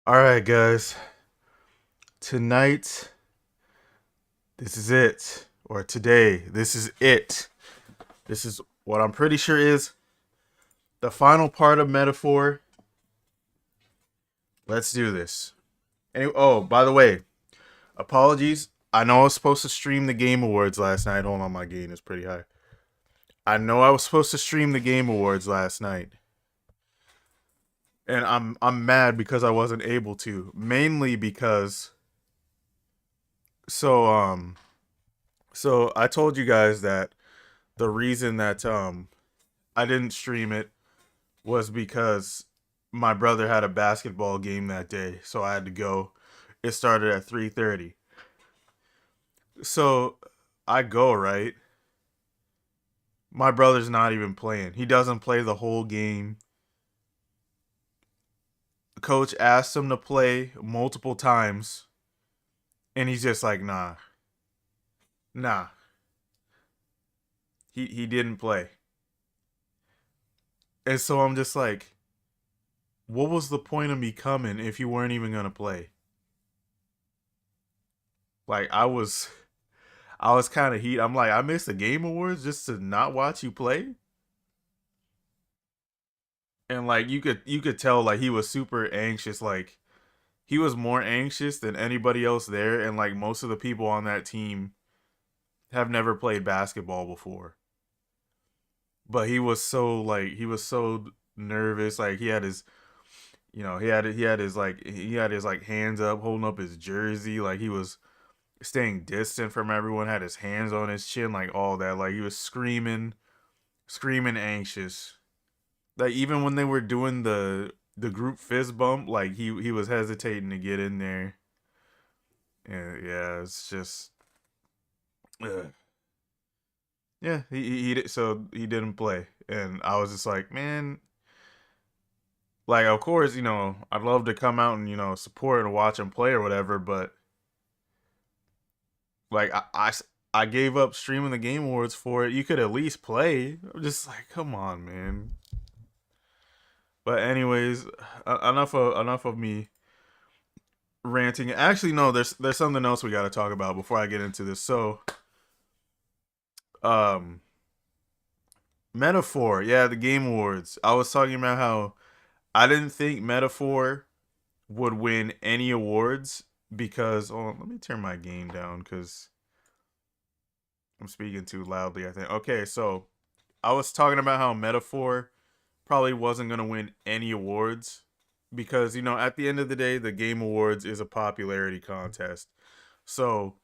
All right, guys. Tonight, this is it. Or today, this is it. This is what I'm pretty sure is the final part of Metaphor. Let's do this. Oh, by the way, apologies. I know I was supposed to stream the Game Awards last night. Hold on, my gain is pretty high. I know I was supposed to stream the Game Awards last night. And I'm mad because I wasn't able to. Mainly because so um so I told you guys that the reason that I didn't stream it was because my brother had a basketball game that day, so I had to go. It started at 3:30. So I go, right? My brother's not even playing. He doesn't play the whole game. Coach asked him to play multiple times, and he's just like, "Nah. Nah." He didn't play. And so I'm just like, what was the point of me coming if you weren't even going to play? Like I was kind of heat. I'm like, I missed the Game Awards just to not watch you play, and like you could tell like he was super anxious. Like he was more anxious than anybody else there, and like most of the people on that team have never played basketball before. But he was so nervous. Like he had his he had his hands up holding up his jersey. Like he was staying distant from everyone. Had his hands on his chin, like all that. Like he was screaming anxious. Like even when they were doing the group fist bump, like he was hesitating to get in there. And yeah, it's just ugh. Yeah, so he didn't play, and I was just like, man, like of course I'd love to come out and support and watch him play or whatever, but like I gave up streaming the Game Awards for it. You could at least play. I'm just like, come on, man. But anyways, enough of me ranting. Actually, no. There's something else we got to talk about before I get into this. So, um, Metaphor, yeah, the Game Awards. I was talking about how I didn't think Metaphor would win any awards because. Oh, let me turn my game down because I'm speaking too loudly. I think. Okay, so I was talking about how Metaphor probably wasn't gonna win any awards because at the end of the day, the Game Awards is a popularity contest. So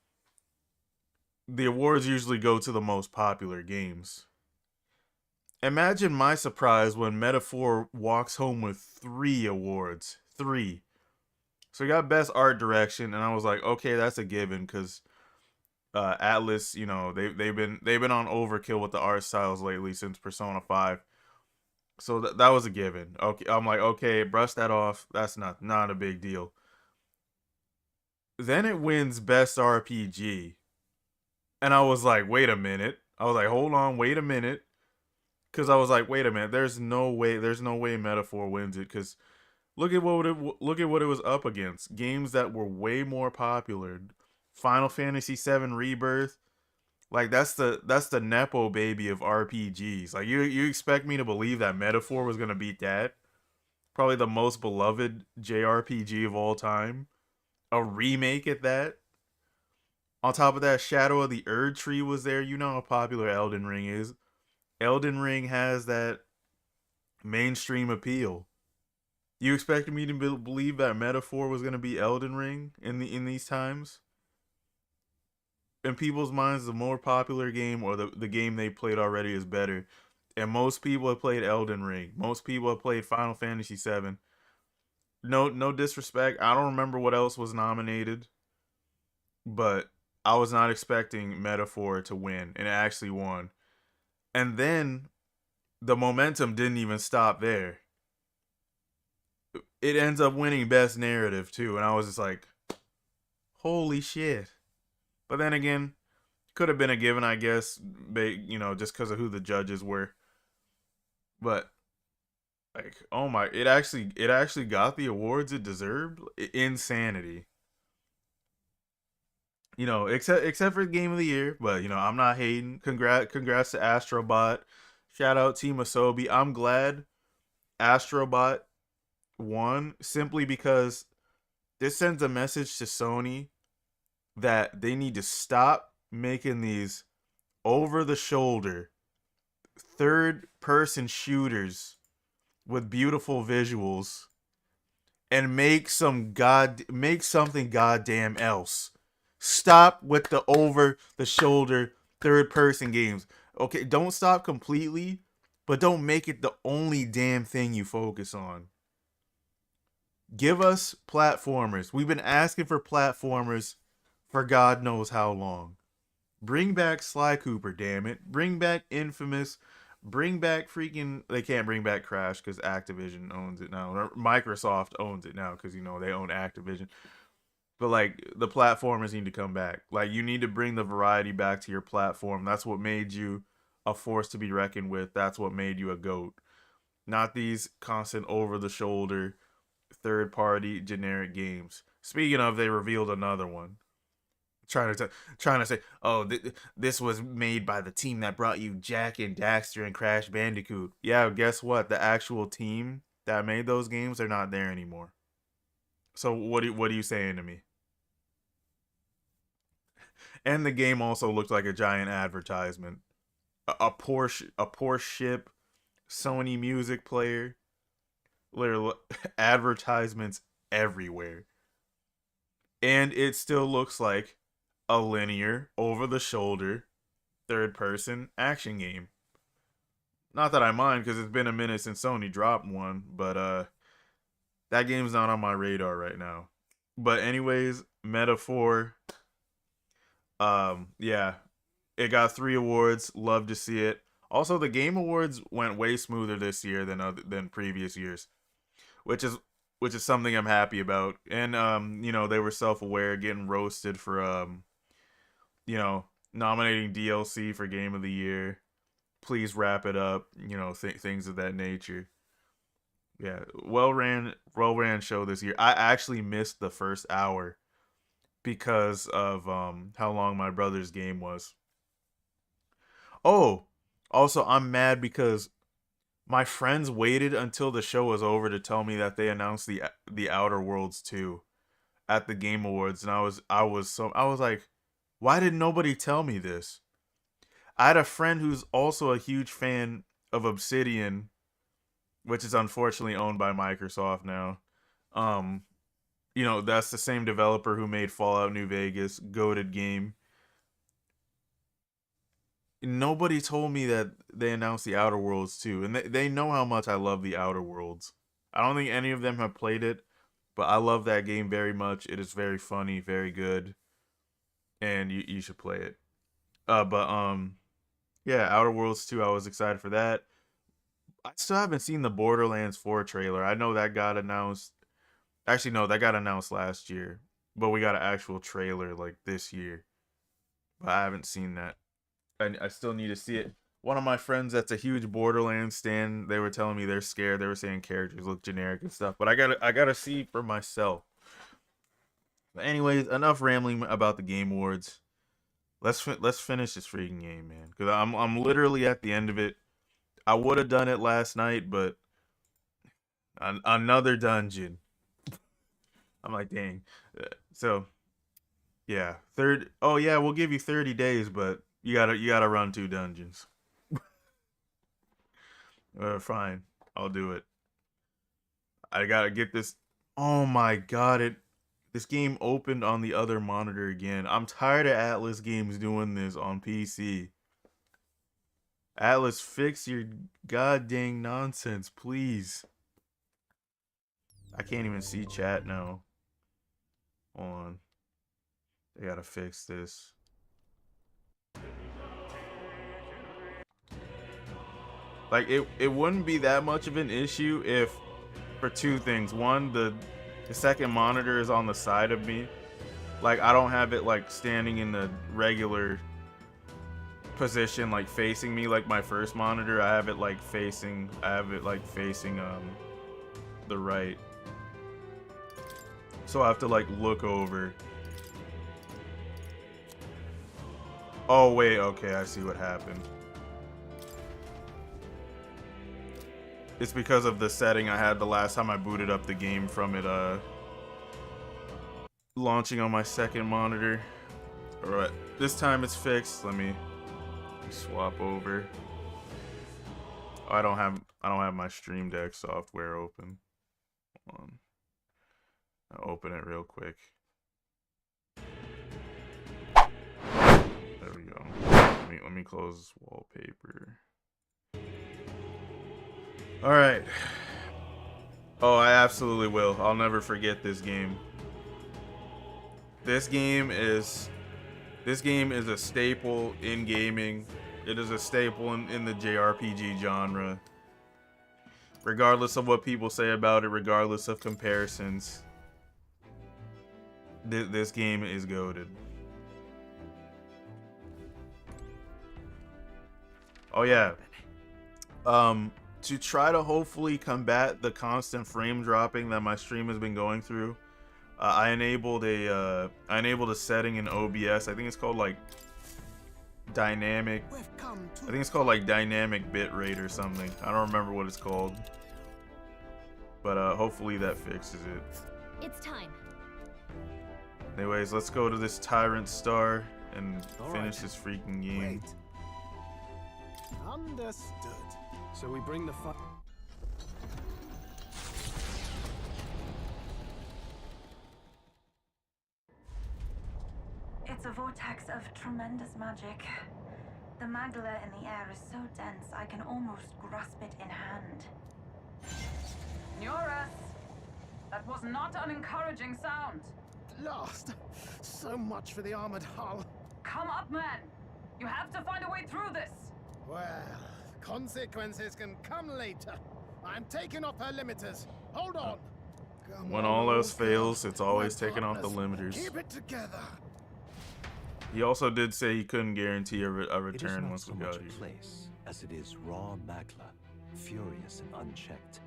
the awards usually go to the most popular games. Imagine my surprise when Metaphor walks home with 3 awards. Three. So he got best art direction, and I was like, okay, that's a given because Atlus, they've been on overkill with the art styles lately since Persona 5. So that was a given. Okay, I'm like, okay, brush that off. That's not a big deal. Then it wins best RPG, and I was like, wait a minute. I was like, hold on, wait a minute. Because I was like, wait a minute, there's no way Metaphor wins it. Because look at what it was up against. Games that were way more popular. Final Fantasy VII Rebirth, like that's the nepo baby of RPGs. Like you expect me to believe that Metaphor was gonna beat that? Probably the most beloved JRPG of all time. A remake at that. On top of that, Shadow of the Erd Tree was there. You know how popular Elden Ring is. Elden Ring has that mainstream appeal. You expected me to believe that Metaphor was gonna be Elden Ring in these times? In people's minds, the more popular game or the game they played already is better. And most people have played Elden Ring. Most people have played Final Fantasy VII. No disrespect. I don't remember what else was nominated, but I was not expecting Metaphor to win, and it actually won. And then the momentum didn't even stop there. It ends up winning Best Narrative too, and I was just like, holy shit. But then again, could have been a given, I guess, just because of who the judges were. But Like, oh my, it actually got the awards it deserved. Insanity. Except for game of the year, but I'm not hating. Congrats to Astrobot. Shout out Team Asobi. I'm glad Astrobot won simply because this sends a message to Sony that they need to stop making these over the shoulder third person shooters with beautiful visuals and make something goddamn else. Stop with the over the shoulder third person games. Okay, don't stop completely, but don't make it the only damn thing you focus on. Give us platformers. We've been asking for platformers for God knows how long. Bring back Sly Cooper, damn it. Bring back Infamous. Bring back freaking. They can't bring back Crash because Activision owns it now. Or Microsoft owns it now because, they own Activision. But, like, the platformers need to come back. Like, you need to bring the variety back to your platform. That's what made you a force to be reckoned with. That's what made you a GOAT. Not these constant over the shoulder, third party generic games. Speaking of, they revealed another one. Trying to say, oh, this was made by the team that brought you Jak and Daxter and Crash Bandicoot. Yeah, guess what? The actual team that made those games are not there anymore. So what are you saying to me? And the game also looked like a giant advertisement. A Porsche ship, Sony music player, literally advertisements everywhere. And it still looks like a linear, over the shoulder, third person action game. Not that I mind because it's been a minute since Sony dropped one, but that game's not on my radar right now. But anyways, Metaphor, yeah, it got 3 awards. Love to see it. Also, the Game Awards went way smoother this year than previous years, which is something I'm happy about. And they were self-aware, getting roasted for nominating DLC for Game of the Year. Please wrap it up. Things of that nature. Yeah, well ran show this year. I actually missed the first hour because of how long my brother's game was. Oh, also I'm mad because my friends waited until the show was over to tell me that they announced the Outer Worlds 2 at the Game Awards, and I was like, why did nobody tell me this? I had a friend who's also a huge fan of Obsidian, which is unfortunately owned by Microsoft now. Um, that's the same developer who made Fallout New Vegas, goated game. Nobody told me that they announced the Outer Worlds too, and they know how much I love the Outer Worlds. I don't think any of them have played it, but I love that game very much. It is very funny, very good, and you should play it. But yeah, Outer Worlds 2, I was excited for that. I still haven't seen the Borderlands 4 trailer. I know that got announced. Actually, no, that got announced last year, but we got an actual trailer like this year. But I haven't seen that. I still need to see it. One of my friends that's a huge Borderlands stan, they were telling me they're scared. They were saying characters look generic and stuff, but I gotta see for myself. But anyways, enough rambling about the Game Awards. Let's finish this freaking game, man. Cause I'm literally at the end of it. I would have done it last night, but another dungeon. I'm like, dang. So yeah, third. Oh yeah, we'll give you 30 days, but you gotta run 2 dungeons. Fine, I'll do it. I gotta get this. Oh my god, this game opened on the other monitor again. I'm tired of Atlus games doing this on PC. Atlus, fix your goddamn nonsense, please. I can't even see chat now. Hold on. They gotta fix this. Like it wouldn't be that much of an issue if, for 2 things. One, the second monitor is on the side of me. Like I don't have it like standing in the regular position like facing me like my first monitor. I have it like facing the right. So I have to like look over. Oh wait, okay, I see what happened. It's because of the setting I had the last time I booted up the game from it launching on my second monitor. Alright, this time it's fixed. Let me swap over. Oh, I don't have my Stream Deck software open. Hold on. I'll open it real quick. There we go. Let me close this wallpaper. Alright. Oh, I absolutely will. I'll never forget this game. This game is a staple in gaming. It is a staple in the JRPG genre. Regardless of what people say about it, regardless of comparisons, this game is goated. Oh yeah. To try to hopefully combat the constant frame dropping that my stream has been going through, I enabled a setting in OBS. I think it's called like dynamic. I think it's called like dynamic bitrate or something. I don't remember what it's called, but hopefully that fixes it. It's time. Anyways, let's go to this Tyrant Star and finish this freaking game. Wait. Understood. So we bring the fun. It's a vortex of tremendous magic. The magla in the air is so dense I can almost grasp it in hand. Eurus! That was not an encouraging sound. Lost. So much for the armored hull. Come up, man! You have to find a way through this! Well, consequences can come later. I'm taking off her limiters. Hold on. Come When on, all else old girl. fails, it's always My taking off the partners. limiters. Keep it together. He also did say he couldn't guarantee a It is return not once so we much got a here. place as it is raw magla, furious and unchecked.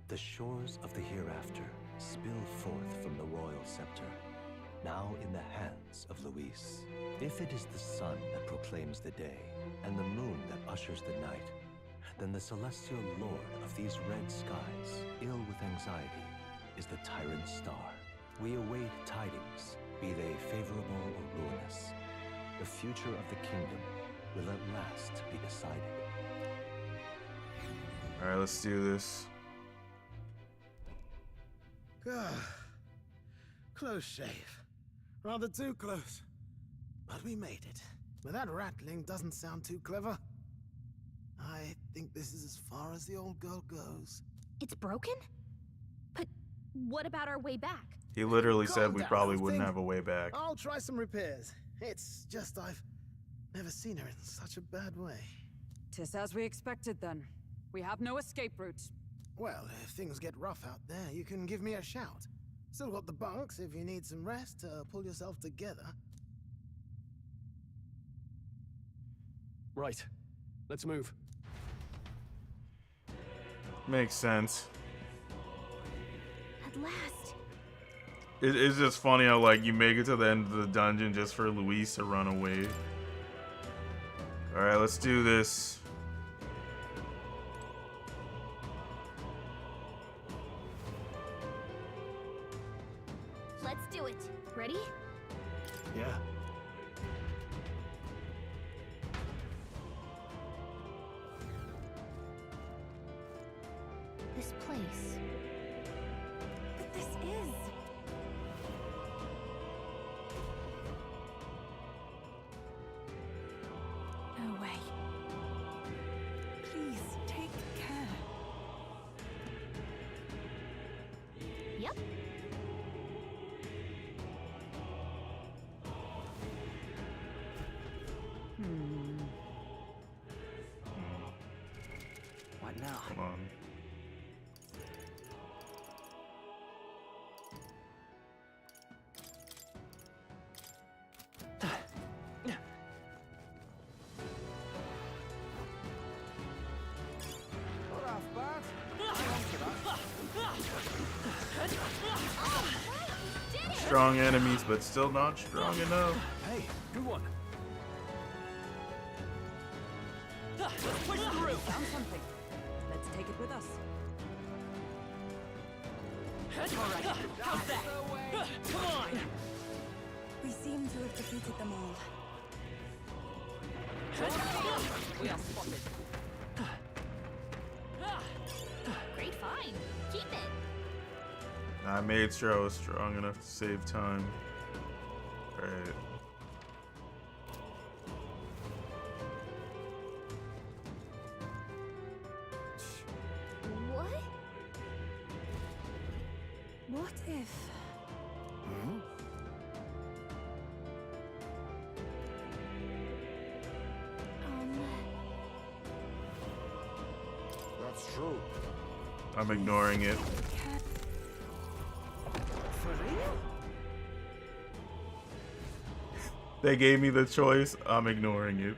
The shores of the hereafter spill forth from the royal scepter, now in the hands of Luis. If it is the sun that proclaims the day, and the moon that ushers the night, then the celestial lord of these red skies, ill with anxiety, is the Tyrant Star. We await tidings, be they favorable or ruinous. The future of the kingdom will at last be decided. Alright, let's do this. Close shave. Rather too close. But we made it. But that rattling doesn't sound too clever. I think this is as far as the old girl goes. It's broken? But what about our way back? He literally Calm said we down, probably little wouldn't thing. have a way back. I'll try some repairs. It's just I've never seen her in such a bad way. Tis as we expected then. We have no escape route. Well, if things get rough out there, you can give me a shout. Still got the bunks if you need some rest to pull yourself together. Right. Let's move. Makes sense. At last. It's just funny how like you make it to the end of the dungeon just for Luis to run away. Alright, let's do this. Let's do it. Ready? Yeah. This place. But this is... No way. Please, take care. Yep. What now? Come on. Strong enemies, but still not strong enough. Hey, good one. Push through. Found something. Let's take it with us. All right. How's that? Come on. We seem to have defeated them all. We are spotted. Great find. Keep it. I made sure I was strong enough to save time. Alright. What? What if... That's true. I'm ignoring it. For real? They gave me the choice. I'm ignoring it.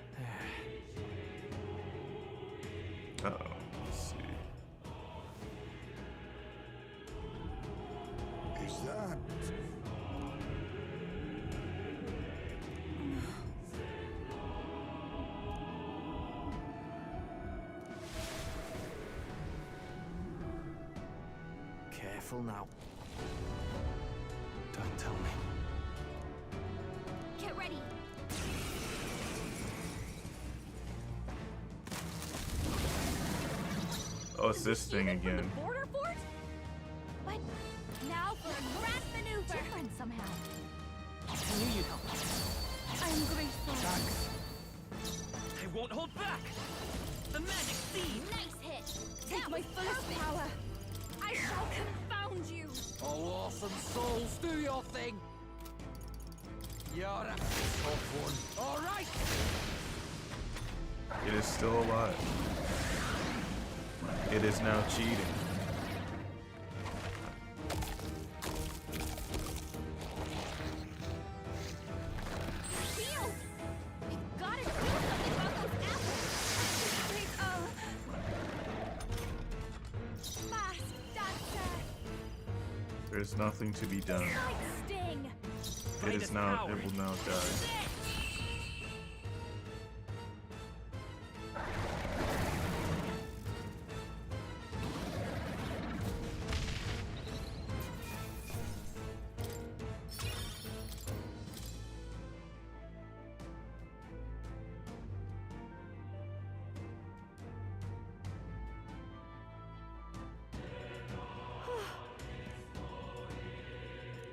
Uh-oh. Let's see. Is that... Careful now. Don't tell me. Get ready. Oh, it's this thing again. Border fort? But now for a grand maneuver. Different somehow. I knew you'd help. I'm grateful. I won't hold back. The magic seed. Nice hit. Take my fullest power. I shall confound you. Oh, awesome souls, do your thing! You're a tough one. All right! It is still alive. It is now cheating. Shield! We've got to do something about those apples. Fast, dancer. There's nothing to be done. Like sting. It is now. It will now die.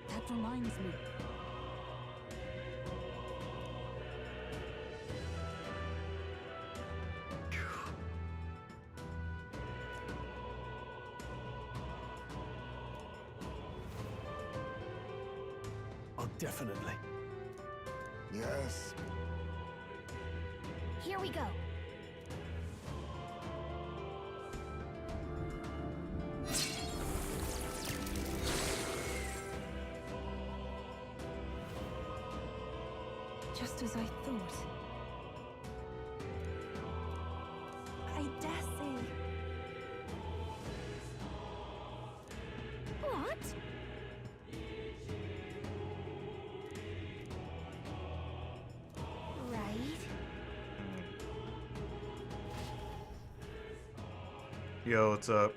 That reminds me. Oh, definitely. Yes. Here we go. Just as I thought. I dare say. What? Right. Yo, what's up?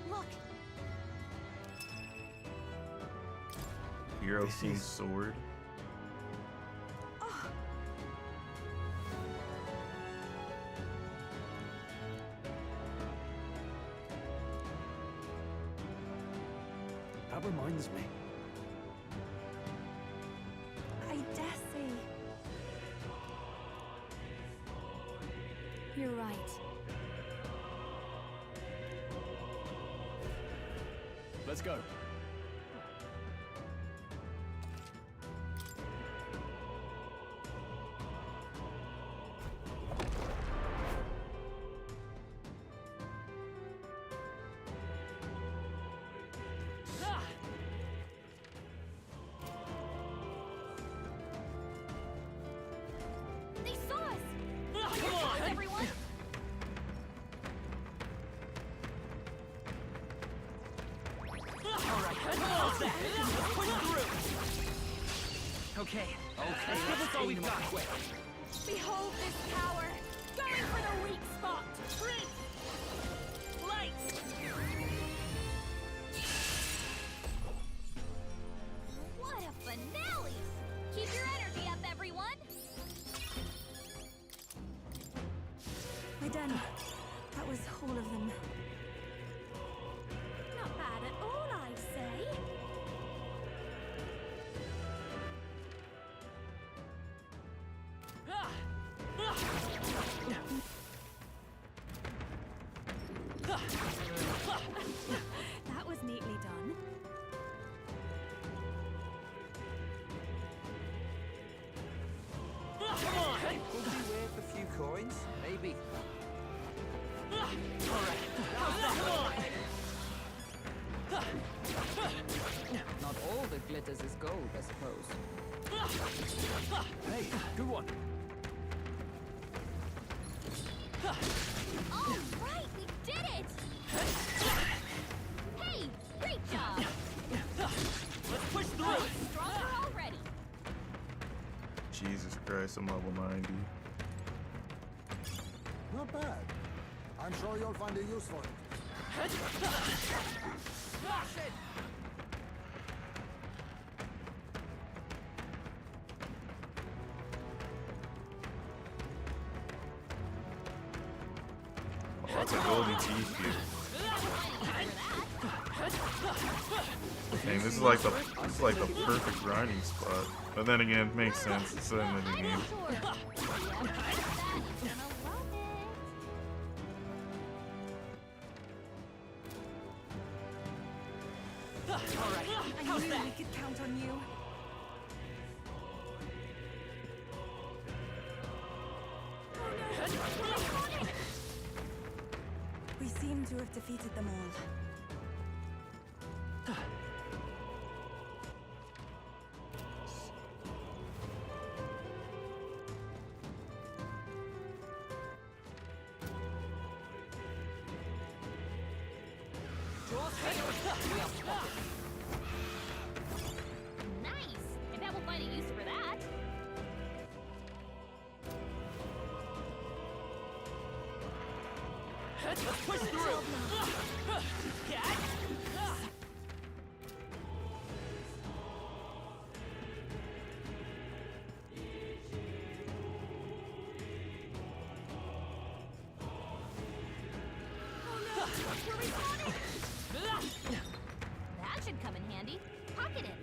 Look. Hero This King's is- sword. That reminds me. I dare say. You're right. Let's go. that! Let's push through! Okay, let's give us all we've got. Quick. Behold this power! Going for the weak spot! Prince! Lights! What a finale! Keep your energy up, everyone! We're done. That was all of them. Not bad at all, I'd say. That was neatly done. Come on! Could be worth a few coins, maybe. Not all that glitters is gold, I suppose. Hey, good one. All right, we did it! Hey, great job! Let's push through! Stronger already! Jesus Christ, I'm level 90. Not bad. I'm sure you'll find a use for it. Smash it! Oh, that's a golden key here. Dang, this is like the perfect grinding spot. But then again, it makes sense. It's the end of the game. I knew we could count on you. We seem to have defeated them all. Nice! I bet we'll find a use for that. Let's push through! We're respawning! That should come in handy. Pocket it.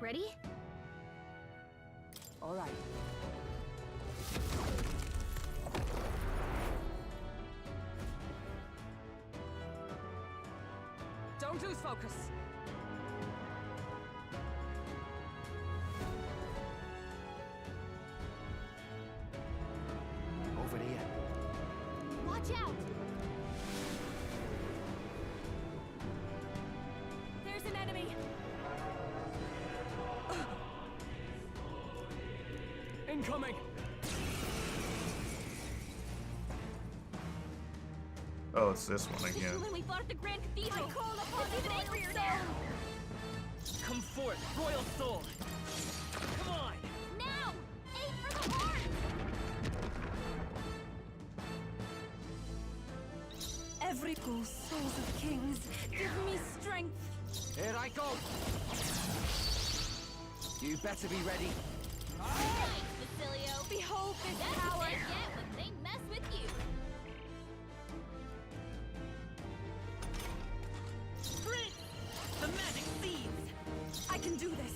Ready? All right. Don't lose focus. Over here. Watch out! There's an enemy! Incoming! Oh, it's this one again. When we fought at the Grand Cathedral! I call upon the Royal Soul! Come forth, Royal Soul! Come on! Now! Aim for the horns! Every ghost, souls of kings, give me strength. Here I go! You better be ready. Nice, Basilio! Behold this That's power. what they get when they mess with you! Prince! The magic seeds! I can do this.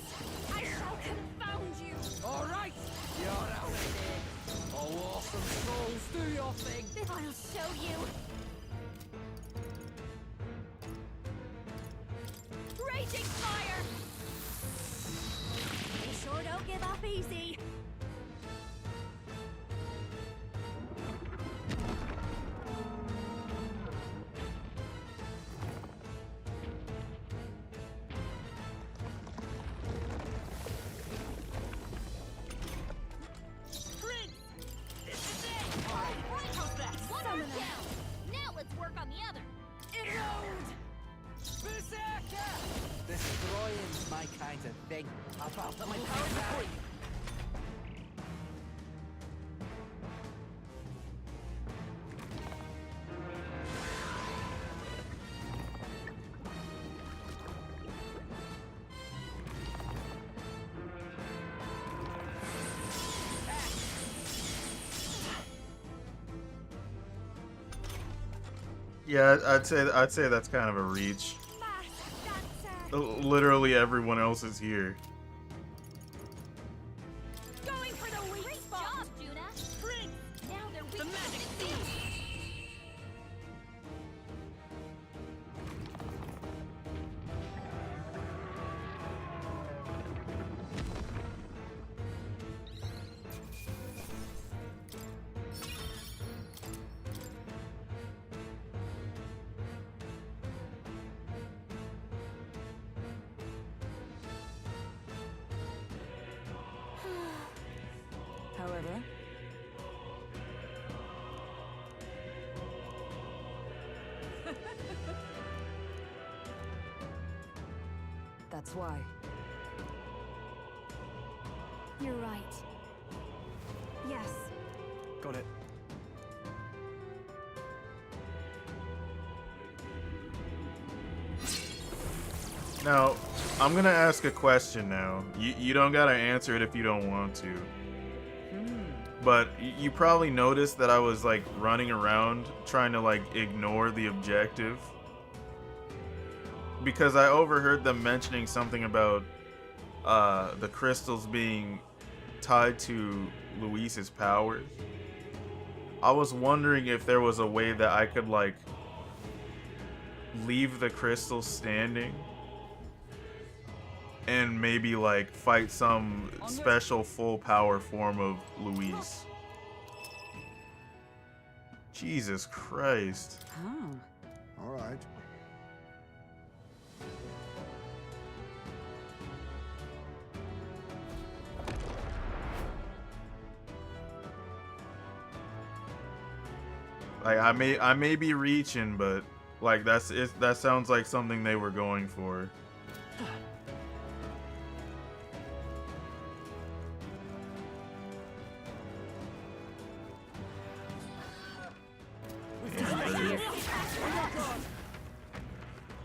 I shall confound you. All right, you're out of here. Oh, awesome souls, do your thing. I'll show you! Raging fire! They sure don't give up easy. Destroying's my kind of thing. About my power. Yeah, I'd say that's kind of a reach. Literally everyone else is here. Going for the weak spot. Great job, Juna. Prince. Now they're weak. The magic seed. However, that's why. You're right. Yes. Got it. Now, I'm gonna ask a question now. You don't gotta answer it if you don't want to. But you probably noticed that I was like running around trying to like ignore the objective. Because I overheard them mentioning something about the crystals being tied to Luis's powers. I was wondering if there was a way that I could like leave the crystals standing and maybe like fight some special full power form of Luis. Jesus Christ. Huh. All right. Like I may be reaching, but like that sounds like something they were going for.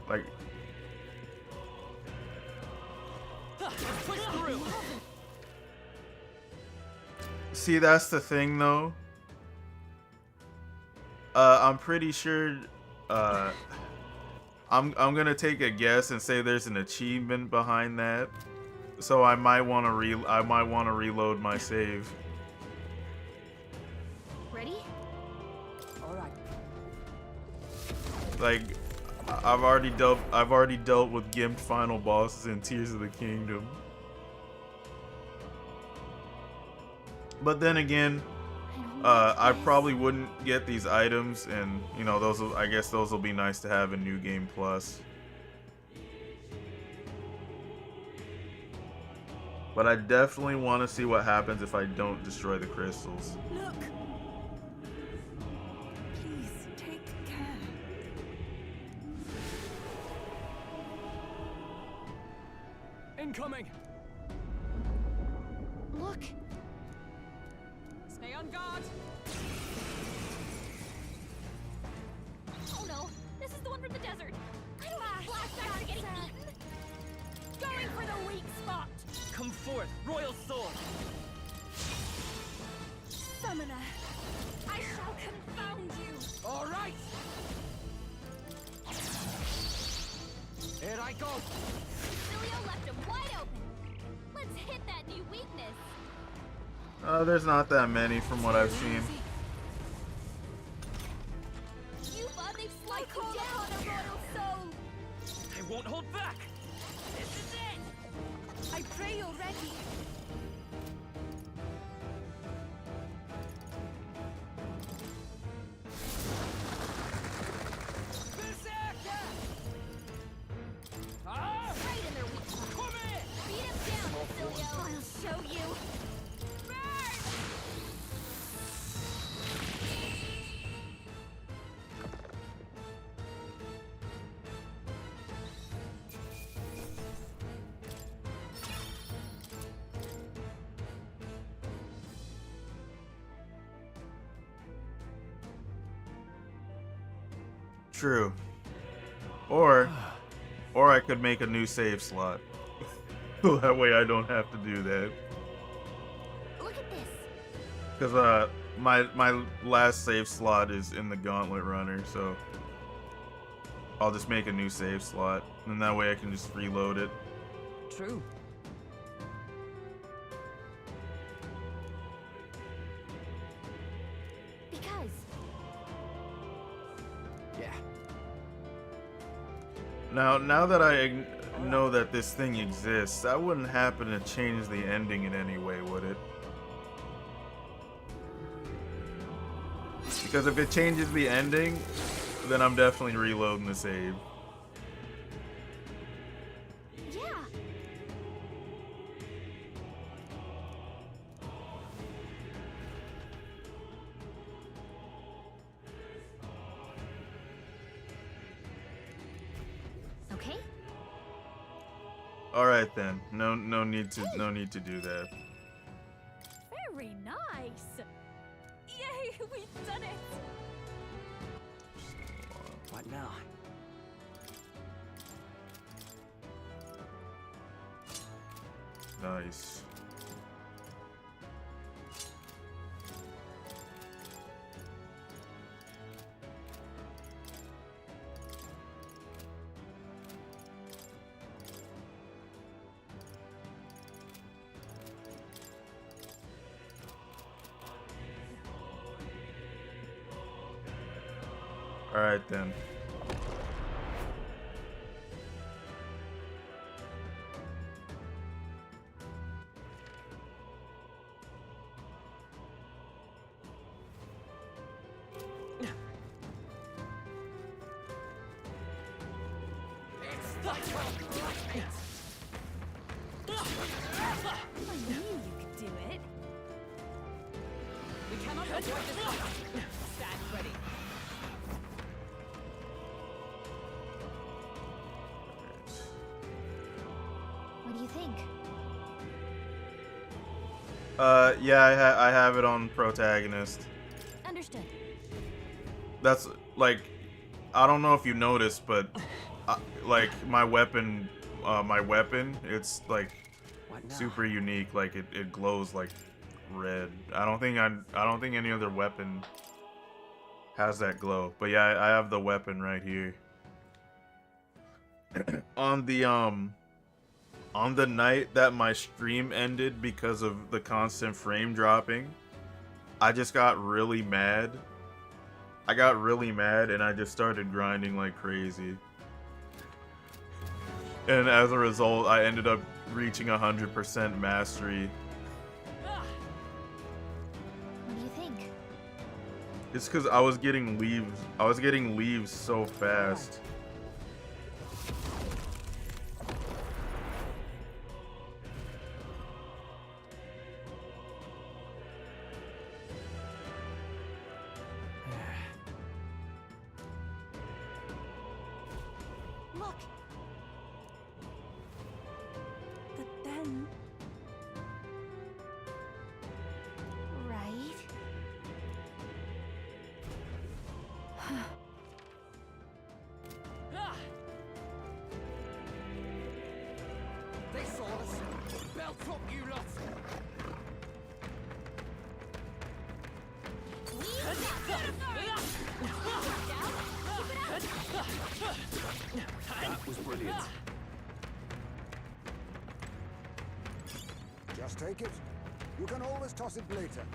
Like Push through. see, that's the thing though. I'm pretty sure I'm gonna take a guess and say there's an achievement behind that. So I might want to reload my save. Ready? All right. Like I've already dealt with gimped final bosses in Tears of the Kingdom. But then again, I probably wouldn't get these items, and you know, I guess those will be nice to have in New Game Plus. But I definitely want to see what happens if I don't destroy the crystals. Look. Please take care. Incoming. Look. Stay on guard. Oh no, this is the one from the desert. I don't want flashbacks to getting eaten. Going for the weak spot. Come forth, Royal Soul. Summoner, I shall confound you. All right. Here I go. Cilio left him wide open. Let's hit that new weakness. There's not that many from what I've seen. You thought they'd slice you down, a royal soul. I won't hold back. This is it. I pray you're ready. Right in their weak spot. Beat him down, Cilio. I'll show you. Burn! True. Or I could make a new save slot. That way I don't have to do that. Look at this. Because my last save slot is in the Gauntlet Runner, so I'll just make a new save slot, and that way I can just reload it. True. Because Yeah. Now that I know that this thing exists, that wouldn't happen to change the ending in any way, would it? Because if it changes the ending, then I'm definitely reloading the save. yeah. Okay. All right then. No need to do that. Very nice. Yay, we've done it. What now? Nice. All right then. I knew you could do it. We cannot avoid this fight. Stand ready. What do you think? Yeah, I have it on protagonist. Understood. That's like, I don't know if you noticed, but like my weapon, it's like What now? super unique. Like it glows like red. I don't think any other weapon has that glow. But yeah, I have the weapon right here. On the night that my stream ended because of the constant frame dropping, I just got really mad. I got really mad and I just started grinding like crazy. And as a result, I ended up reaching 100% mastery. What do you think? It's because I was getting leaves. I was getting leaves so fast. Look. But then... Right? They saw us. Belt up, you lot. That was brilliant. Just take it. You can always toss it later.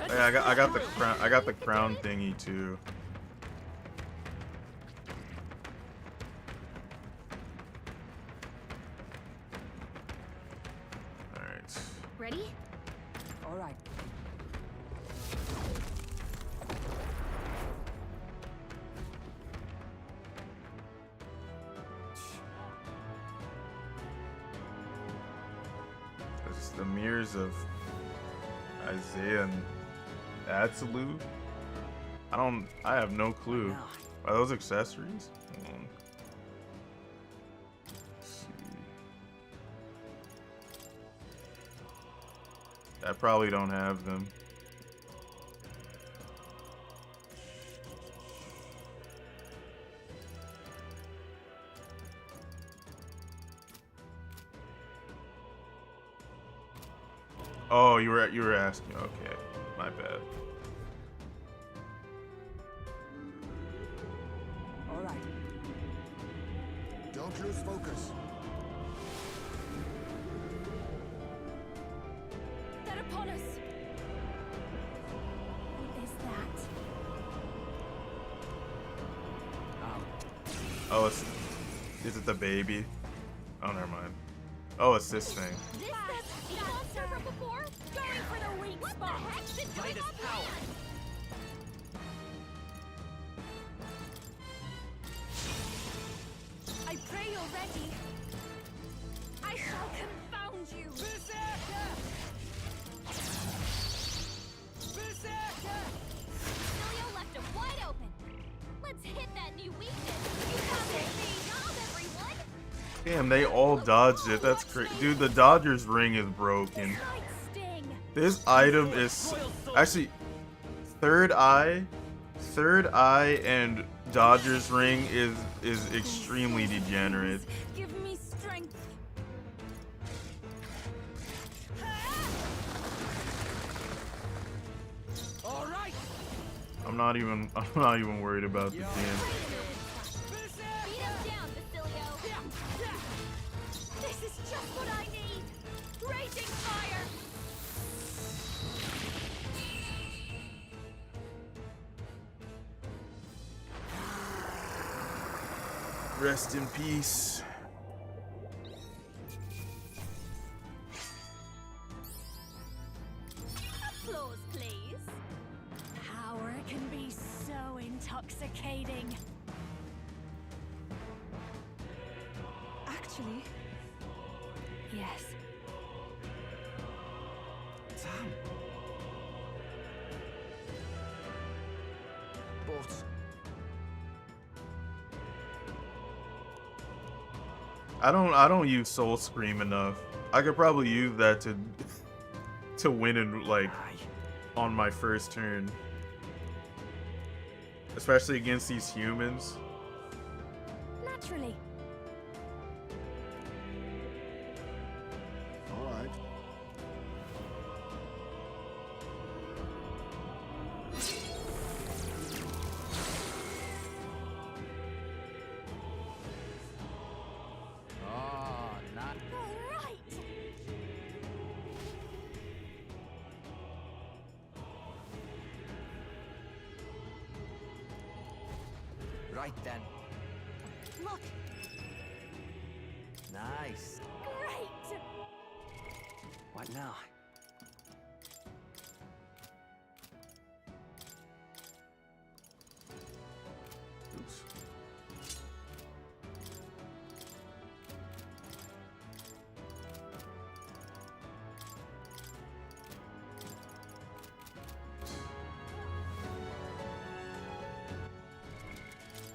Yeah, I got the crown. I got the crown thingy too. All right. Ready? All right. It's the mirrors of Isaiah and Atlu. I have no clue. Now. Are those accessories? Hold on. Let's see. I probably don't have them. Oh, you were asking. Okay, my bad. All right. Don't lose focus. They're upon us. What is that? Oh, is it the baby? Oh, never mind. Oh, it's this thing. This the monster from before? Going for the weak spot. What the heck's been doing Midas on power. land? I pray you're ready. I shall confound you. Berserker! Berserker! Cilio left him wide open. Let's hit that new weakness. You have a big job, everyone. Damn, they all dodged it. That's crazy. Dude, the Dodger's ring is broken. Night sting. This item is actually third eye and Dodger's ring is extremely degenerate. Give me strength. All right! I'm not even worried about the game. Beat him down, Basilio. This is just what I need. Raging fire. Rest in peace. Applause, please. Power can be so intoxicating. Actually, Yes. Damn. But I don't use Soul Scream enough. I could probably use that to win in like on my first turn. Especially against these humans. Naturally. all right. Oh, not All right. right then. Look, Nice. great. What now? Oops.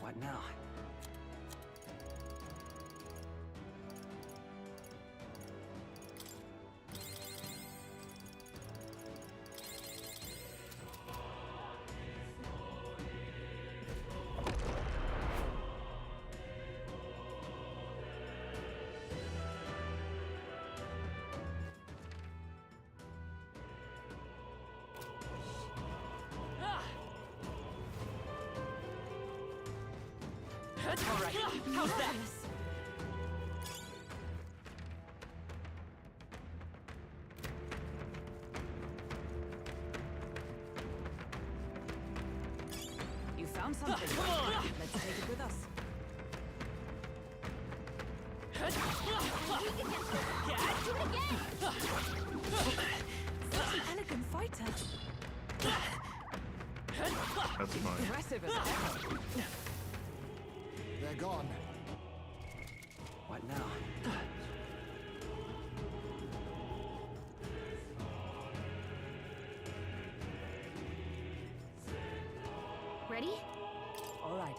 What now? All right. How's that? you found something. Let's take it with us. Do it again. Such an elegant fighter. That's fine. Impressive as ever. They're gone. What now? Ready? All right.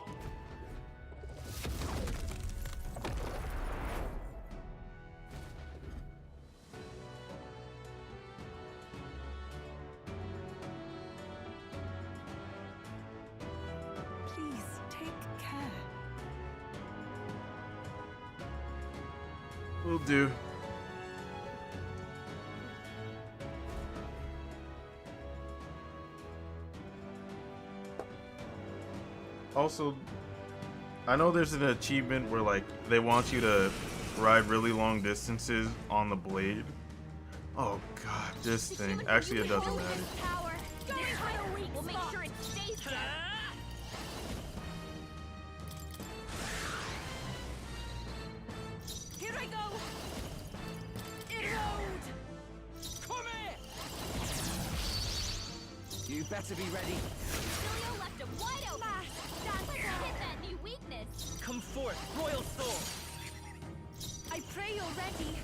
Please take care. Will do. Also, I know there's an achievement where like they want you to ride really long distances on the blade. Oh god, this thing. Actually, it doesn't matter. Power. We'll make sure it stays there. Here I go. Erode. Come here! You better be ready. Julio left him wide open. Let's hit that new weakness. Come forth, Royal Soul. I pray you're ready.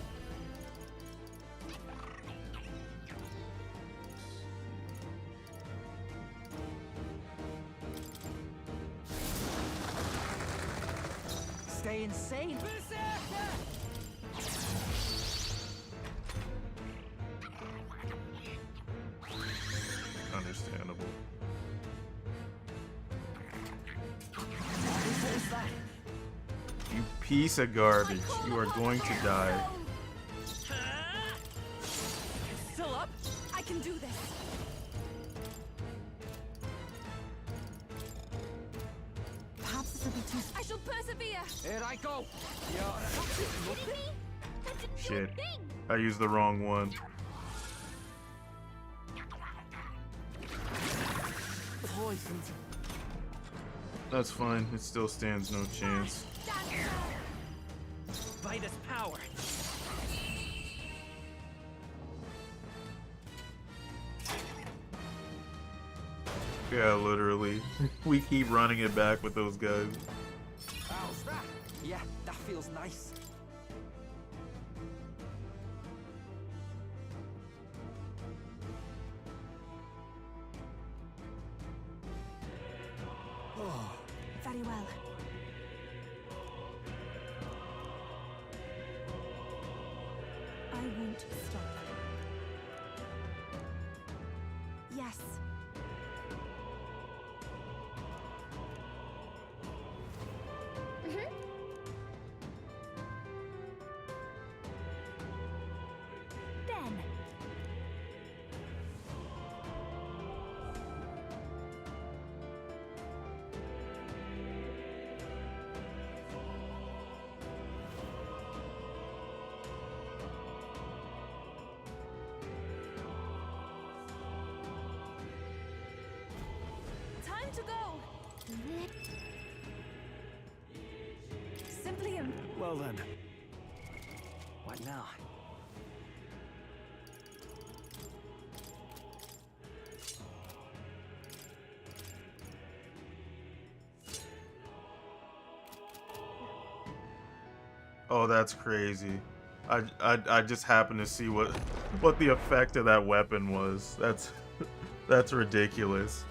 Stay insane. Understandable. What was that? You piece of garbage. You are going to die. Still up? I can do this. Perhaps this will be too. I shall persevere. Here I go. Kidding me? That didn't do a Shit. thing. I used the wrong one. Poisoned. That's fine. It still stands no chance. Vitus power. Yeah, literally. We keep running it back with those guys. How's that? Yeah, that feels nice. Very well. I won't stop. Yes. Then. Time to go. Simply Well then, What now? Oh, that's crazy. I just happened to see what the effect of that weapon was. That's ridiculous.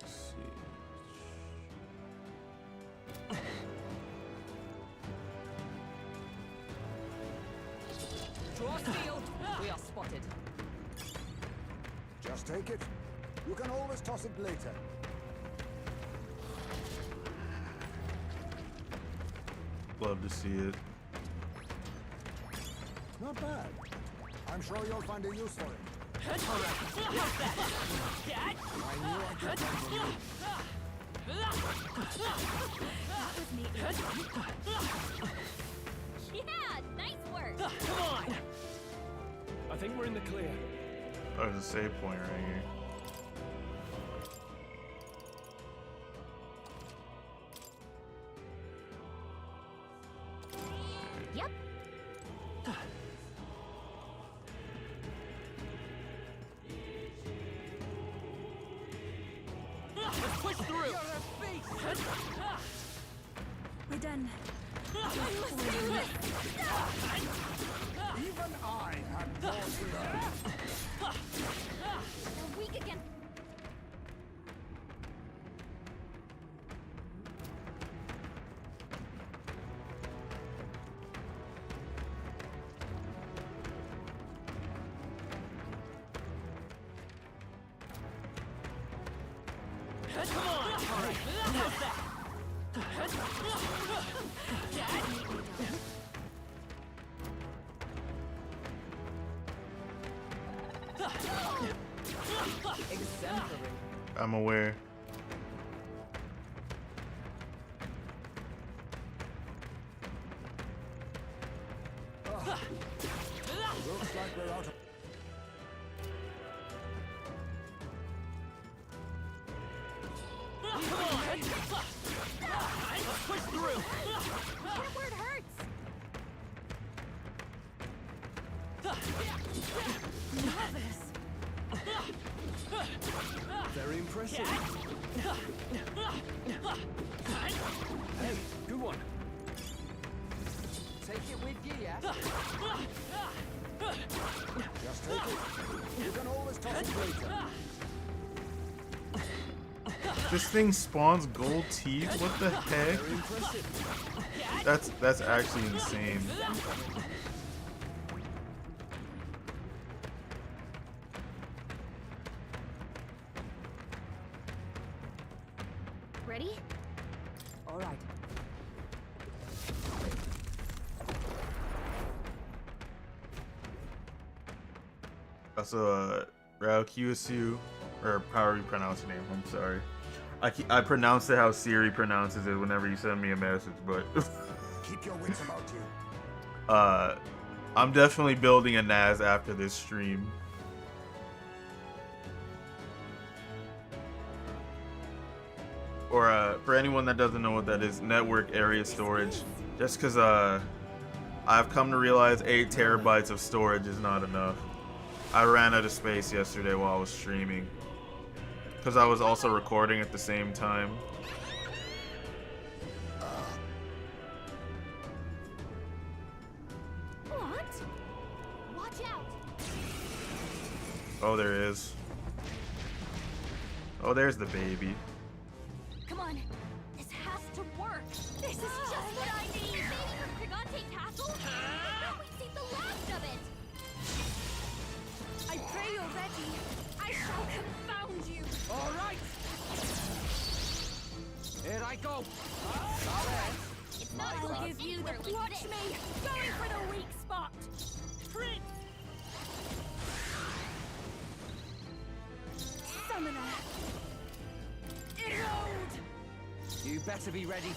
Let's see. Draw shield. We are spotted. Just take it. You can always toss it later. Love to see it. Not bad. I'm sure you'll find a use for it. I knew I could count on you. Yeah, nice work. Come on! I think we're in the clear. Oh, there's a save point right here. Yep. Let's push through! we're done. Even I had more to learn. They're weak against. Come on! Alright, how's that? Exemplary. I'm aware. Looks like we're out of... Push through! Hit where it hurts! Novice! Very impressive. Hey, good one. Take it with you, yeah? Just take it. You can always toss it later. This thing spawns gold teeth? What the heck? Very impressive. That's actually insane. Ready? All right. Also, Raokyusu, or however you pronounce your name, I'm sorry. I pronounce it how Siri pronounces it whenever you send me a message, but Keep your wits about you. I'm definitely building a NAS after this stream. Or for anyone that doesn't know what that is, network area storage. Just because I've come to realize 8 terabytes of storage is not enough. I ran out of space yesterday while I was streaming. Because I was also recording at the same time. What? Watch out! Oh, there is. Oh, there's the baby. Come on, this has to work. This is just what I need. Baby from Brigante Castle? I thought we'd seen the last of it. I pray you're ready. I shall confound you. All right. Here I go. It's not I'll going give you the watch me. Going for the weak spot. Prince. Summoner. Erode. You better be ready.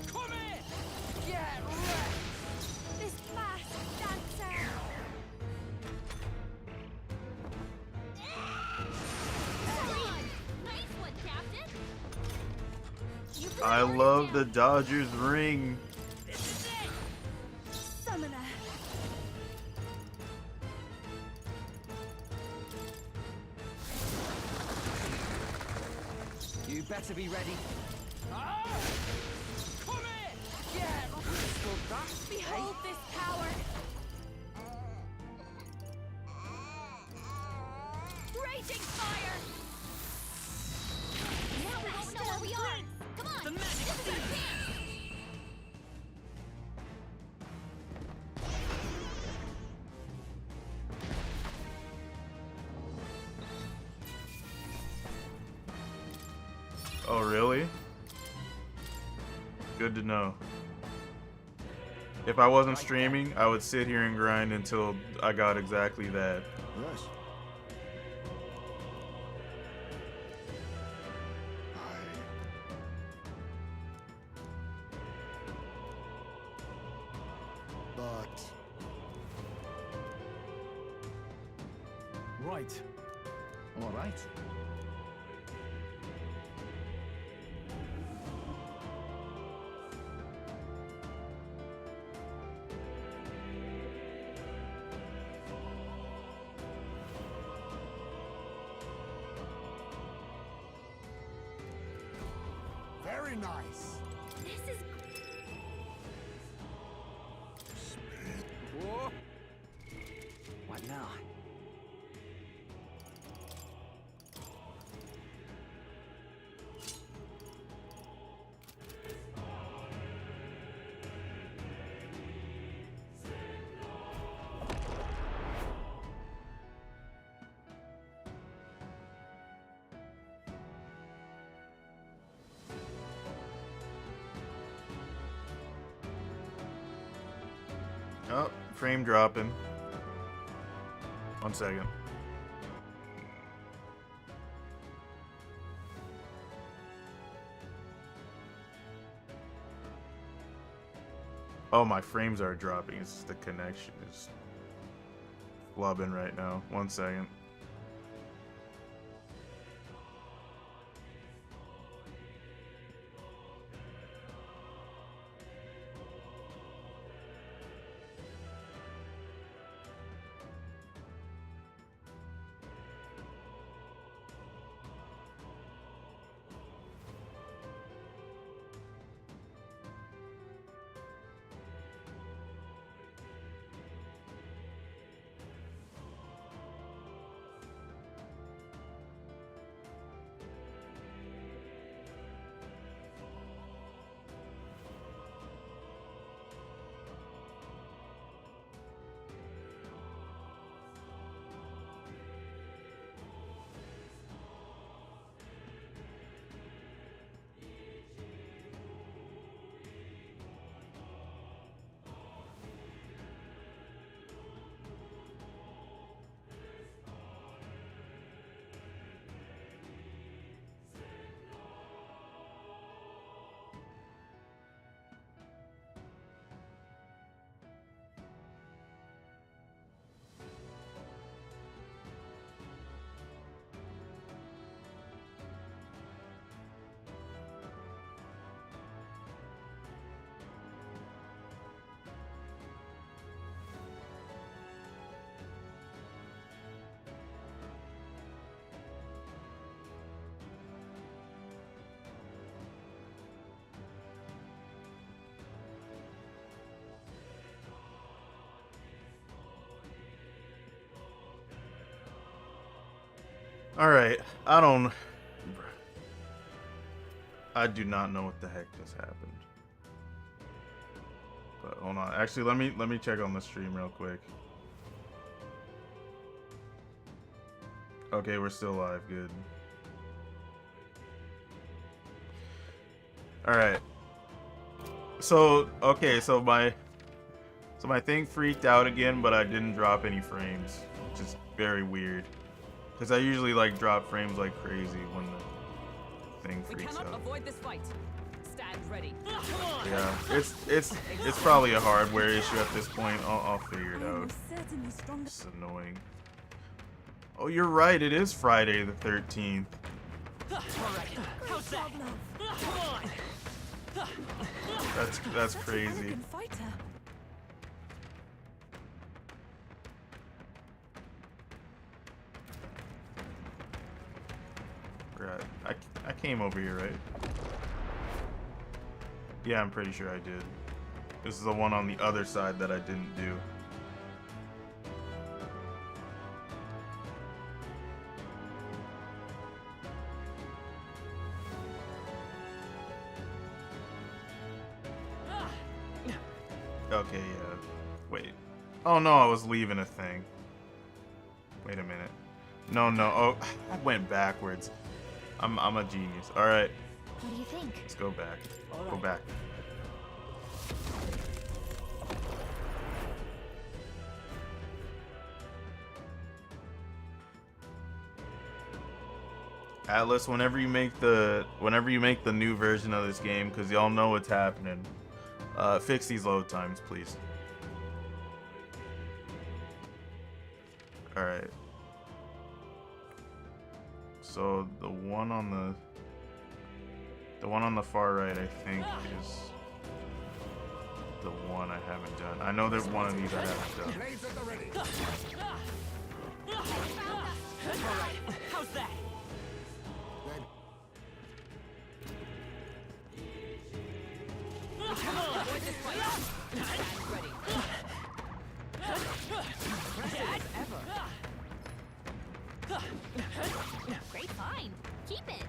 Come here. Get wrecked. This fast dancer. Nice one, Captain. I love the Dodgers ring. This is it. Summoner. You better be ready. Come here. Get wrecked. That. Behold this power. Raging fire. Now we won't know where we are. Come on. The magic This is our chance. Oh, really? Good to know. If I wasn't streaming, I would sit here and grind until I got exactly that. Yes. But... Right. All right. Very nice. This is Whoa. What now? frame dropping. 1 second. Oh, my frames are dropping. It's just the connection is flubbing right now. 1 second. Alright, I do not know what the heck just happened. But hold on. Actually, let me check on the stream real quick. Okay, we're still live. Good. Alright. So, okay, so my thing freaked out again, but I didn't drop any frames, which is very weird. Because I usually like drop frames like crazy when the thing freaks out. Avoid this fight. Stand ready. Yeah, it's probably a hardware issue at this point. I'll figure it out. It's annoying. Oh, you're right. It is Friday the 13th. That's crazy. I came over here, right? Yeah, I'm pretty sure I did. This is the one on the other side that I didn't do. Okay, yeah. Wait. Oh no, I was leaving a thing. Wait a minute. No. Oh, I went backwards. I'm a genius. All right. What do you think? Let's go back. Go back. Atlus, whenever you make the new version of this game, because y'all know what's happening, fix these load times, please. All right. So the one on the far right, I think, is the one I haven't done. I know there's one of these I haven't done. How's that? Come on, avoid this fight. Stand ready. Impressive ever. Great find. Keep it.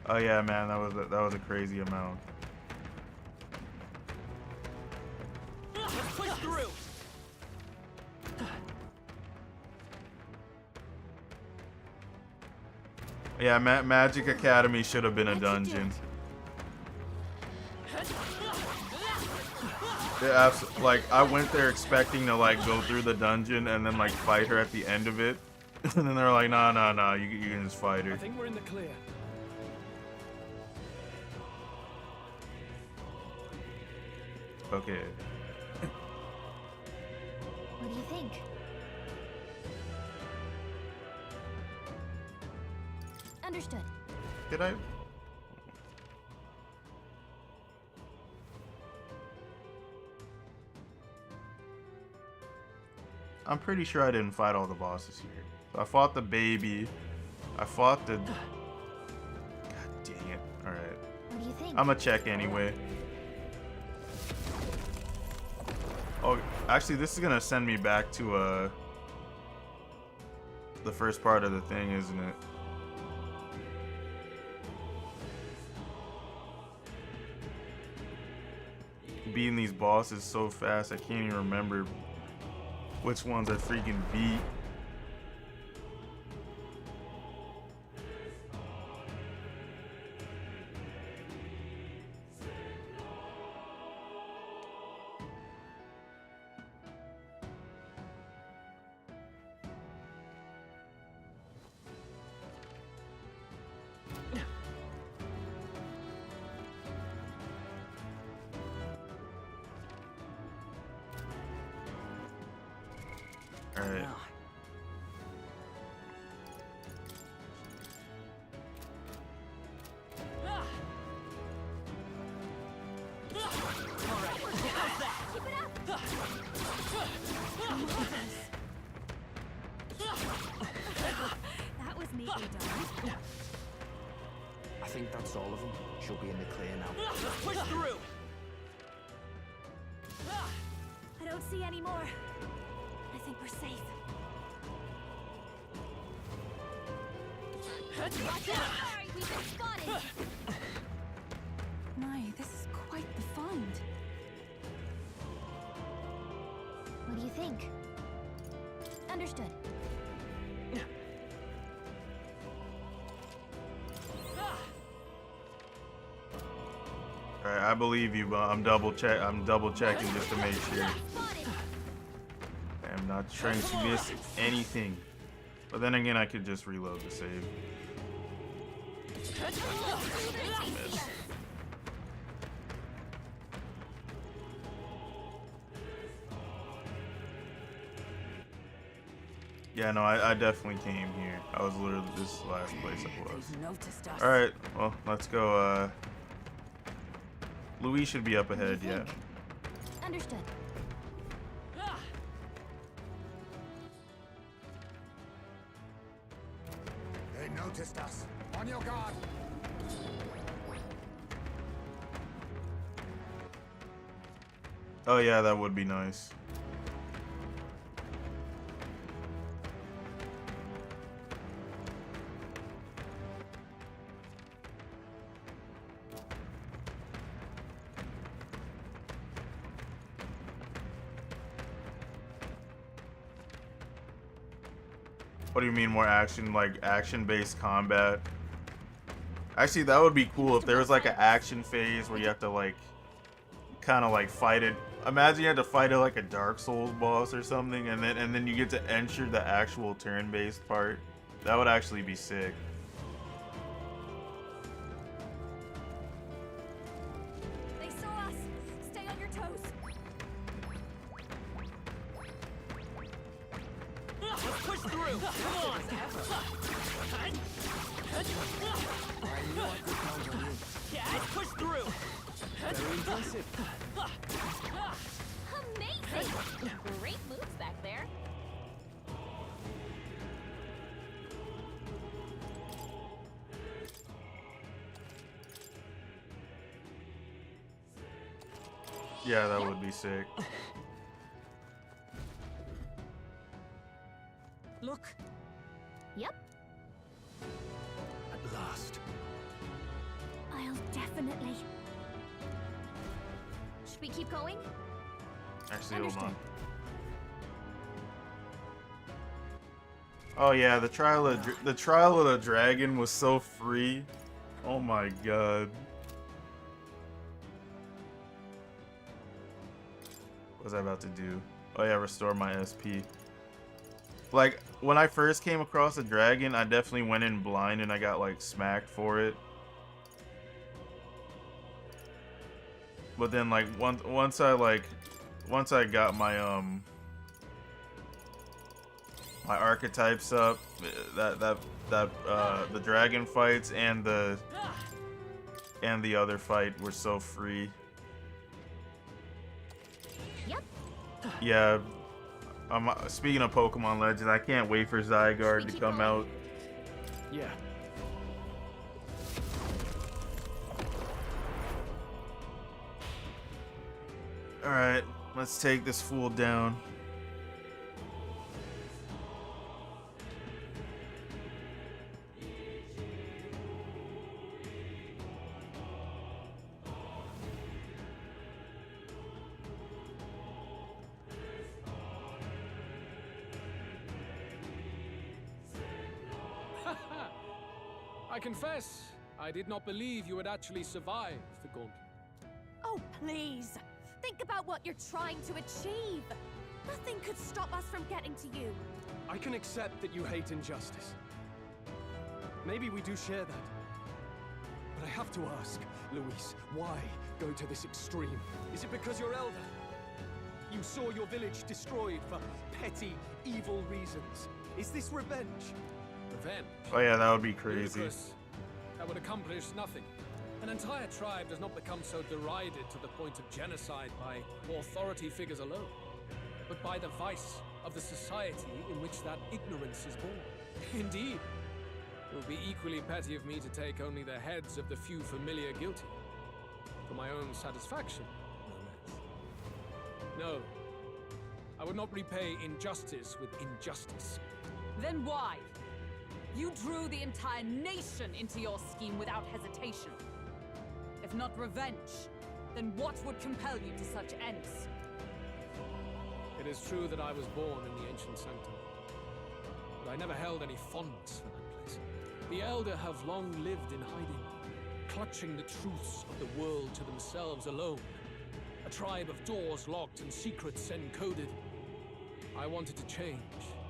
Oh yeah, man, that was a crazy amount. Let's push through. Yeah, Magic Academy should have been a dungeon. Like, I went there expecting to like go through the dungeon and then like fight her at the end of it, and then they're like, nah, you can just fight her. I think we're in the clear. Okay. What do you think? Understood. Did I? I'm pretty sure I didn't fight all the bosses here. So I fought the baby. I fought the... God dang it. Alright. What do you think? I'm gonna check anyway. Oh, actually, this is gonna send me back to, the first part of the thing, isn't it? Beating these bosses so fast, I can't even remember which ones I freaking beat. Alright. That was neatly done. I think that's all of them. She'll be in the clear now. Let's push through. I don't see any more. I think we're safe. Watch out! Sorry, we've been spotted. My, this is quite the find. What do you think? Understood. Alright, I believe you, but I'm double checking just to make sure. I'm not trying to miss anything. But then again, I could just reload the save. Miss. Yeah, no, I definitely came here. I was literally this is the last place I was. They've noticed us. Alright, well, let's go, Louis should be up ahead, yeah. Understood. They noticed us. On your guard. Oh yeah, that would be nice. What do you mean more action? Like action-based combat? Actually, that would be cool if there was like an action phase where you have to like kind of like fight it. Imagine you had to fight it like a Dark Souls boss or something, and then you get to enter the actual turn-based part. That would actually be sick. They saw us. Stay on your toes. Let's push through. Come on. Yeah, let's push through. Very impressive. Amazing! Great moves back there. Yeah, that would be sick. Look. Yep. At last. I'll definitely. Should we keep going? Actually, hold on. Understood. Oh yeah, the trial of the dragon was so free. Oh my god. What was I about to do? Oh yeah, restore my SP. Like, when I first came across a dragon, I definitely went in blind and I got, like, smacked for it. But then, like, once I got my, my archetypes up, the dragon fights and the other fight were so free. Yep. Yeah. Speaking of Pokemon Legends, I can't wait for Zygarde to come out. Yeah. Alright, let's take this fool down. I confess, I did not believe you would actually survive the gauntlet. Oh, please. Think about what you're trying to achieve. Nothing could stop us from getting to you. I can accept that you hate injustice. Maybe we do share that. But I have to ask, Luis, why go to this extreme? Is it because you're elder? You saw your village destroyed for petty, evil reasons. Is this revenge? Revenge? Oh yeah, that would be crazy. Ludicrous. That would accomplish nothing. An entire tribe does not become so derided to the point of genocide by authority figures alone, but by the vice of the society in which that ignorance is born. Indeed, it would be equally petty of me to take only the heads of the few familiar guilty, for my own satisfaction, no less. No, I would not repay injustice with injustice. Then why? You drew the entire nation into your scheme without hesitation. If not revenge, then what would compel you to such ends? It is true that I was born in the ancient sanctum, but I never held any fondness for that place. The Elder have long lived in hiding, clutching the truths of the world to themselves alone. A tribe of doors locked and secrets encoded. I wanted to change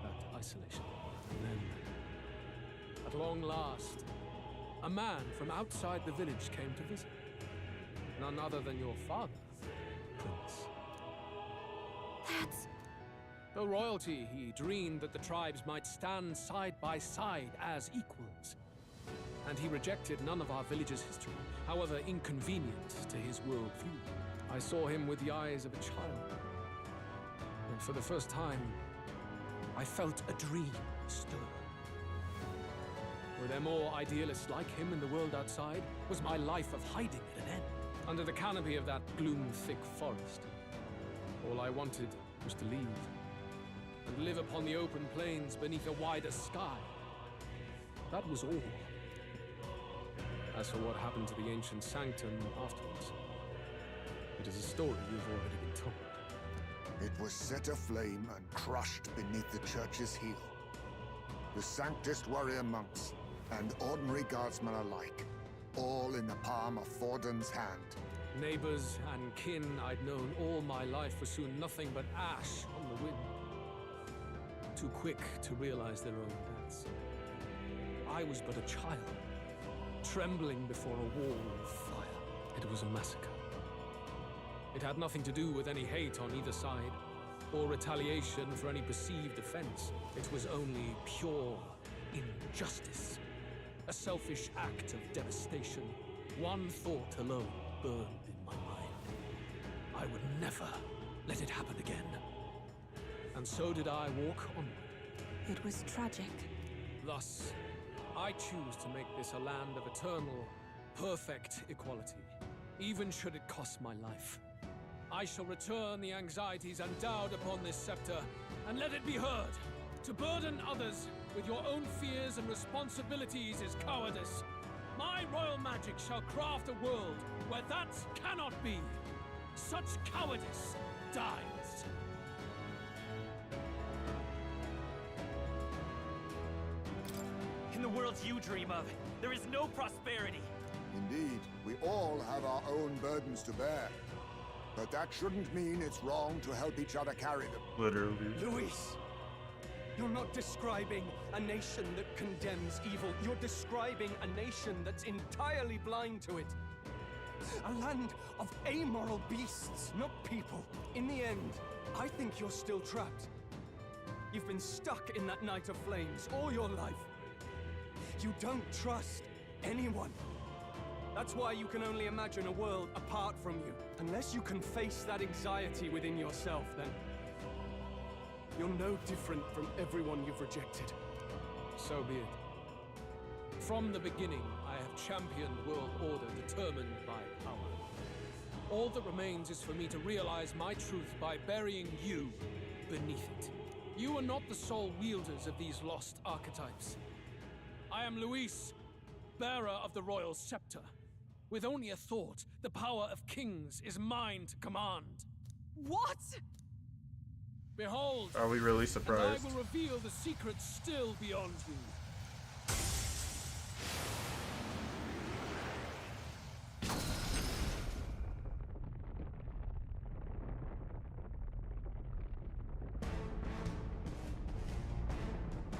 that isolation. And then, at long last, a man from outside the village came to visit. None other than your father, Prince. That's... Though royalty, he dreamed that the tribes might stand side by side as equals. And he rejected none of our village's history, however inconvenient to his worldview. I saw him with the eyes of a child. And for the first time, I felt a dream stir. Were there more idealists like him in the world outside? Was my life of hiding at an end? Under the canopy of that gloom-thick forest, all I wanted was to leave and live upon the open plains beneath a wider sky. That was all. As for what happened to the ancient sanctum afterwards, it is a story you've already been told. It was set aflame and crushed beneath the church's heel. The Sanctist warrior monks and ordinary guardsmen alike, all in the palm of Forden's hand. Neighbors and kin I'd known all my life were soon nothing but ash on the wind. Too quick to realize their own deaths. I was but a child, trembling before a wall of fire. It was a massacre. It had nothing to do with any hate on either side, or retaliation for any perceived offense. It was only pure injustice. A selfish act of devastation. One thought alone burned in my mind. I would never let it happen again. And so did I walk onward. It was tragic. Thus, I choose to make this a land of eternal, perfect equality, even should it cost my life. I shall return the anxieties endowed upon this scepter, and let it be heard. To burden others with your own fears and responsibilities is cowardice. My royal magic shall craft a world where that cannot be. Such cowardice dies. In the worlds you dream of, there is no prosperity. Indeed, we all have our own burdens to bear. But that shouldn't mean it's wrong to help each other carry them. Literally. Luis, you're not describing a nation that condemns evil. You're describing a nation that's entirely blind to it. A land of amoral beasts, not people. In the end, I think you're still trapped. You've been stuck in that night of flames all your life. You don't trust anyone. That's why you can only imagine a world apart from you. Unless you can face that anxiety within yourself, then you're no different from everyone you've rejected. So be it. From the beginning, I have championed world order determined by power. All that remains is for me to realize my truth by burying you beneath it. You are not the sole wielders of these lost archetypes. I am Luis, bearer of the royal scepter. With only a thought, the power of kings is mine to command. What? Behold, Are we really and surprised? I will reveal the secrets still beyond you.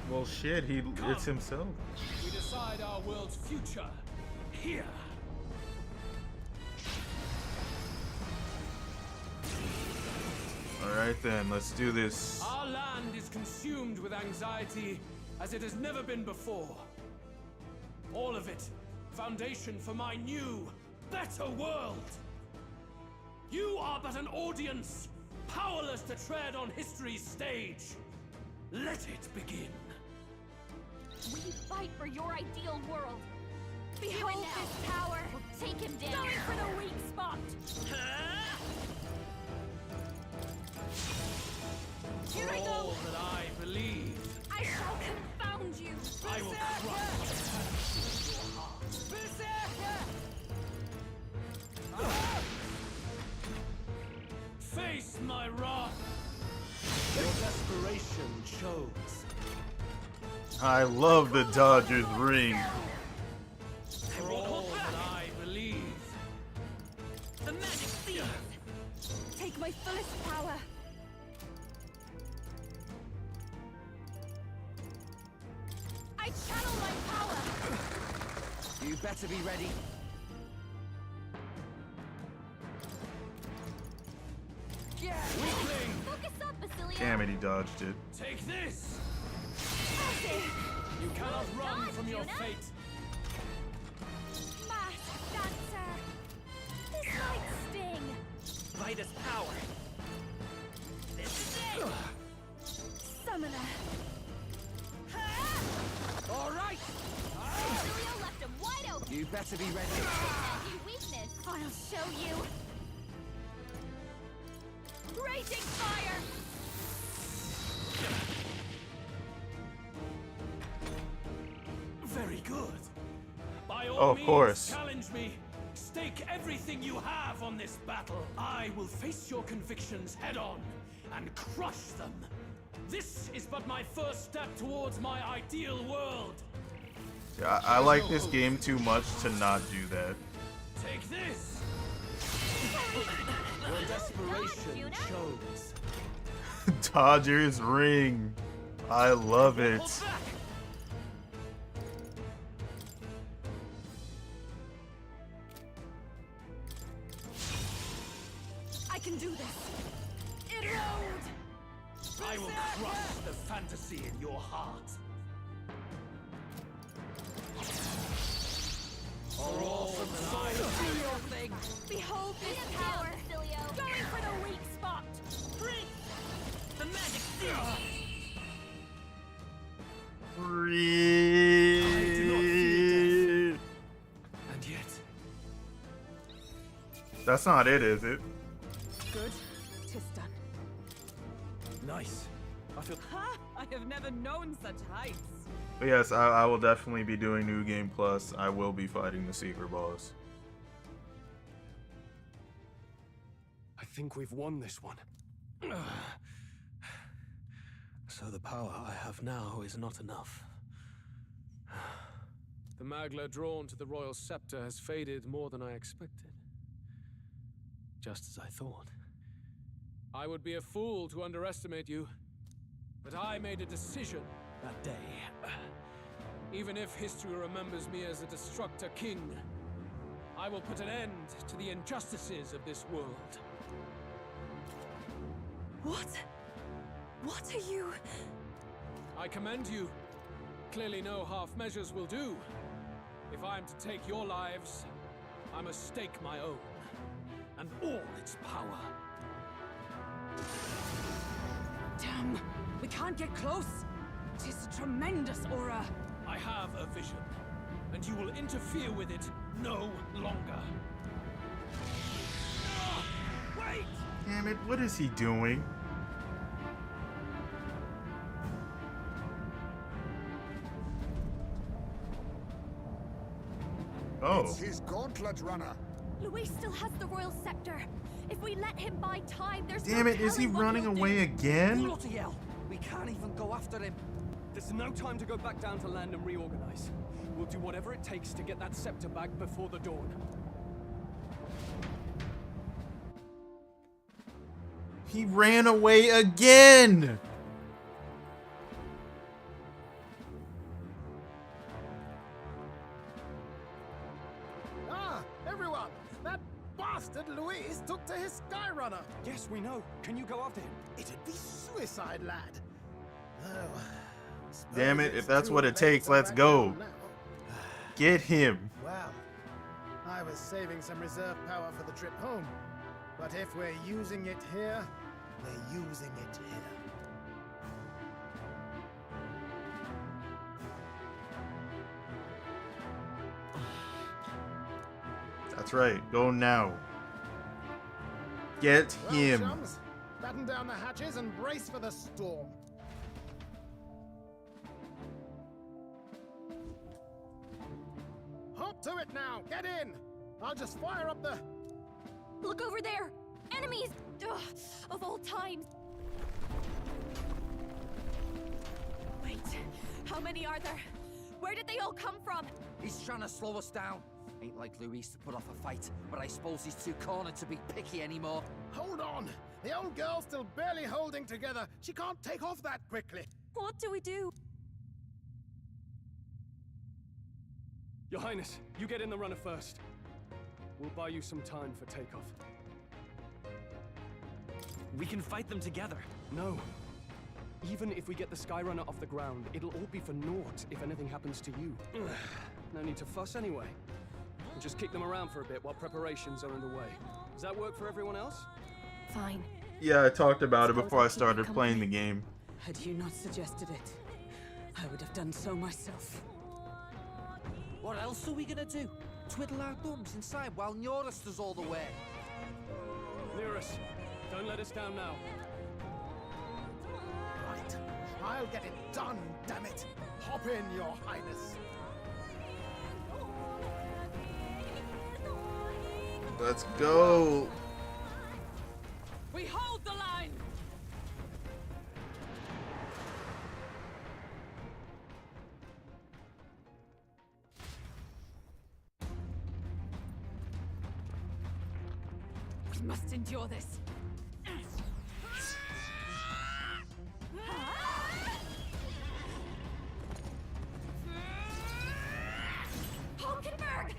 Well, shit, it's himself. We decide our world's future here. Alright then, let's do this. Our land is consumed with anxiety as it has never been before. All of it, foundation for my new, better world. You are but an audience, powerless to tread on history's stage. Let it begin. We fight for your ideal world. Behold this power. Take him down. Going for the weak spot. Here I For go. all that I believe, I shall confound you. I will face my wrath. Your desperation shows. I love the Dodgers ring. For all that I believe. The magic field. Take my fullest power. I channel my power. You better be ready. Weakling, Focus up, Basilio. Damn it, he dodged it. take this. Passive. You cannot run dodge, from your Yuna. fate. Masked dancer. This might sting. Vitus power. This is it. Summoner. All right. Basilio left him wide open. You better be ready. Anti-weakness. I'll show you. Raging fire. Very good. By all Oh, of means, course. challenge me. Stake everything you have on this battle. I will face your convictions head on and crush them. This is but my first step towards my ideal world. Yeah, I like this game too much to not do that. Take this. Your desperation Yuna. shows. Dodgers ring. I love it. Hold back. I can do this. Erode. I will crush the fantasy in your heart. For all that I Do your thing. Behold this power. Basilio. Going for the weak spot. The magic field. Free. And yet, That's not it, is it? Good. 'Tis done. nice. I feel Ha! I have never known such heights. But yes, I will definitely be doing New Game Plus. I will be fighting the secret boss. I think we've won this one. So the power I have now is not enough. The Magla drawn to the royal scepter has faded more than I expected. just as I thought. I would be a fool to underestimate you. But I made a decision that day. Even if history remembers me as a destructor king, I will put an end to the injustices of this world. What? What are you? I commend you. Clearly no half measures will do. If I am to take your lives, I must stake my own, and all its power. Damn, we can't get close. Tis a tremendous aura. I have a vision, and you will interfere with it no longer. Wait! Damn it, what is he doing? Oh. It's his gauntlet runner. Luis still has the royal scepter. If we let him buy time, there's Damn no it, is he telling what running he'll away do. again? Bloody hell! We can't even go after him. There's no time to go back down to land and reorganize. We'll do whatever it takes to get that scepter back before the dawn. He ran away again! Ah, everyone! That bastard Luis took to his Skyrunner! Yes, we know. Can you go after him? It'd be suicide, lad. Oh, Damn it, suppose if that's it's what too it late takes, to let's back go. down now. Get him. Well, I was saving some reserve power for the trip home. But if we're using it here, we're using it here. That's right, go now. Get Well, him. chums, batten down the hatches and brace for the storm. Hop to it now! Get in! I'll just fire up the... Look over there! Enemies! Ugh, of all times! Wait, how many are there? Where did they all come from? He's trying to slow us down. Ain't like Luis to put off a fight, but I suppose he's too cornered to be picky anymore. Hold on! The old girl's still barely holding together. She can't take off that quickly. What do we do? Your Highness, you get in the runner first. We'll buy you some time for takeoff. We can fight them together. No. Even if we get the Skyrunner off the ground, it'll all be for naught if anything happens to you. No need to fuss anyway. We'll just kick them around for a bit while preparations are underway. Does that work for everyone else? Fine. Yeah, I talked about it Suppose before I'll I keep started you playing the company. game. Had you not suggested it, I would have done so myself. What else are we gonna do? Twiddle our thumbs inside while Norris does all the work. Nearest, don't let us down now. Right. I'll get it done, damn it! Hop in, Your Highness. Let's go. We hold the line! We must endure this. Hulkenberg!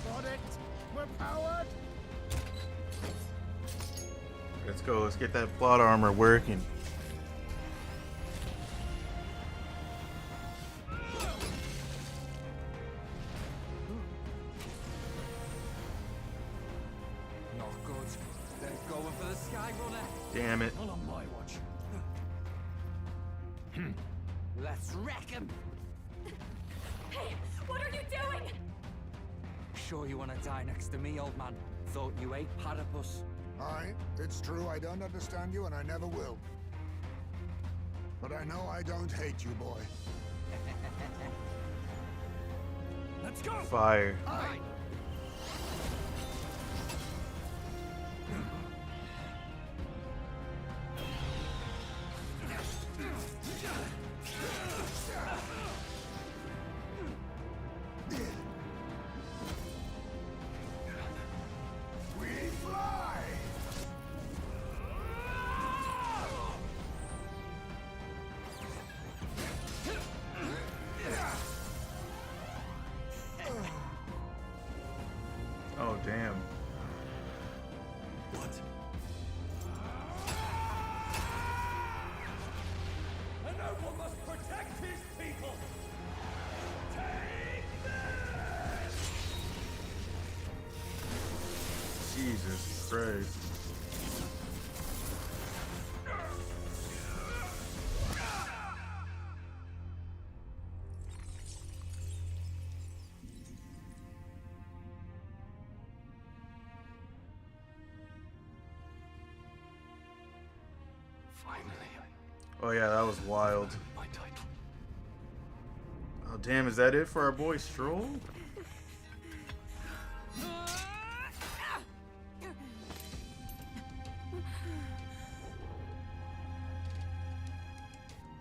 Got it! We're powered! Let's go. Let's get that plot armor working. Not good. They're going for the Skyrunner. Damn it. Not on my watch. Let's wreck him. Hey, what are you doing? Sure you want to die next to me, old man? Thought you ate platypus. Aye, it's true I don't understand you and I never will. But I know I don't hate you, boy. Let's go! Fire. Aye. We fly! Oh damn. What? A noble must protect his people! Take this! Jesus Christ. Finally, Oh yeah, that was wild. my title. Oh damn, is that it for our boy Stroll?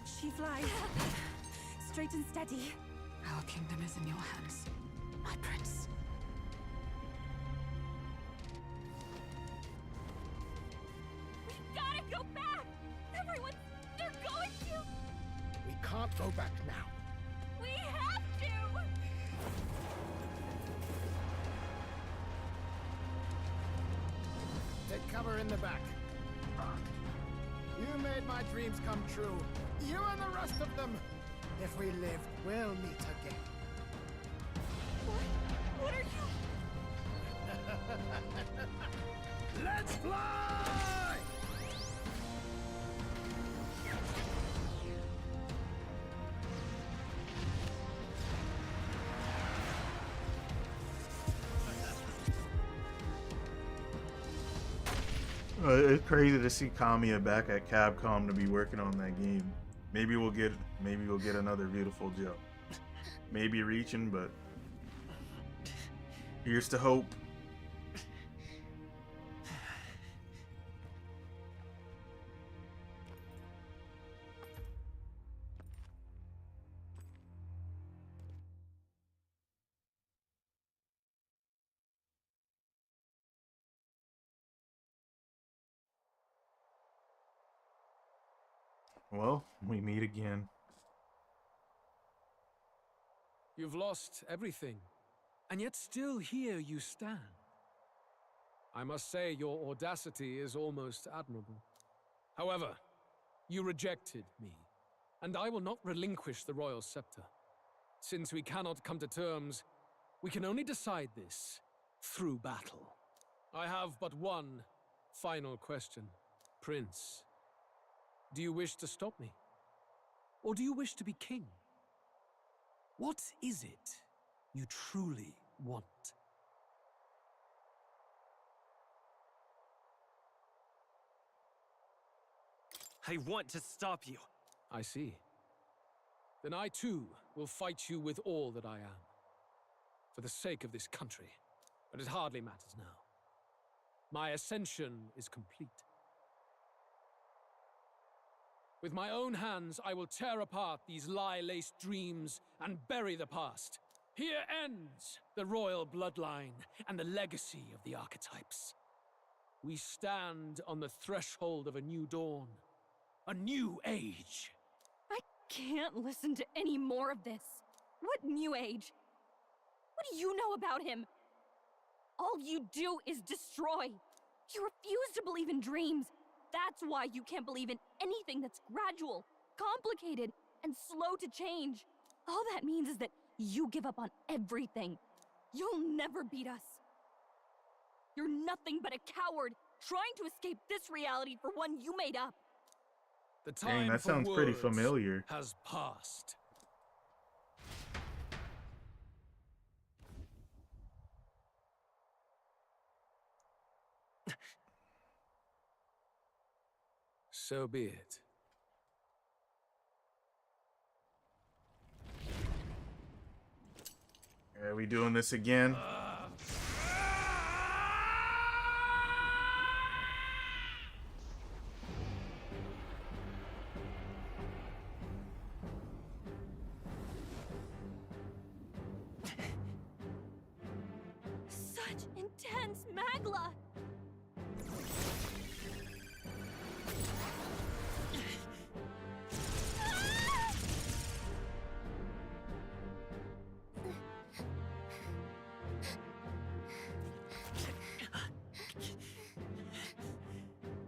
She flies. Straight and steady. Our kingdom is in your hands, my prince. We gotta go back! Everyone, they're going to! We can't go back now. We have to! Take cover in the back. You made my dreams come true. You and the rest of them. If we live, we'll meet again. What are you? Let's fly! It's crazy to see Kamiya back at Capcom to be working on that game. Maybe we'll get another beautiful jump. Maybe reaching, but here's to hope. Well, we meet again. You've lost everything, and yet still here you stand. I must say your audacity is almost admirable. However, you rejected me, and I will not relinquish the royal scepter. Since we cannot come to terms, we can only decide this through battle. I have but one final question. Prince, do you wish to stop me? Or do you wish to be king? What is it you truly want? I want to stop you. I see. Then I too will fight you with all that I am. For the sake of this country. But it hardly matters now. My ascension is complete. With my own hands, I will tear apart these lie-laced dreams and bury the past. Here ends the royal bloodline and the legacy of the archetypes. We stand on the threshold of a new dawn. A new age. I can't listen to any more of this. What new age? What do you know about him? All you do is destroy. You refuse to believe in dreams. That's why you can't believe in anything that's gradual, complicated, and slow to change. All that means is that you give up on everything. You'll never beat us. You're nothing but a coward, trying to escape this reality for one you made up. The time Dang, that for sounds pretty words familiar. has passed. So be it. Are we doing this again? Such intense magla!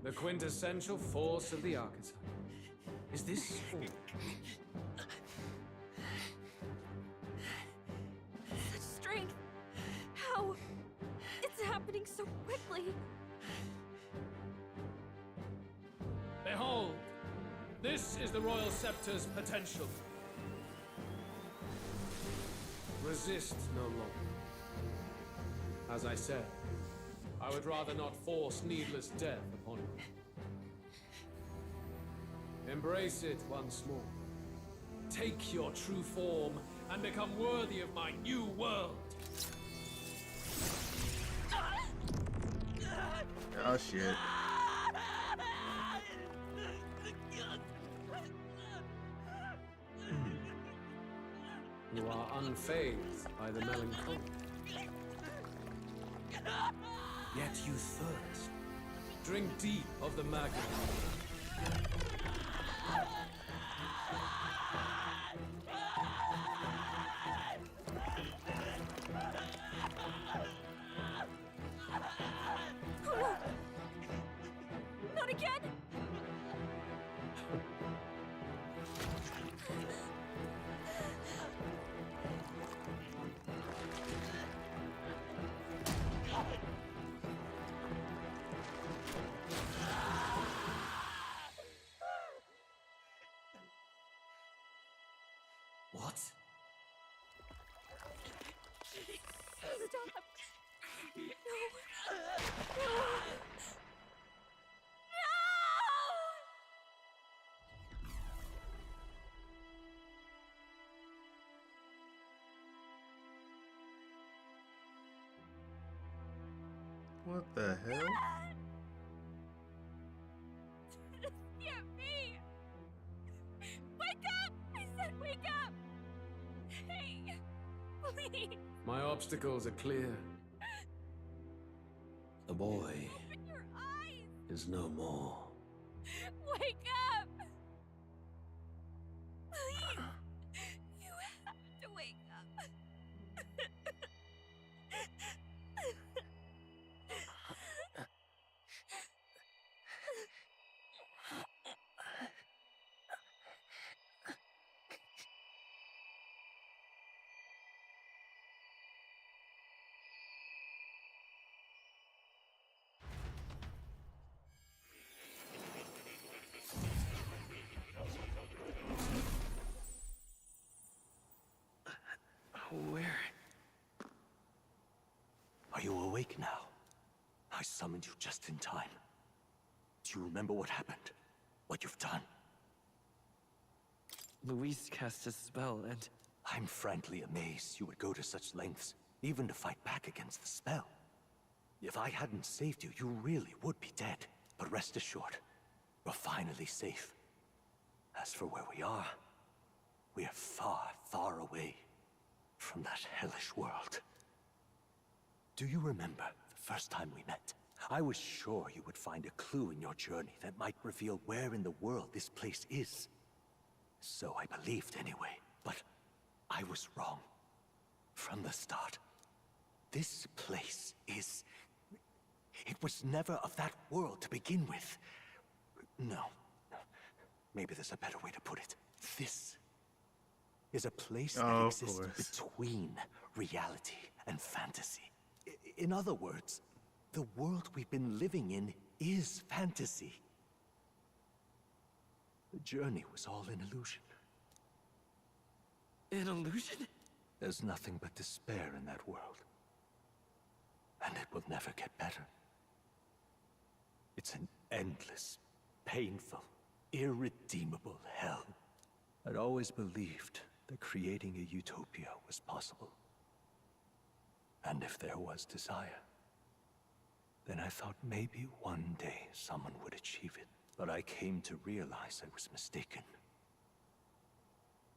The quintessential force of the archetype. Is this all? Such strength! How? It's happening so quickly! Behold! This is the Royal Scepter's potential. Resist no longer. As I said, I would rather not force needless death upon you. Embrace it once more. Take your true form and become worthy of my new world. Oh shit. You are unfazed by the melancholy. Yet you thirst. Drink deep of the magma. Not again! What? Stop! No! No! No! What the hell? Get me! Wake up! I said wake up! Hey! Please! My obstacles are clear. The boy Open your eyes! is no more. Wake up! Please! You have to wake up! Where? Are you awake now? I summoned you just in time. Do you remember what happened? What you've done? Luis cast a spell and... I'm frankly amazed you would go to such lengths, even to fight back against the spell. If I hadn't saved you, you really would be dead. But rest assured, we're finally safe. As for where we are far, far away from that hellish world. Do you remember the first time we met? I was sure you would find a clue in your journey that might reveal where in the world this place is. So I believed anyway, but I was wrong. From the start. This place is... It was never of that world to begin with. No. Maybe there's a better way to put it. This is a place that exists between reality and fantasy. In other words, the world we've been living in is fantasy. The journey was all an illusion. An illusion? There's nothing but despair in that world. And it will never get better. It's an endless, painful, irredeemable hell. I'd always believed that creating a utopia was possible. And if there was desire, then I thought maybe one day someone would achieve it. But I came to realize I was mistaken.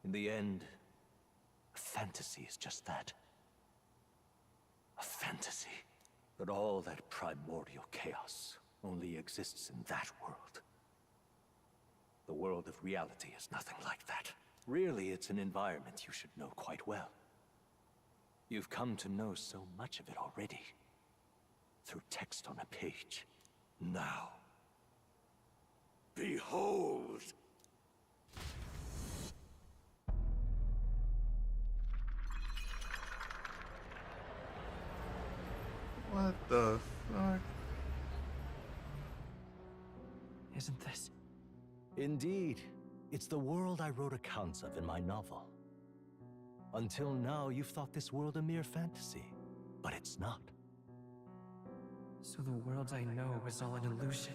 In the end, a fantasy is just that. A fantasy. But all that primordial chaos only exists in that world. The world of reality is nothing like that. Really, it's an environment you should know quite well. You've come to know so much of it already. Through text on a page. Now, behold! What the fuck? Isn't this? Indeed. It's the world I wrote accounts of in my novel. Until now, you've thought this world a mere fantasy. But it's not. So the world I know is all an illusion.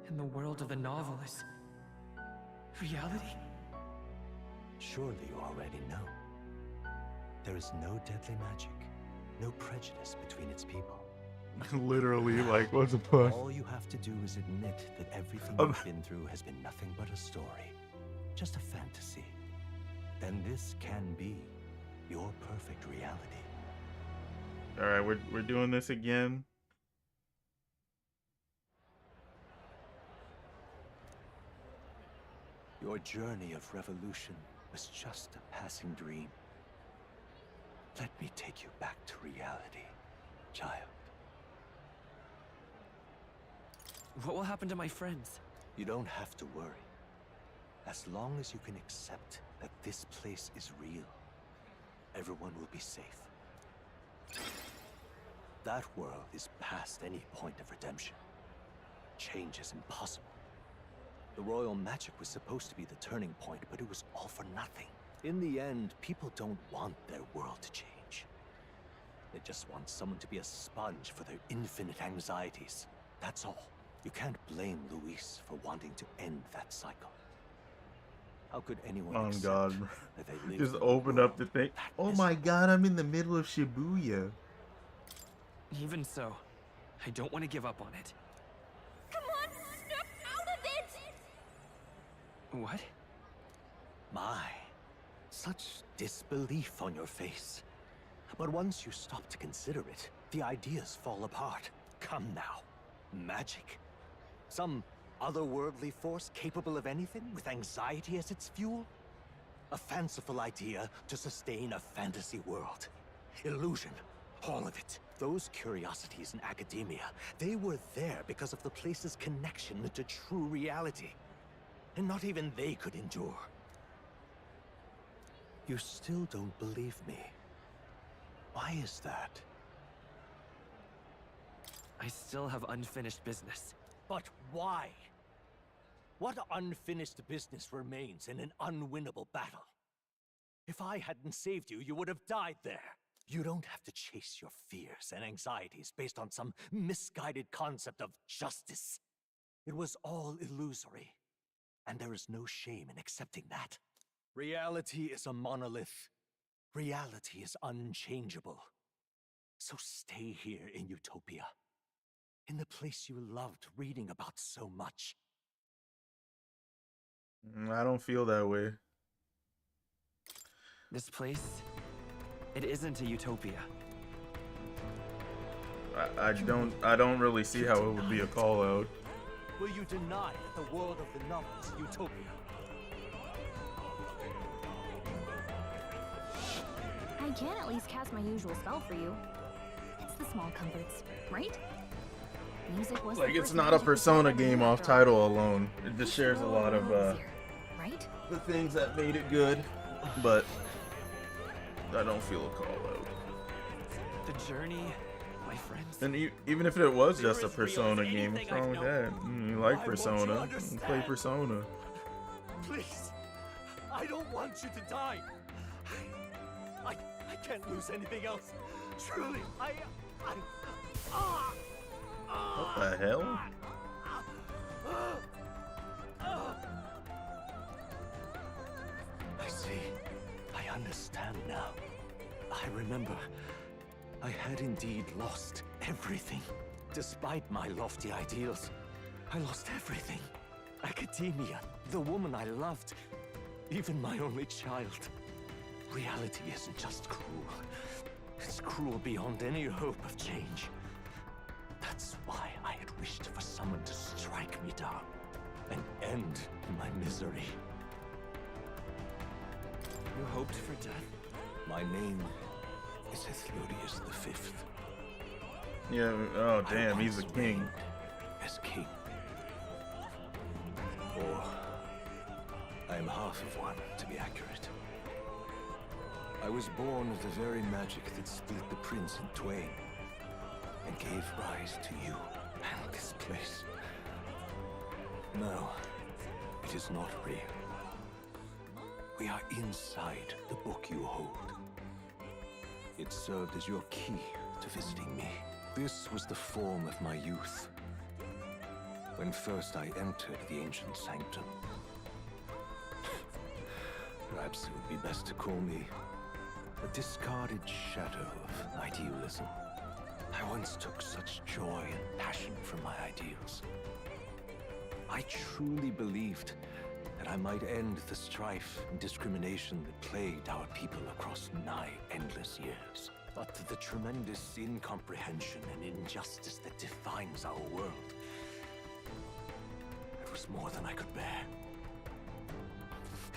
And the world of the novel is reality? Surely you already know. There is no deadly magic, no prejudice between its people. Literally, like, what the fuck? All you have to do is admit that everything you've been through has been nothing but a story. Just a fantasy. Then this can be your perfect reality. Alright, we're doing this again. Your journey of revolution was just a passing dream. Let me take you back to reality, child. What will happen to my friends? You don't have to worry. As long as you can accept that this place is real, everyone will be safe. That world is past any point of redemption. Change is impossible. The royal magic was supposed to be the turning point, but it was all for nothing. In the end, people don't want their world to change. They just want someone to be a sponge for their infinite anxieties. That's all. You can't blame Luis for wanting to end that cycle. How could anyone accept God. that they live Just in a open up the world thing. that Oh is my god, I'm in the middle of Shibuya. Even so, I don't want to give up on it. Come on, snap out of it! What? My, such disbelief on your face. But once you stop to consider it, the ideas fall apart. Come now. Magic? Some otherworldly force capable of anything with anxiety as its fuel? A fanciful idea to sustain a fantasy world. Illusion. All of it. Those curiosities in academia, they were there because of the place's connection to true reality. And not even they could endure. You still don't believe me. Why is that? I still have unfinished business. But why? What unfinished business remains in an unwinnable battle? If I hadn't saved you, you would have died there. You don't have to chase your fears and anxieties based on some misguided concept of justice. It was all illusory. And there is no shame in accepting that. Reality is a monolith. Reality is unchangeable. So stay here in Utopia. In the place you loved reading about so much. I don't feel that way. This place, it isn't a utopia. I don't really see how it would be a call out. Will you deny that the world of the novel is Utopia? I can at least cast my usual spell for you. It's the small comforts, right? Music was Like, it's not a Persona game off title alone. It just shares a lot of right? the things that made it good, but I don't feel a call out. The journey, my friends. And even if it was just a Persona game, what's wrong with that? You like Persona, play Persona. Please, I don't want you to die. I can't lose anything else. Truly, What the hell? I see. I understand now. I remember I had indeed lost everything. Despite my lofty ideals, I lost everything. Academia, the woman I loved, even my only child. Reality isn't just cruel. It's cruel beyond any hope of change. That's why I had wished for someone to strike me down and end my misery. You hoped for death? My name is Ethodius V. Yeah, oh damn, he's a king. As king. Or I am half of one, to be accurate. I was born of the very magic that split the prince in twain and gave rise to you and this place. No, it is not real. We are inside the book you hold. It served as your key to visiting me. This was the form of my youth, when first I entered the ancient sanctum. Perhaps it would be best to call me a discarded shadow of idealism. I once took such joy and passion from my ideals. I truly believed that I might end the strife and discrimination that plagued our people across nigh endless years. But the tremendous incomprehension and injustice that defines our world, it was more than I could bear.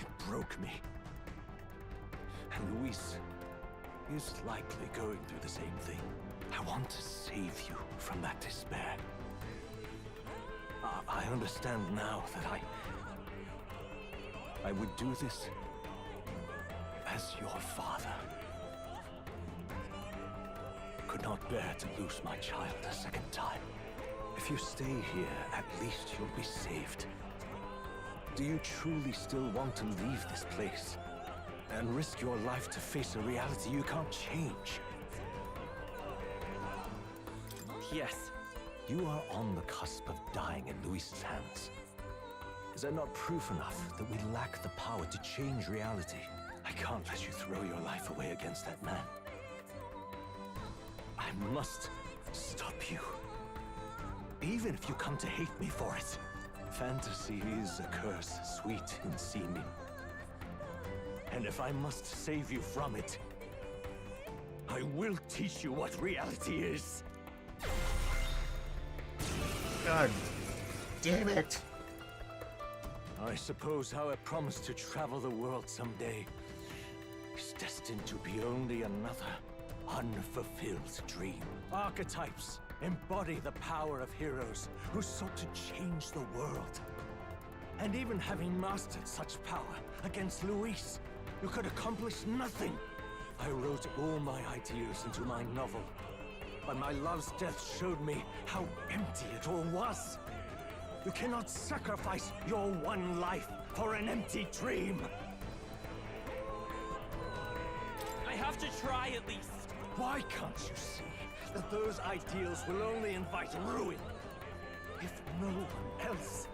It broke me. And Luis is likely going through the same thing. I want to save you from that despair. I understand now that I would do this as your father. Could not bear to lose my child a second time. If you stay here, at least you'll be saved. Do you truly still want to leave this place and risk your life to face a reality you can't change? Yes. You are on the cusp of dying in Luis's hands. Is that not proof enough that we lack the power to change reality? I can't let you throw your life away against that man. I must stop you. Even if you come to hate me for it. Fantasy is a curse, sweet in seeming. And if I must save you from it, I will teach you what reality is. God damn it. I suppose how I promised to travel the world someday is destined to be only another unfulfilled dream. Archetypes embody the power of heroes who sought to change the world. And even having mastered such power against Luis, you could accomplish nothing. I wrote all my ideas into my novel, but my love's death showed me how empty it all was. You cannot sacrifice your one life for an empty dream. I have to try at least. Why can't you see that those ideals will only invite ruin? If no one else,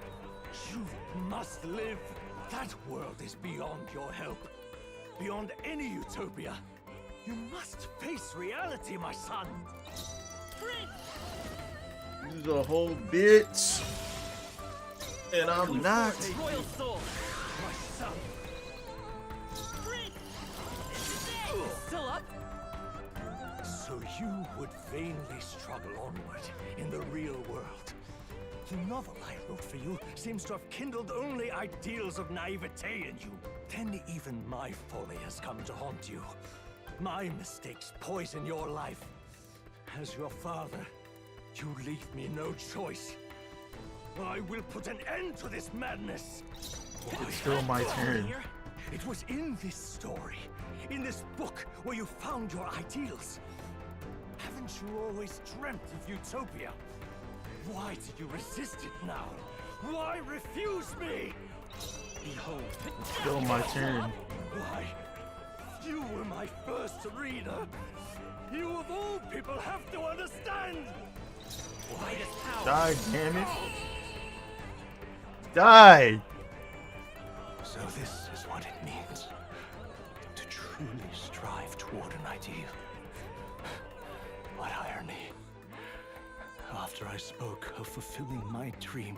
you must live. That world is beyond your help. Beyond any utopia. You must face reality, my son. You's a whole bitch. And I'm not. Royal soul. My son. Still up? So you would vainly struggle onward in the real world. The novel I wrote for you seems to have kindled only ideals of naivete in you. Then even my folly has come to haunt you. My mistakes poison your life. As your father, you leave me no choice. I will put an end to this madness. It's still my turn. It was in this story, in this book, where you found your ideals. Haven't you always dreamt of utopia? Why did you resist it now? Why refuse me? Behold. It's still my turn. Why? You were my first reader. You of all people have to understand. Why does power? Die, damn it. Die! So this is what it means to truly strive toward an ideal. after I spoke of fulfilling my dream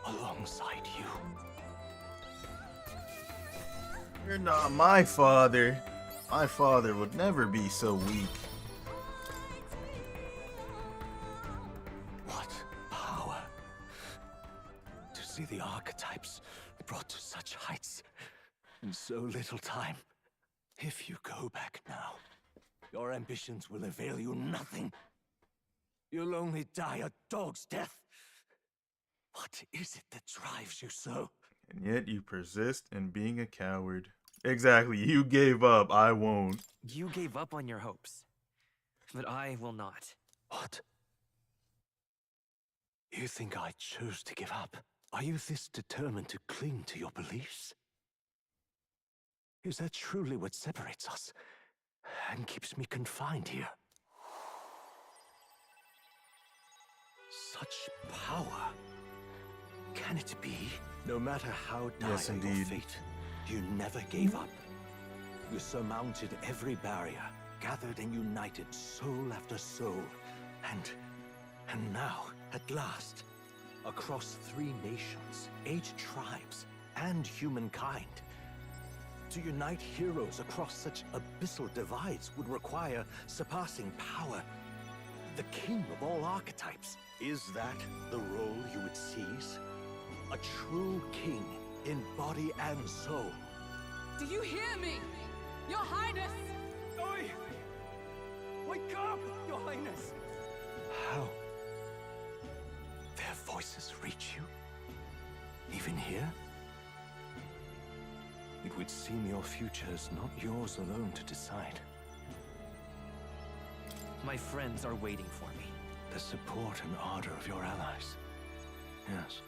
alongside you. You're not my father. My father would never be so weak. What power to see the archetypes brought to such heights in so little time. If you go back now, your ambitions will avail you nothing. You'll only die a dog's death. What is it that drives you so? And yet you persist in being a coward. Exactly, you gave up, I won't. You gave up on your hopes, but I will not. What? You think I chose to give up? Are you this determined to cling to your beliefs? Is that truly what separates us and keeps me confined here? Such power. Can it be? No matter how dire Yes, your indeed. fate, you never gave up. You surmounted every barrier, gathered and united soul after soul, and now, at last, across 3 nations, 8 tribes, and humankind. To unite heroes across such abyssal divides would require surpassing power. The king of all archetypes. Is that the role you would seize? A true king in body and soul. Do you hear me? Your Highness! Oi! Wake up, Your Highness! How? Their voices reach you? Even here? It would seem your future is not yours alone to decide. My friends are waiting for me. The support and ardor of your allies. Yes.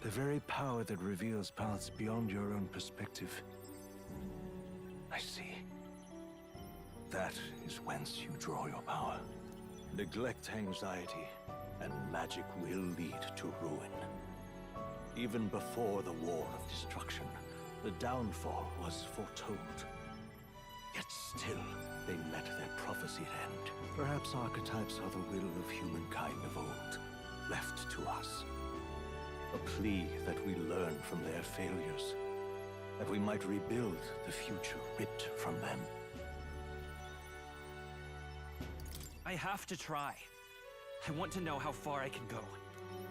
The very power that reveals paths beyond your own perspective. I see. That is whence you draw your power. Neglect anxiety, and magic will lead to ruin. Even before the war of destruction, the downfall was foretold. Yet still, they met their prophesied end. Perhaps archetypes are the will of humankind of old, left to us. A plea that we learn from their failures, that we might rebuild the future ripped from them. I have to try. I want to know how far I can go.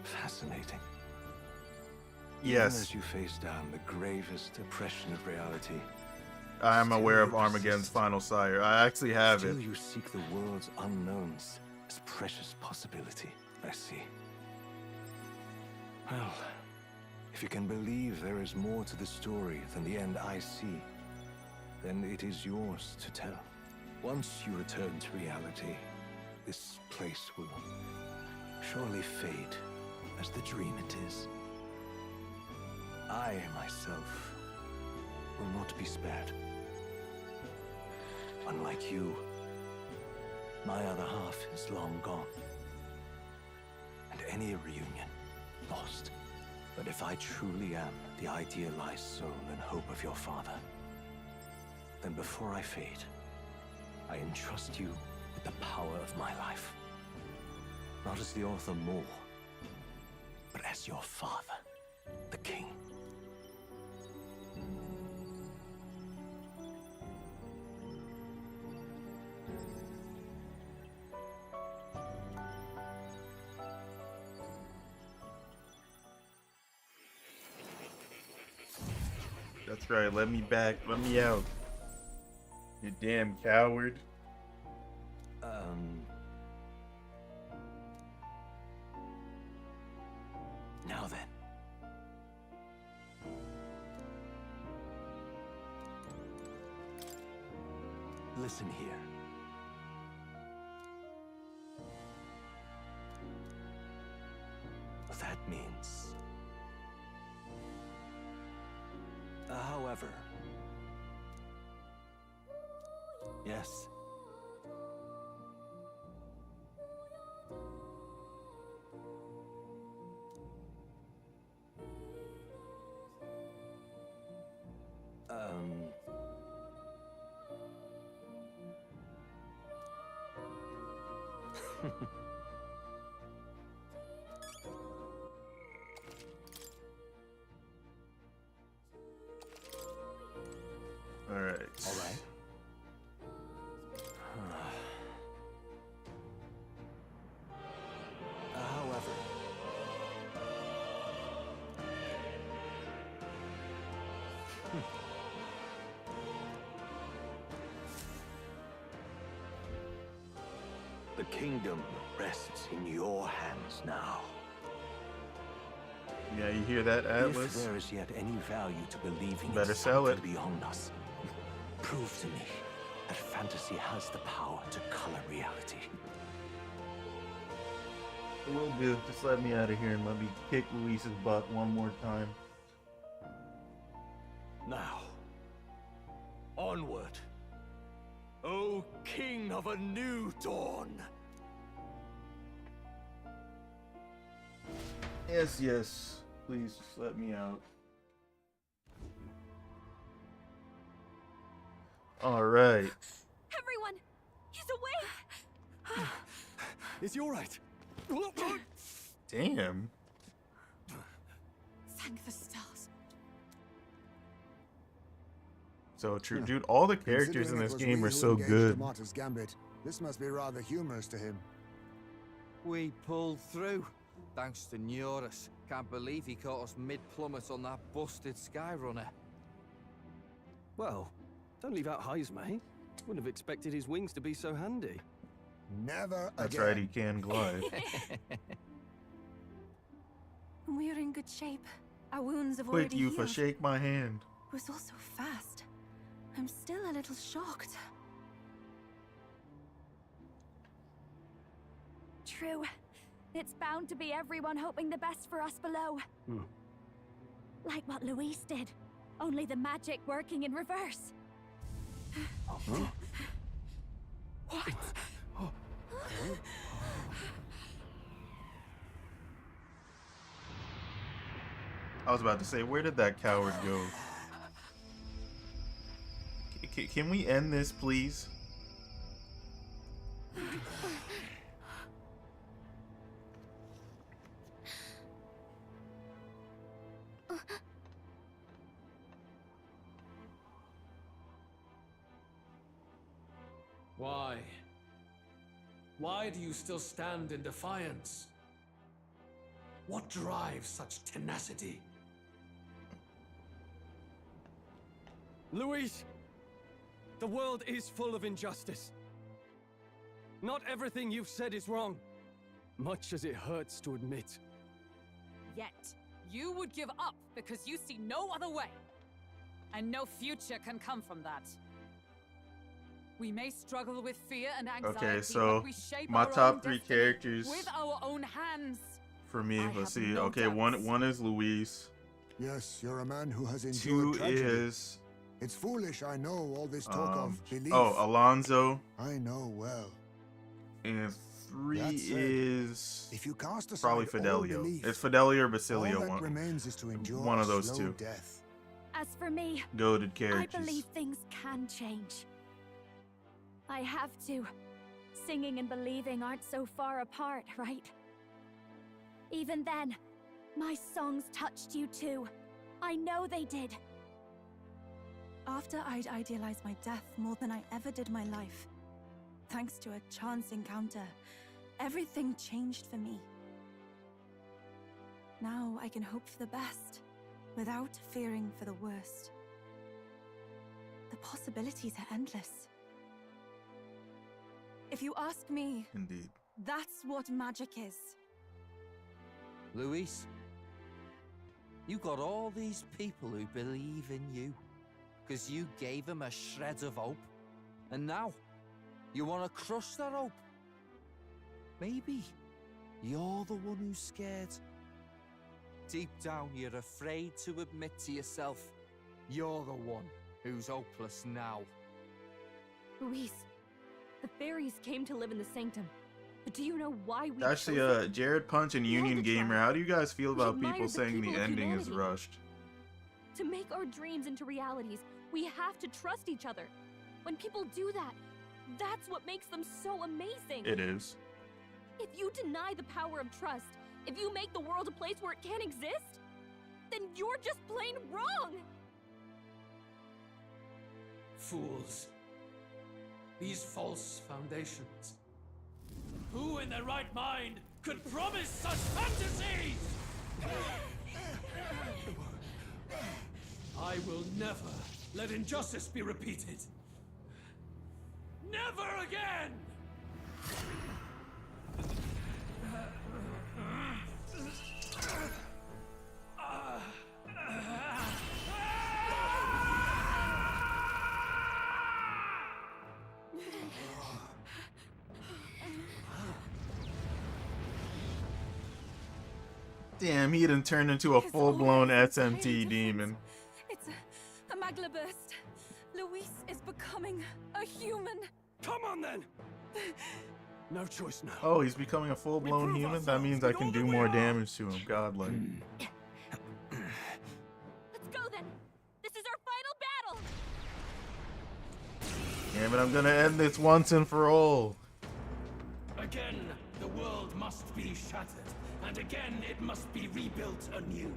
Fascinating. Yes. Even as you face down the gravest oppression of reality, I am still aware of you Armageddon's persist. final sire. I actually have Still it. you seek the world's unknowns as precious possibility. I see. Well, if you can believe there is more to the story than the end I see, then it is yours to tell. Once you return to reality, this place will surely fade as the dream it is. I myself will not be spared. Unlike you, my other half is long gone. And any reunion, lost. But if I truly am the idealized soul and hope of your father, then before I fade, I entrust you with the power of my life. Not as the author more, but as your father, the king. That's right, let me back, let me out. You damn coward. Now then. Listen here. That means... however... Yes. The kingdom rests in your hands now. Yeah, you hear that, Atlus? If there is yet any value to believing Better in sell it. something beyond us, prove to me that fantasy has the power to color reality. Will do. Just let me out of here and let me kick Luis's butt one more time. Now, onward, O King of a new dawn! Yes, yes. Please just let me out. All right. Everyone, he's awake. Is he all right? Damn. Thank the stars. So true, dude. All the characters in this game are so good. Martyr's Gambit. This must be rather humorous to him. We pulled through. Thanks to Neurus. Can't believe he caught us mid-plummet on that busted Skyrunner. Well, don't leave out highs, mate. Wouldn't have expected his wings to be so handy. Never That's again. right, he can glide. We're in good shape. Our wounds have Quick, already you for healed. shake my hand. It was all so fast. I'm still a little shocked. True. It's bound to be everyone hoping the best for us below. Like what Luis did. Only the magic working in reverse. What? I was about to say, where did that coward go? Can we end this, please? Why? Why do you still stand in defiance? What drives such tenacity? Luis, the world is full of injustice. Not everything you've said is wrong, much as it hurts to admit. Yet, you would give up because you see no other way. And no future can come from that. We may struggle with fear and anxiety, Okay, so but we shape my our top own 3 destiny characters with our own hands. for me, I let's have see. no Okay, doubts. one is Luis. Yes, you're a man who has 2 endured tragedy. is It's foolish, I know, all this talk of belief. Alonzo. I know well. And 3 That said, is If you cast aside probably all Fidelio. belief, It's Fidelio or all Basilio. that remains is to endure One of a those slow two. death. As for me, Goated I characters. believe things can change. I have to. Singing and believing aren't so far apart, right? Even then, my songs touched you too. I know they did. After I'd idealized my death more than I ever did my life, thanks to a chance encounter, everything changed for me. Now I can hope for the best, without fearing for the worst. The possibilities are endless. If you ask me, Indeed. that's what magic is. Luis, you got all these people who believe in you, because you gave them a shred of hope. And now, you want to crush that hope. Maybe you're the one who's scared. Deep down, you're afraid to admit to yourself, you're the one who's hopeless now. Luis, the fairies came to live in the sanctum. But do you know why we Actually, chose it? Jared Punch and We held Union the Gamer, trial. how do you guys feel We about admired people the saying people the of ending is humanity. rushed? To make our dreams into realities, we have to trust each other. When people do that, that's what makes them so amazing. It is. If you deny the power of trust, if you make the world a place where it can't exist, then you're just plain wrong! Fools. These false foundations. Who in their right mind could promise such fantasies? I will never let injustice be repeated. Never again! Damn, he done turned into a full-blown SMT demon. It's a magla burst. Luis is becoming a human. Come on then! No choice now. Oh, he's becoming a full-blown human? That means I can do more damage to him. Godlike. Let's go then. This is our final battle. Damn it, I'm gonna end this once and for all. Again, the world must be shattered, and again it must be rebuilt anew.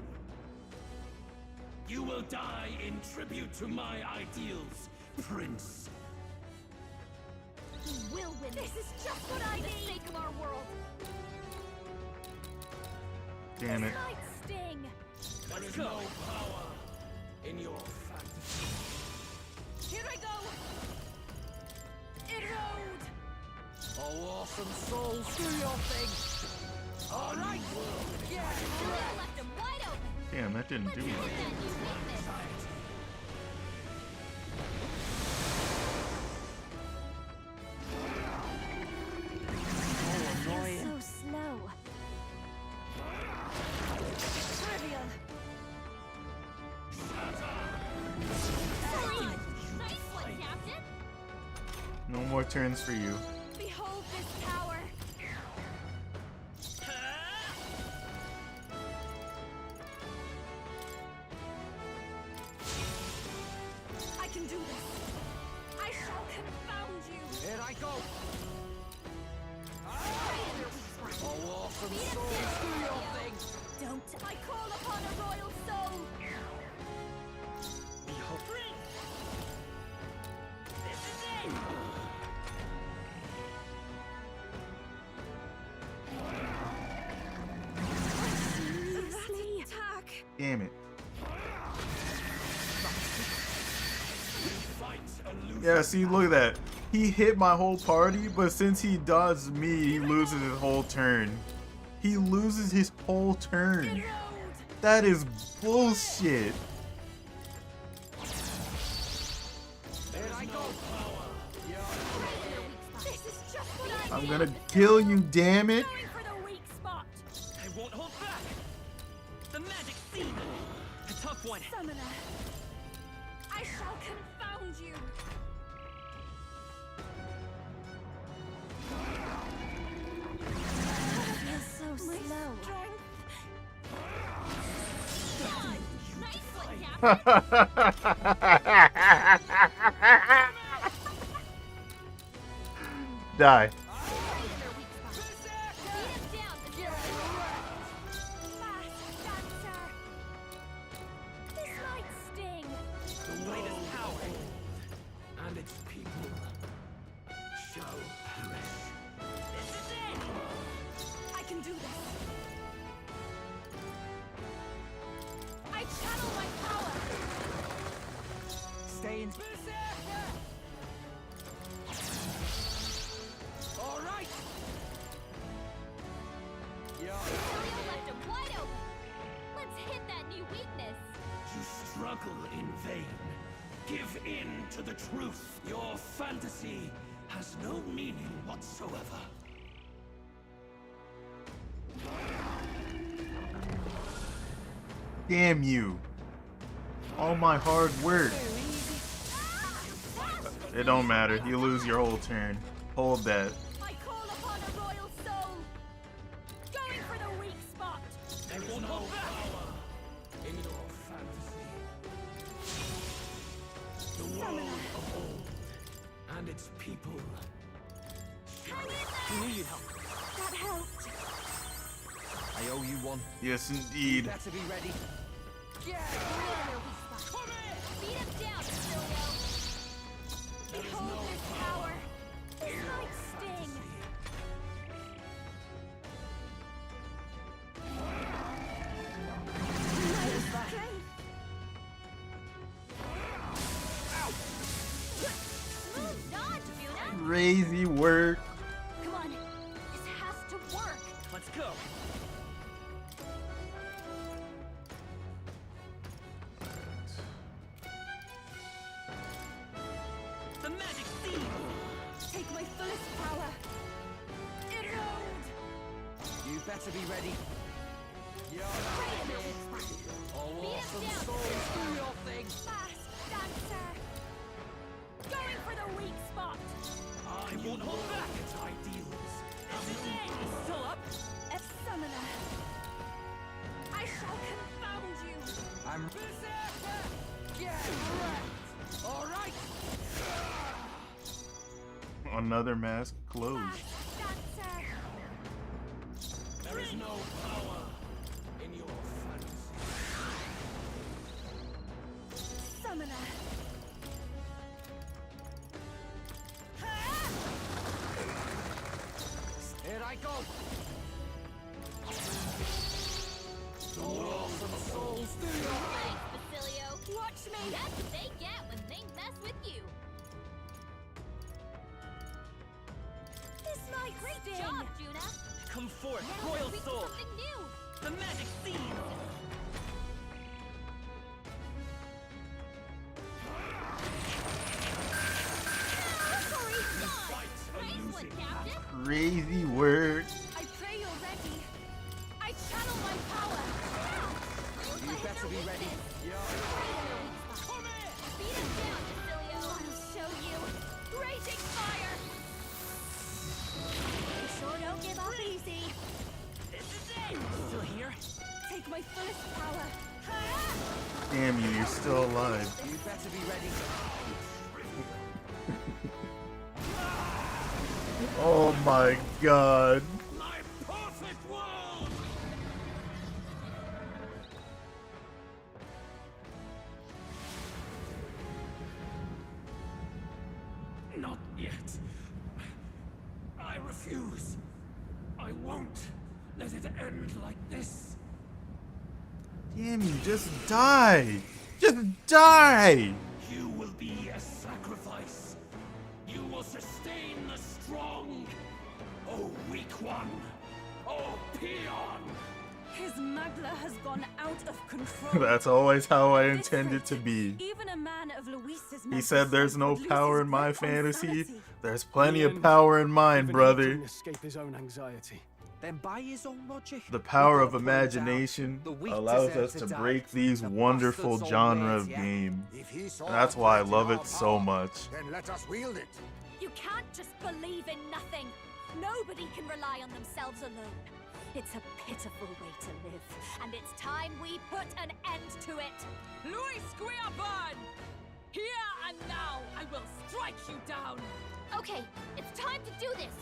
You will die in tribute to my ideals, Prince. We will win. This is just what I need. For the sake of our world. Damn it. This might sting. There is no power in your fantasy. Here I go. Erode. Oh, awesome souls, do your thing! Alright! Yeah! Left him wide open. Damn, that didn't do Let's hit much. that new weakness. So slow. Trivial. Nice one, Captain. No more turns for you. Behold this power. I can do this. I shall confound you. Here I go! Oh, awesome Beat him souls, down. do your thing! Don't. I call upon a royal soul. This is it. Seriously? Attack. Damn it. Yeah, see, look at that. He hit my whole party, but since he dodged me, he loses his whole turn. He loses his whole turn. That is bullshit. Here I go! This is just what I I'm need. gonna kill you, damn it. Going for the weak spot. I won't hold back. The magic seed. A tough one. Summoner. I shall confound you. Feels so slow. Nice one, Captain. Die. The world and its people shall perish. This is it. I can do this. I channel my power. Stay in. Alright! Soil left him wide open. Let's hit that new weakness. You struggle in vain. Give in to the truth. Your fantasy has no meaning whatsoever. Damn you. All my hard work. It don't matter. You lose your whole turn. Hold that. I call upon a royal soul. Going for the weak spot. There is no power in your fantasy. The world of old and its people. Hang in there. That helped. I owe you one. Yes, You indeed. better be ready. Yeah! Beat him down, Silvio. Behold this power. This might sting. My strength. Smooth dodge, Yuna. Crazy work. Come on. This has to work. Let's go. The magic seed. Take my fullest power. Erode. You better be ready. Fast dancer. Going for the weak spot. I won't hold back its ideals. Still up? F summoner. I shall confound you. I'm berserker. Get wrecked. All right. Another mask closed. Fast dancer. There is no power in your fantasy. Summoner. Here I go. The awesome souls do your Thanks, Basilio. Watch me. That's what they get when they mess with you. This might Great sting. job, Juna. Come forth, Now royal we do soul. something new. The magic seeds. Nice one, Captain. Crazy word. I pray you're ready. I channel my power. You better be ready. Come here. Beat him down, Basilio. I'll show you. Raging fire. You sure don't give up easy. This is it. Still here? Take my fullest power. Damn you, you're still alive. You better be ready. Oh my god. my perfect world. Not yet. I refuse. I won't let it end like this. Damn you, just die. Just die. You will be a sacrifice. You will sustain the strong. Oh, weak one. Oh, peon. His magla has gone out of control. That's always how I intend it to be. Even a man of Luis's He mental said there's state no would lose power his in my grip on fantasy. sanity. There's plenty In of the end, power in mine, even he brother. couldn't escape his own anxiety. Then by his own logic, The power we of gotta put him down. imagination The weak allows deserve us to die. break these The wonderful bastards genre always, of yeah. game. If he saw And that's a why I threat in love our it so power, much. Then let us wield it. You can't just believe in nothing. Nobody can rely on themselves alone. It's a pitiful way to live, and it's time we put an end to it. Luis Guiaban! Here and now, I will strike you down! Okay, it's time to do this.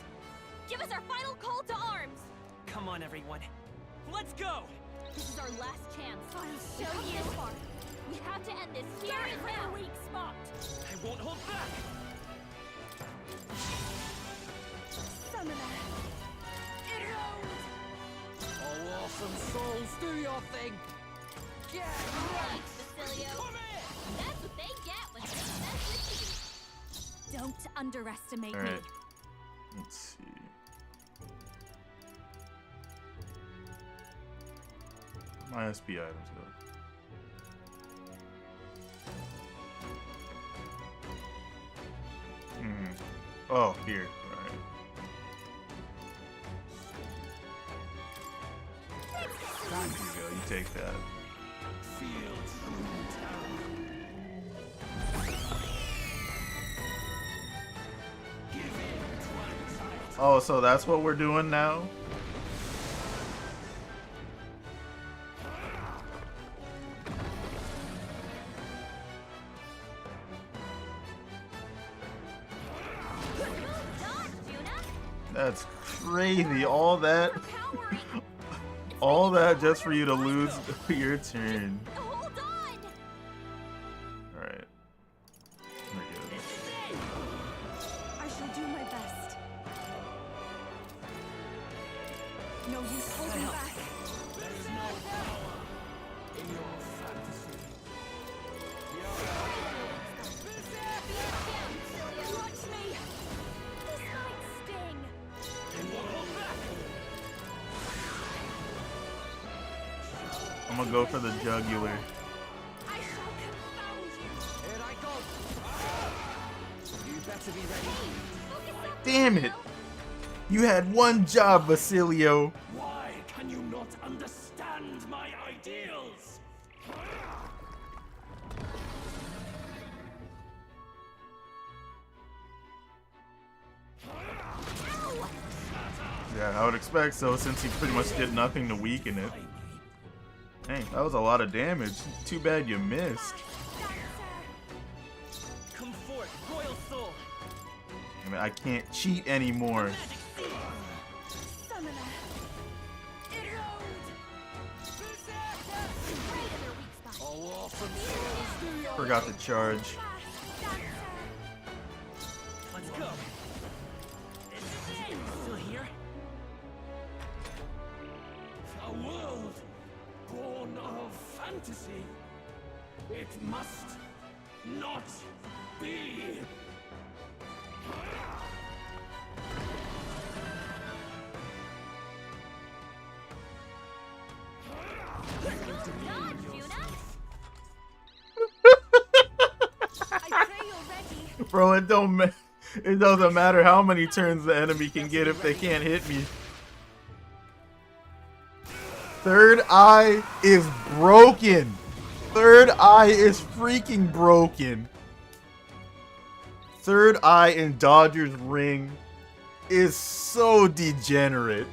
Give us our final call to arms. Come on, everyone. Let's go. This is our last chance. I'll We've show come you. this far. We have to end this here Going and for now. the weak spot. I won't hold back. Summoner. Oh, awesome souls, do your thing. Get wrecked. Thanks, Basilio. That's what they get when they mess with you. Don't underestimate All me. right. Let's see. My SP items go. Oh, here. All right. There you go. You take that. Feel true terror. Give in to anxiety. Oh, so that's what we're doing now? That's crazy. All that just for you to lose your turn. Hold on! Alright. I shall do my best. No use holding back. There is no power in your fantasy. Watch me. This might sting. I'm gonna go for the jugular. I shall confound you. Here I go. You better be ready. Damn it! You had one job, Basilio. Why can you not understand ideals! Yeah, I would expect so, since he pretty much did nothing to weaken it. Dang, that was a lot of damage. Too bad you missed. Come forth, royal soul. I mean, I can't cheat anymore. Forgot to charge. Let's go. Still here? A world born of fantasy. It must not be. Bro, it doesn't matter how many turns the enemy can get if they can't hit me. Third eye is broken. Third eye is freaking broken. Third eye in Dodger's ring is so degenerate.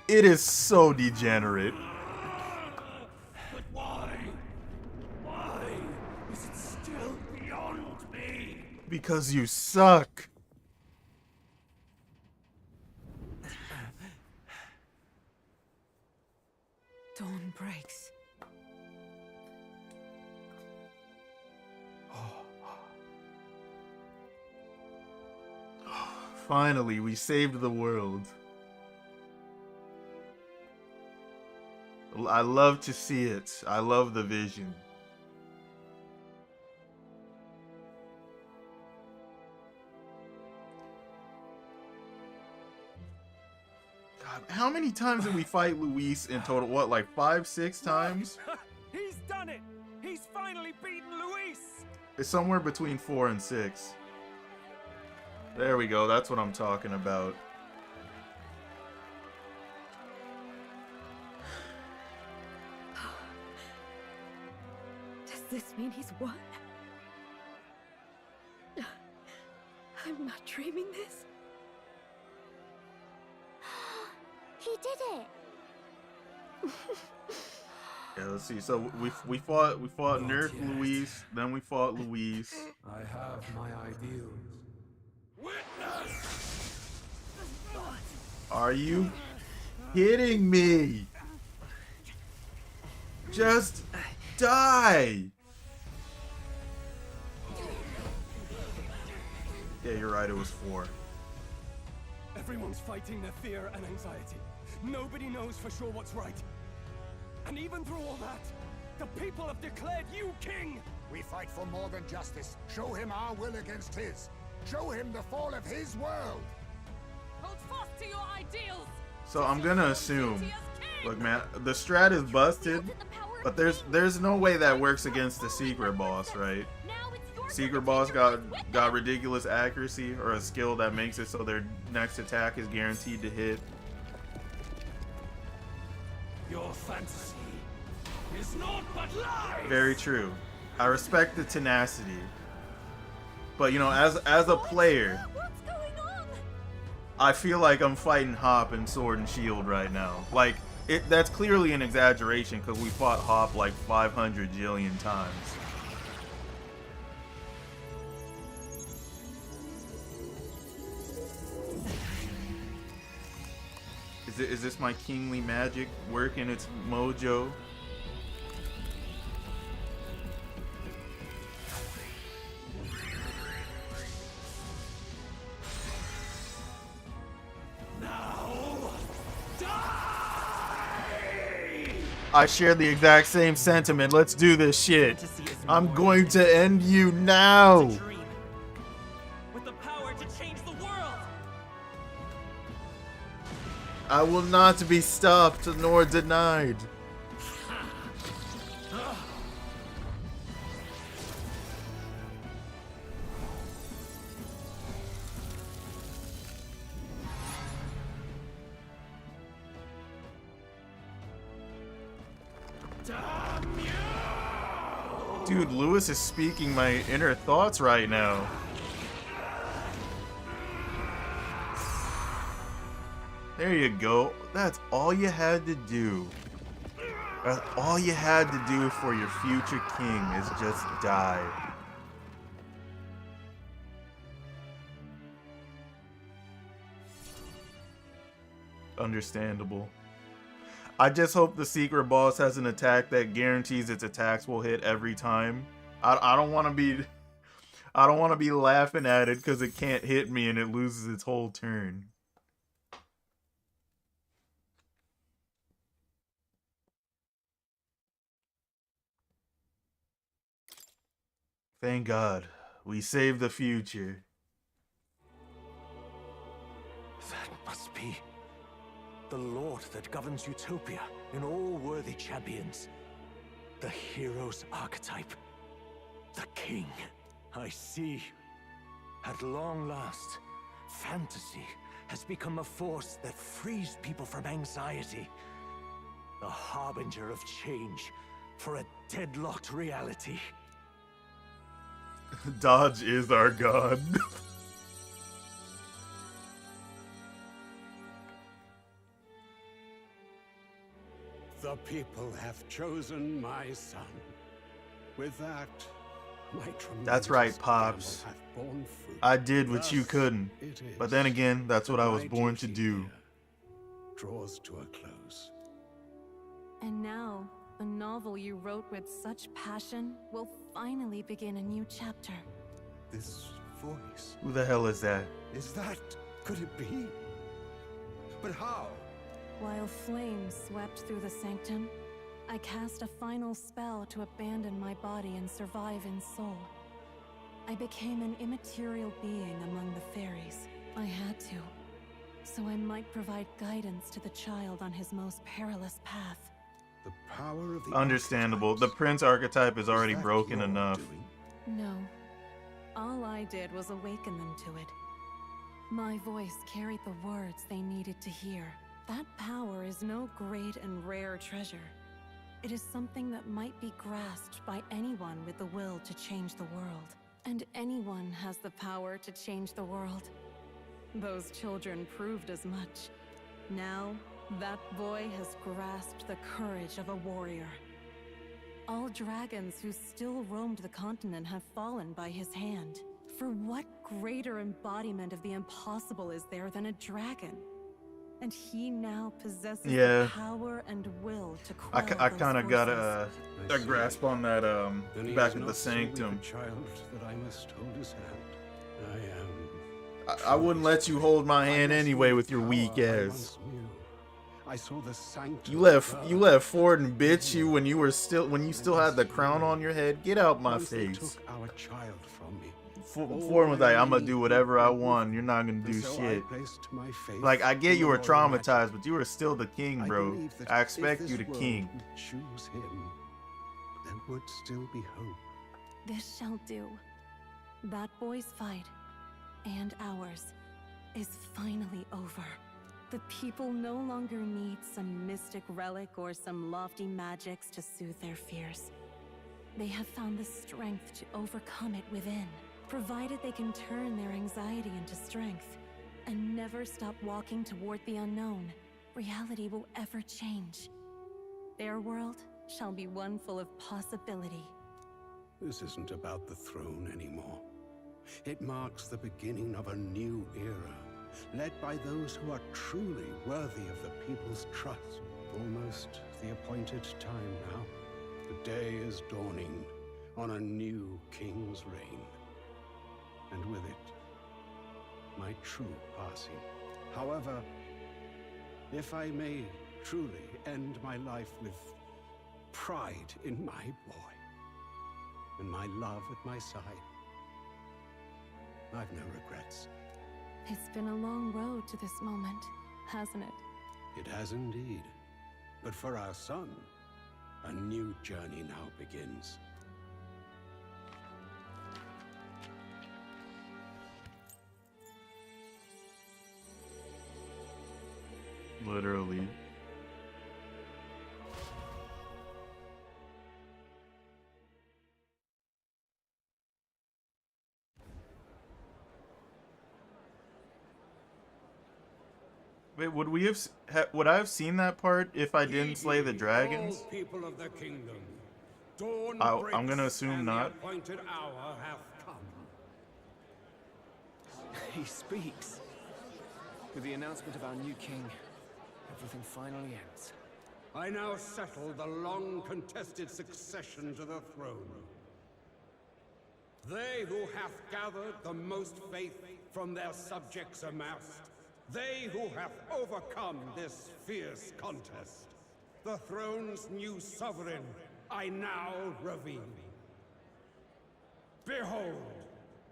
It is so degenerate. But why? Why is it still beyond me? Because you suck. Dawn breaks. Finally, we saved the world. I love to see it. I love the vision. God, how many times did we fight Luis in total? What, like 5, 6 times? He's done it! He's finally beaten Luis! It's somewhere between 4 and 6. There we go. That's what I'm talking about. Does this mean he's won? I'm not dreaming this. He did it! Yeah, let's see. So we fought Nerf Luis, then we fought Luis. I have my ideals. Are you kidding me? Just die! Yeah, you're right, it was 4. Everyone's fighting their fear and anxiety. Nobody knows for sure what's right. And even through all that, the people have declared you king! We fight for more than justice. Show him our will against his. Show him the fall of his world. Hold fast to your ideals. So I'm gonna assume, look man, the strat is busted, but there's no way that works against the secret boss, right? Secret boss got ridiculous accuracy, or a skill that makes it so their next attack is guaranteed to hit. Your fantasy is naught but lies. Very true. I respect the tenacity, but you know, as a player, I feel like I'm fighting Hop and Sword and Shield right now. Like that's clearly an exaggeration because we fought Hop like 500 jillion times. Is this my kingly magic working its mojo? I share the exact same sentiment. Let's do this shit. I'm going to end you now. With the power to change the world. I will not be stopped nor denied. Die! Dude, Lewis is speaking my inner thoughts right now. There you go. That's all you had to do. That's all you had to do for your future king is just die. Understandable. I just hope the secret boss has an attack that guarantees its attacks will hit every time. I don't want to be laughing at it because it can't hit me and it loses its whole turn. Thank God. We saved the future. That must be the Lord that governs Utopia in all worthy champions. The hero's archetype. The king. I see. At long last, fantasy has become a force that frees people from anxiety. A harbinger of change for a deadlocked reality. Dodge is our god. The people have chosen my son. With that, my tremendous That's right, Pops. gamble hath borne fruit. I did what you Thus couldn't. it is But then again, that's what that I was my born to duty do. here draws to a close. And now, a novel you wrote with such passion will finally begin a new chapter. This voice. Who the hell is that? Is that... could it be? But how? While flames swept through the sanctum, I cast a final spell to abandon my body and survive in soul. I became an immaterial being among the fairies. I had to, so I might provide guidance to the child on his most perilous path. The power of the Understandable. The prince archetype is already that broken your enough. doing? No. All I did was awaken them to it. My voice carried the words they needed to hear. That power is no great and rare treasure. It is something that might be grasped by anyone with the will to change the world. And anyone has the power to change the world. Those children proved as much. Now, that boy has grasped the courage of a warrior. All dragons who still roamed the continent have fallen by his hand. For what greater embodiment of the impossible is there than a dragon? And he now possesses the power and will to quell I those kind of got forces. a grasp on that Then he back is at the not so weak a sanctum. child that I must hold his hand. I am... I wouldn't let you hold my hand anyway with your weak ass. I saw the sanctum. You left Ford and bitch you when you still had the crown on your head. Get out my Once they face. took our child from me. Ford was like, I'm gonna do whatever I want. You're not gonna do And so shit. I placed my faith Like, I get in you the were royal magic. traumatized, but you were still the king, bro. believe that I if expect this you the world king. would choose him, there would still be hope. This shall do. That boy's fight, and ours, is finally over. The people no longer need some mystic relic or some lofty magics to soothe their fears. They have found the strength to overcome it within, provided they can turn their anxiety into strength and never stop walking toward the unknown. Reality will ever change. Their world shall be one full of possibility. This isn't about the throne anymore. It marks the beginning of a new era, led by those who are truly worthy of the people's trust. Almost the appointed time now. The day is dawning on a new king's reign. And with it, my true passing. However, if I may truly end my life with pride in my boy, and my love at my side, I've no regrets. It's been a long road to this moment, hasn't it? It has indeed. But for our son, a new journey now begins. Literally. Wait, would we have? Would I have seen that part if I didn't slay the dragons? All people of the kingdom, dawn I'm gonna breaks assume and not. the appointed hour hath come. He speaks. With the announcement of our new king, everything finally ends. I now settle the long-contested succession to the throne. They who hath gathered the most faith from their subjects amassed, they who have overcome this fierce contest, the throne's new sovereign, I now reveal. Behold,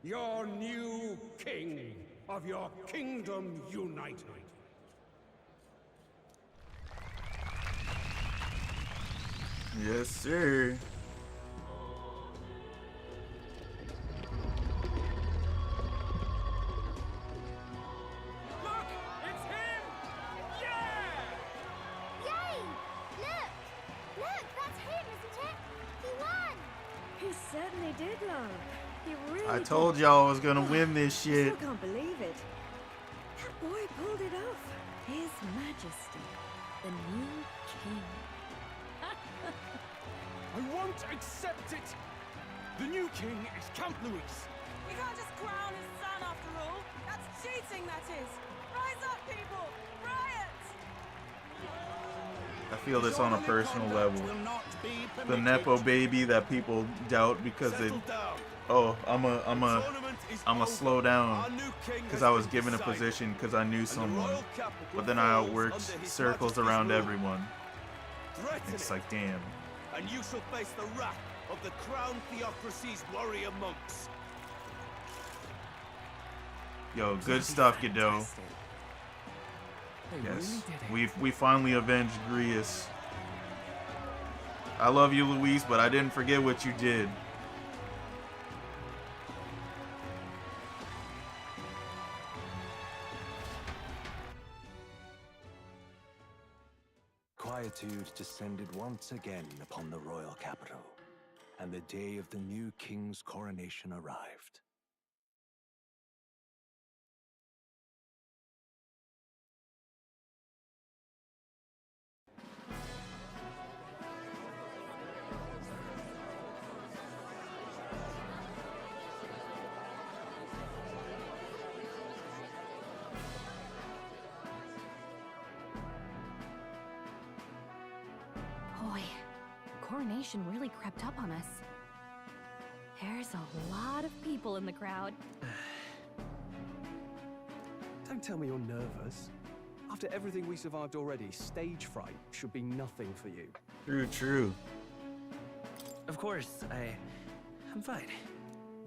your new king of your kingdom united. Yes, sir. Look! It's him! Yeah! Yay! Look! Look, that's him, isn't it? He won! He certainly did, love. He really I told y'all I was gonna win this I shit. still can't believe it. That boy pulled it off. His Majesty, the new king. I won't accept it! The new king is Camp Luis. We can't just crown his son after all. That's cheating, that is. Rise up, people! Riot! I feel this on a personal level. The Nepo baby that people doubt because they. Oh, I'm a slow down because I was given a position because I knew someone, but then I outworked circles around everyone. It's like, damn. And you shall face the wrath of the crown theocracy's warrior monks. Yo, good stuff, Godot. Yes, we finally avenged Grius. I love you, Luis, but I didn't forget what you did. Quietude descended once again upon the royal capital, and the day of the new king's coronation arrived. Boy, coronation really crept up on us. There's a lot of people in the crowd. Don't tell me you're nervous. After everything we survived already, stage fright should be nothing for you. True. Of course, I'm fine.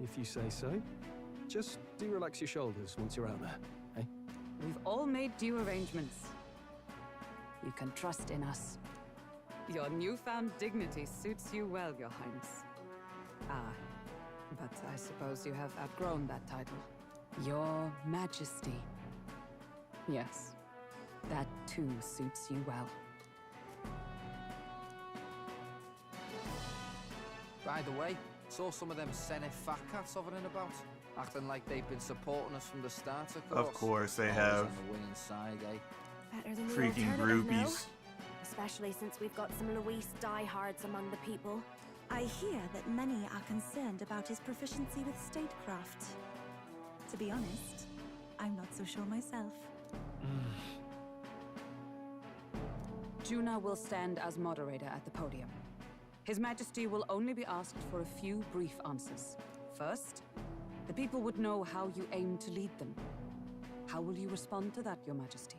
If you say so. Just do relax your shoulders once you're out there, eh? We've all made due arrangements. You can trust in us. Your newfound dignity suits you well, Your Highness. But I suppose you have outgrown that title. Your Majesty. Yes, that too suits you well. By the way, saw some of them Senate fat cats hovering about, acting like they've been supporting us from the start, Of course they Always have. on the winning side, eh? Better than the Freaking alternative, no? groupies. Especially since we've got some Luis diehards among the people. I hear that many are concerned about his proficiency with statecraft. To be honest, I'm not so sure myself. Juna will stand as moderator at the podium. His Majesty will only be asked for a few brief answers. First, the people would know how you aim to lead them. How will you respond to that, Your Majesty?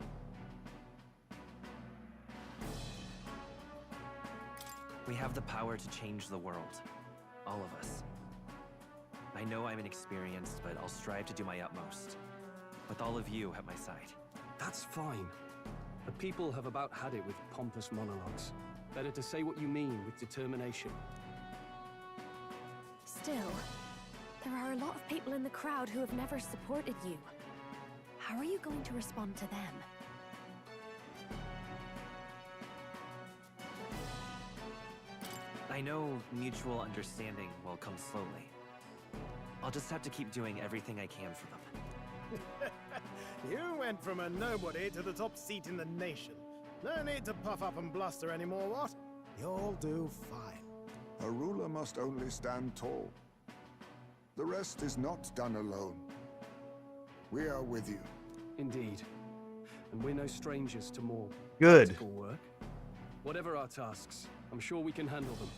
We have the power to change the world. All of us. I know I'm inexperienced, but I'll strive to do my utmost. With all of you at my side. That's fine. The people have about had it with pompous monologues. Better to say what you mean with determination. Still, there are a lot of people in the crowd who have never supported you. How are you going to respond to them? I know mutual understanding will come slowly. I'll just have to keep doing everything I can for them. You went from a nobody to the top seat in the nation. No need to puff up and bluster anymore, what? You'll do fine. A ruler must only stand tall. The rest is not done alone. We are with you. Indeed. And we're no strangers to more Good. practical work. Whatever our tasks, I'm sure we can handle them.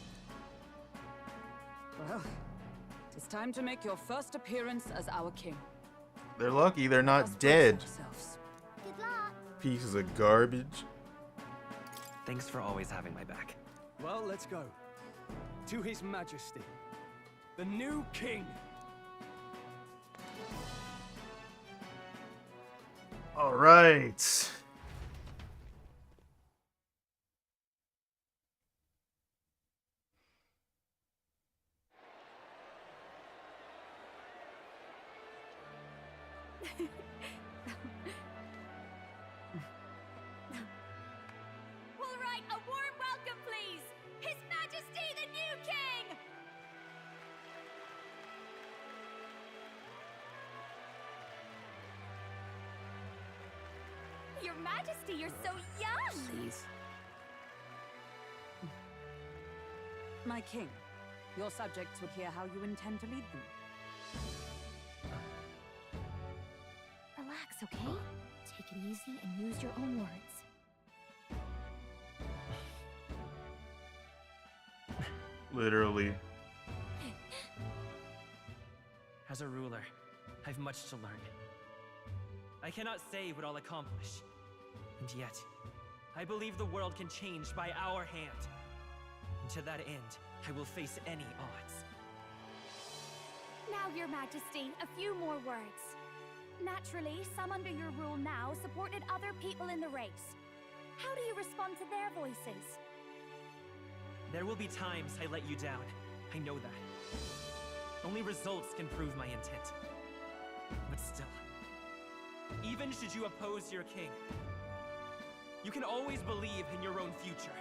Well, it's time to make your first appearance as our king. They're lucky they're not dead. Good luck. Pieces of garbage. Thanks for always having my back. Well, let's go. To His Majesty, the new king. All right. All right, a warm welcome, please. His Majesty, the new king. Your Majesty, you're so young. Please. My king, your subjects would hear how you intend to lead them. Relax, okay? Take it easy and use your own words. Literally. As a ruler, I've much to learn. I cannot say what I'll accomplish. And yet, I believe the world can change by our hand. And to that end, I will face any odds. Now, Your Majesty, a few more words. Naturally, some under your rule now supported other people in the race. How do you respond to their voices? There will be times I let you down. I know that. Only results can prove my intent. But still, even should you oppose your king, you can always believe in your own future.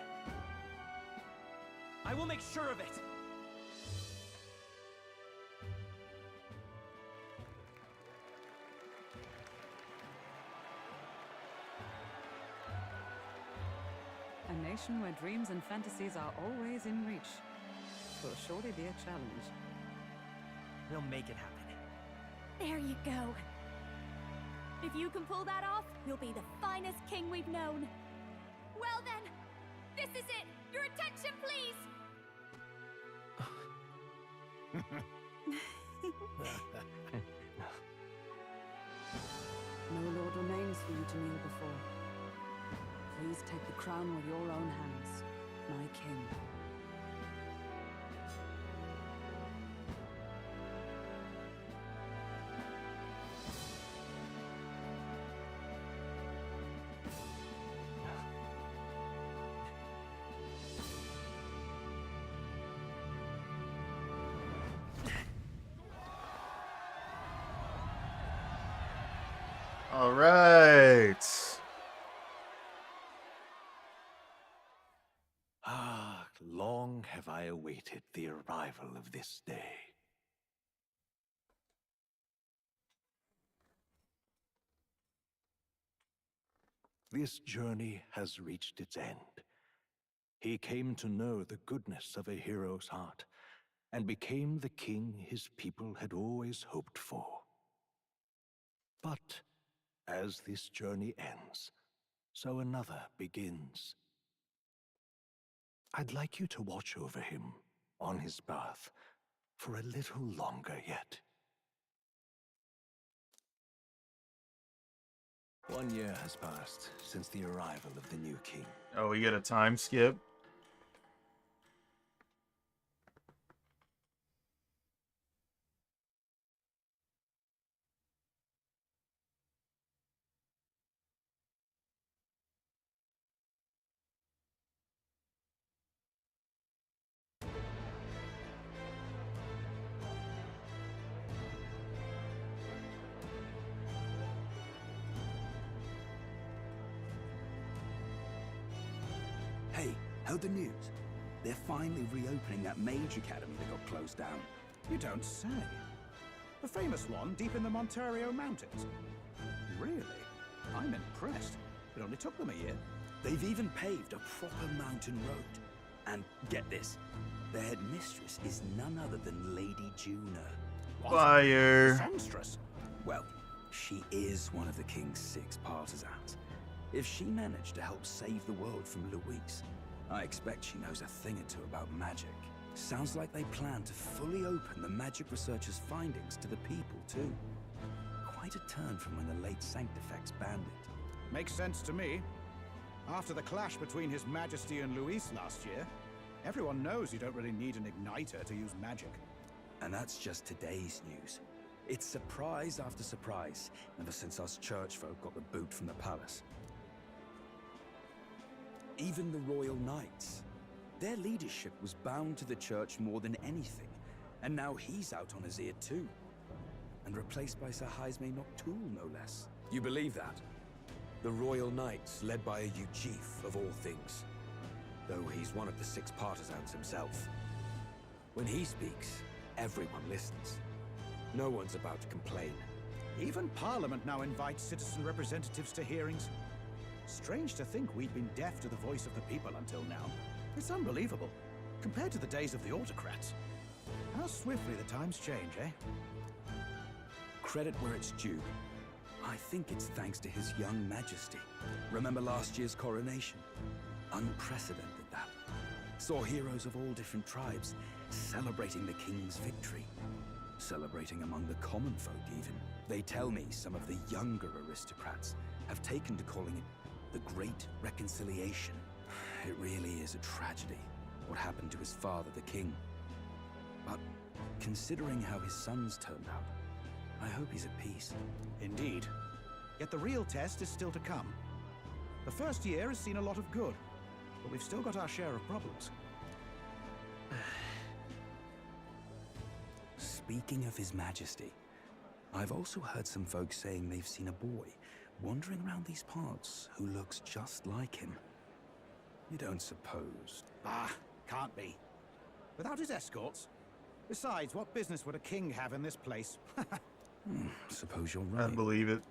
I will make sure of it! A nation where dreams and fantasies are always in reach. Will surely be a challenge. We'll make it happen. There you go. If you can pull that off, you'll be the finest king we've known. Well then, this is it. Your attention, please. No lord remains for you to kneel before. Please take the crown with your own hands, my king. All right. Ah, long have I awaited the arrival of this day. This journey has reached its end. He came to know the goodness of a hero's heart, and became the king his people had always hoped for. But as this journey ends, so another begins. I'd like you to watch over him on his path for a little longer yet. 1 year has passed since the arrival of the new king. Oh, we get a time skip. Hey, heard the news? They're finally reopening that mage academy that got closed down. You don't say. The famous one deep in the Monterio Mountains. Really? I'm impressed. It only took them a year. They've even paved a proper mountain road. And get this, their headmistress is none other than Lady Juna. What? Fire. The songstress? Well, she is one of the king's 6 partisans. If she managed to help save the world from Luis, I expect she knows a thing or two about magic. Sounds like they plan to fully open the magic researchers' findings to the people, too. Quite a turn from when the late Sanctifex banned it. Makes sense to me. After the clash between His Majesty and Luis last year, everyone knows you don't really need an igniter to use magic. And that's just today's news. It's surprise after surprise, ever since us church folk got the boot from the palace. Even the Royal Knights. Their leadership was bound to the church more than anything, and now he's out on his ear too. And replaced by Sir Jaime Noctul, no less. You believe that? The Royal Knights, led by a Ujif of all things. Though he's one of the 6 partisans himself. When he speaks, everyone listens. No one's about to complain. Even Parliament now invites citizen representatives to hearings. Strange to think we'd been deaf to the voice of the people until now. It's unbelievable, compared to the days of the autocrats. How swiftly the times change, eh? Credit where it's due. I think it's thanks to His young Majesty. Remember last year's coronation? Unprecedented, that. Saw heroes of all different tribes celebrating the king's victory. Celebrating among the common folk, even. They tell me some of the younger aristocrats have taken to calling it the Great Reconciliation. It really is a tragedy, what happened to his father, the king. But considering how his sons turned out, I hope he's at peace. Indeed. Yet the real test is still to come. The first year has seen a lot of good, but we've still got our share of problems. Speaking of His Majesty, I've also heard some folks saying they've seen a boy wandering around these parts who looks just like him. You don't suppose? Ah, can't be. Without his escorts? Besides, what business would a king have in this place? Suppose you're right. I believe it.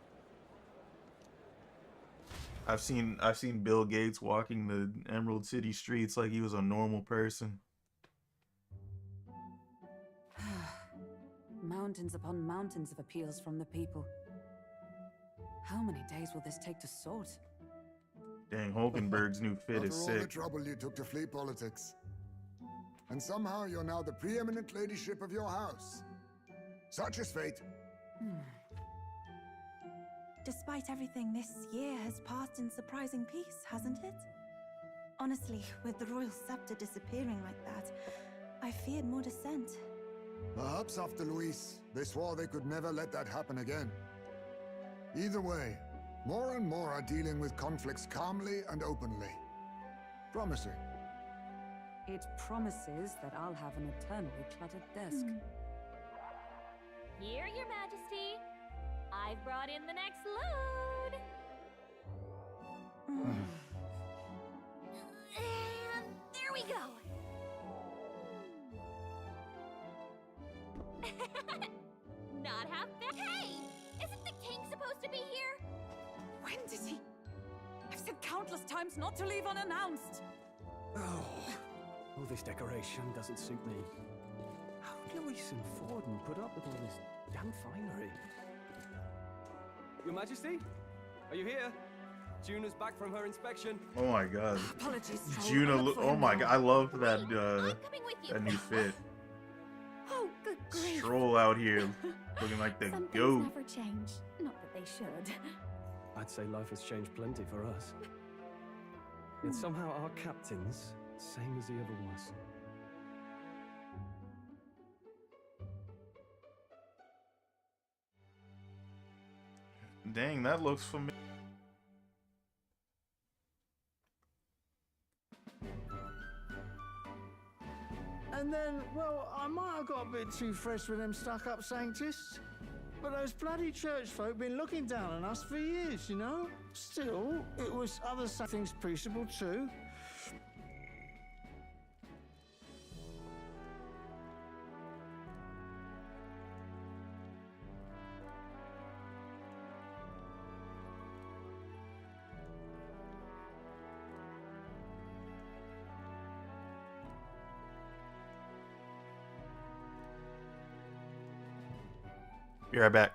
I've seen Bill Gates walking the Emerald City streets like he was a normal person. Mountains upon mountains of appeals from the people. How many days will this take to sort? Dang, Hulkenberg's new fit is After all the sick. trouble you took to flee politics. And somehow you're now the preeminent ladyship of your house. Such is fate. Despite everything, this year has passed in surprising peace, hasn't it? Honestly, with the royal scepter disappearing like that, I feared more dissent. Perhaps after Luis, they swore they could never let that happen again. Either way, more and more are dealing with conflicts calmly and openly. Promising. It promises that I'll have an eternally cluttered desk. Here, Your Majesty. I've brought in the next load. And there we go. Not half bad. Hey! Isn't the king supposed to be here? When did he? I've said countless times not to leave unannounced. All this decoration doesn't suit me. How would Luis and Forden put up with all this damn finery? Your Majesty? Are you here? Juna's back from her inspection. Oh my god. Apologies, Juna, oh my god, I love that that new fit. Oh, good grief. Stroll out here looking like the Some goat. things never change. Not that they should. I'd say life has changed plenty for us. Yet somehow our captain's same as he ever was. Dang, that looks familiar. And then, well, I might have got a bit too fresh with them stuck-up Sanctists. But those bloody church folk been looking down on us for years, you know? Still, it was other things peaceable too. Be right back.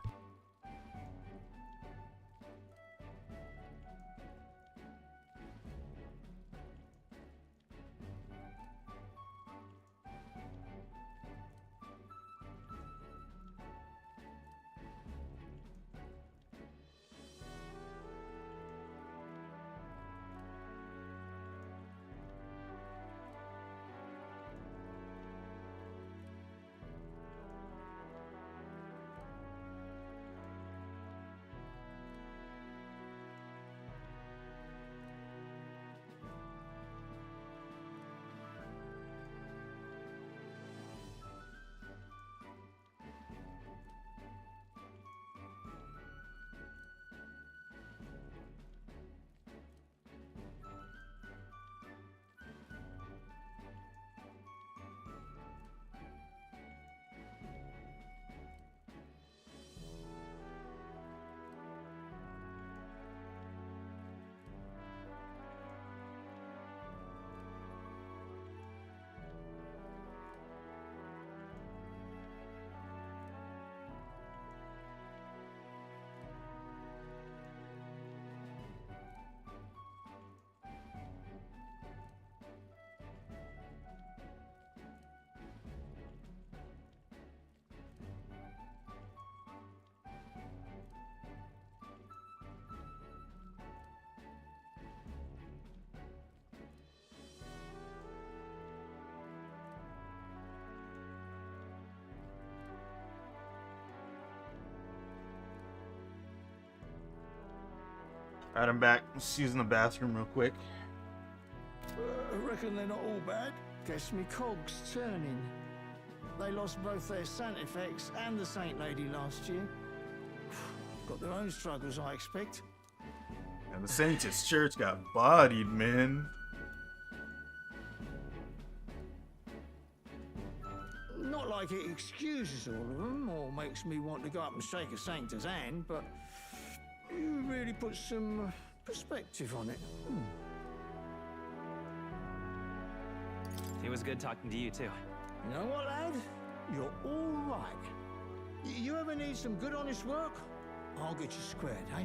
Alright, I'm back. Just using the bathroom real quick. I reckon they're not all bad. Guess me cogs turning. They lost both their Santifex and the Saint Lady last year. Got their own struggles, I expect. And the Saint's church got bodied, man. Not like it excuses all of them or makes me want to go up and shake a Sanctor's hand, but you really put some perspective on it. It was good talking to you, too. You know what, lad? You're all right. You ever need some good, honest work? I'll get you squared, eh?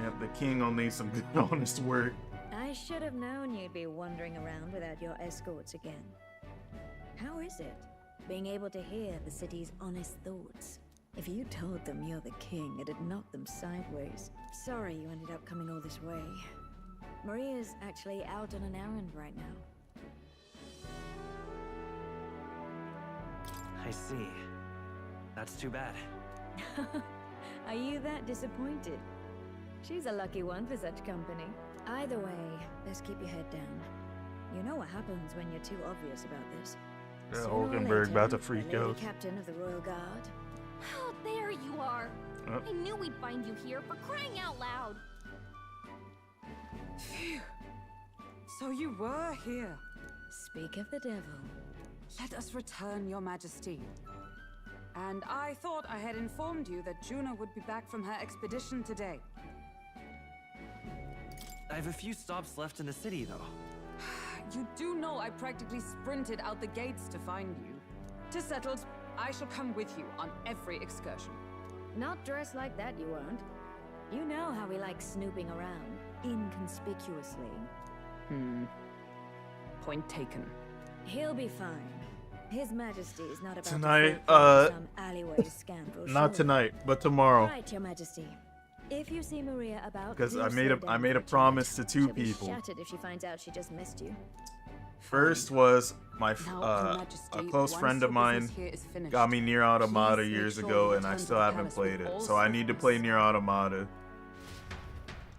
Yep, the king will need some good, honest work. I should have known you'd be wandering around without your escorts again. How is it, being able to hear the city's honest thoughts? If you told them you're the king, it'd knock them sideways. Sorry you ended up coming all this way. Maria's actually out on an errand right now. I see. That's too bad. Are you that disappointed? She's a lucky one for such company. Either way, best keep your head down. You know what happens when you're too obvious about this. Yeah, Sooner or Hulkenberg later, about to freak the Lady out. Captain of the Royal Guard. Oh, there you are. Oh. I knew we'd find you here for crying out loud. Phew. So you were here. Speak of the devil. Let us return, Your Majesty. And I thought I had informed you that Juno would be back from her expedition today. I have a few stops left in the city, though. You do know I practically sprinted out the gates to find you. To settled, I shall come with you on every excursion. Not dressed like that, you won't. You know how we like snooping around, inconspicuously. Point taken. He'll be fine. His Majesty is not about Tonight, to fall for some alleyway scandal. Not surely. tonight, but tomorrow. Right, Your Majesty. If you see Maria about, Because do I made slow a down for chat. promise to two She'll be people. shattered if she finds out she just missed you. First was my Now, Your Majesty, a close once friend your of mine business here is finished, got me Near Automata please make years sure ago, you and I return to still the haven't palace played with it. all So I need to play Near Automata.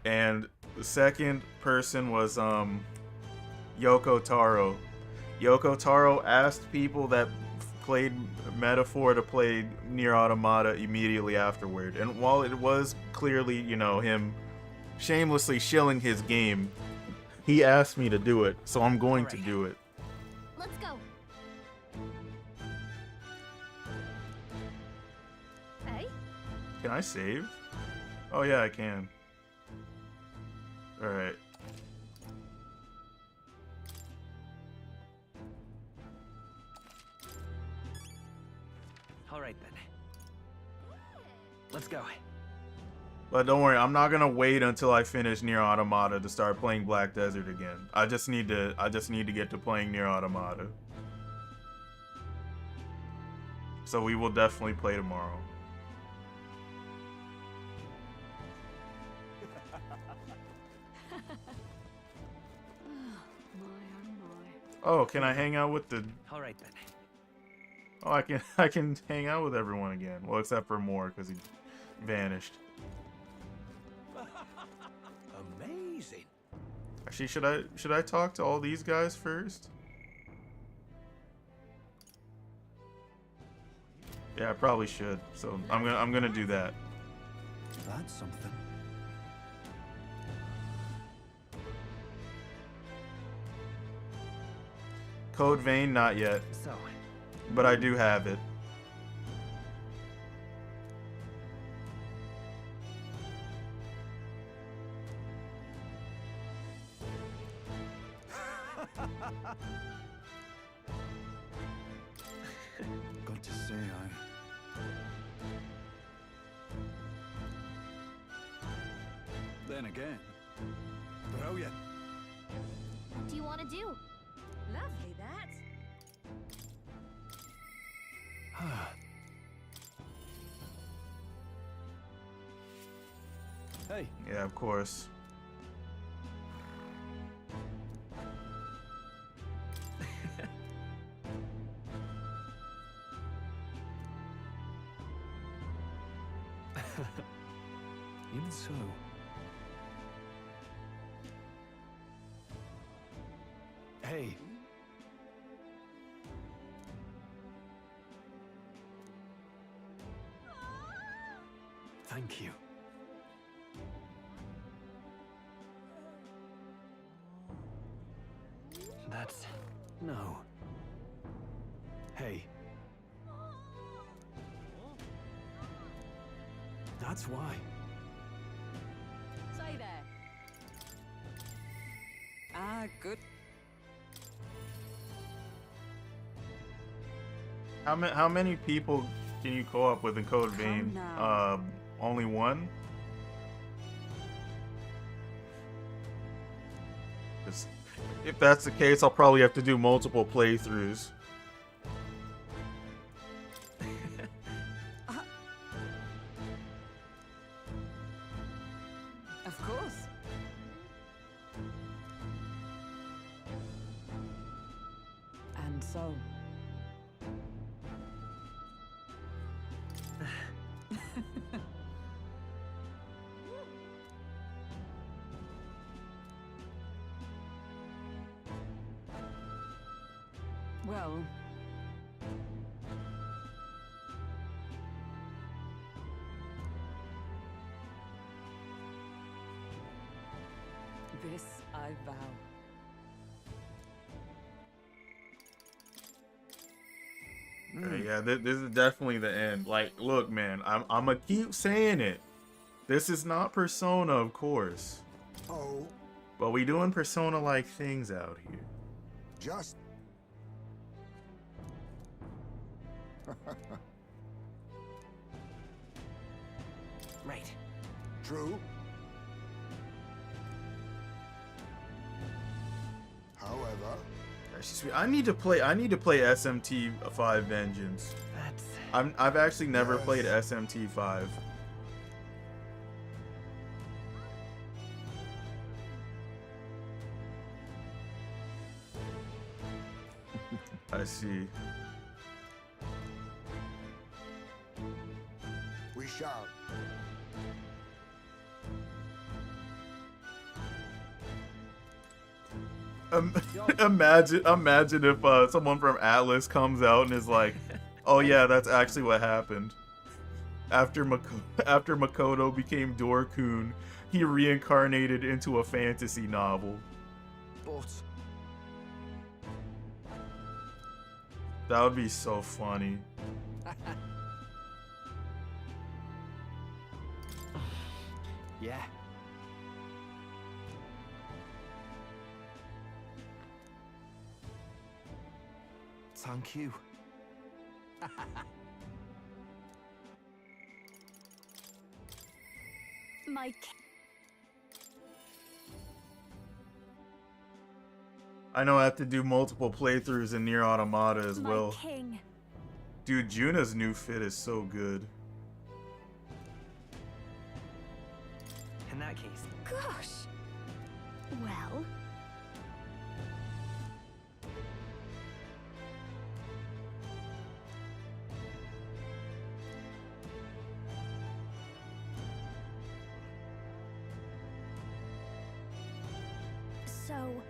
And the second person was Yoko Taro. Yoko Taro asked people that played Metaphor to play Near Automata immediately afterward. And while it was clearly, you know, him shamelessly shilling his game, he asked me to do it, so I'm going to do it. Let's go. Hey? Can I save? Oh yeah, I can. Alright. All right then. Let's go. But don't worry, I'm not gonna wait until I finish Nier Automata to start playing Black Desert again. I just need to get to playing Nier Automata. So we will definitely play tomorrow. Oh, can I hang out with the... All right then. Oh, I can hang out with everyone again. Well, except for Moore, because he vanished. Amazing. Actually, should I talk to all these guys first? Yeah, I probably should. So I'm gonna do that. That's something. Code Vein, not yet. So, But I do have it. Got to say, Then again, brilliant. What do you want to do? Lovely, that. Hey. Yeah, of course. Even so. Hey. Thank you. that's... No. Hey. That's why. Say there. Ah, good. How many people can you co-op with in Code Vein? Only one? 'Cause if that's the case, I'll probably have to do multiple playthroughs. Of course. And so. Well. This I vow. Yeah, this is definitely the end. Like, look, man, I'm gonna keep saying it. This is not Persona, of course. Oh. But we doing Persona-like things out here. Just... Right. True. However... I need to play SMT 5 Vengeance. I've actually never played SMT 5. I see. We shall. Imagine if someone from Atlus comes out and is like, "Oh yeah, that's actually what happened. After Makoto became Dorkun, he reincarnated into a fantasy novel." But that would be so funny. Yeah. Thank you. My I know I have to do multiple playthroughs in Nier Automata as well. king. Dude, Juna's new fit is so good. In that case. Gosh. Well. So.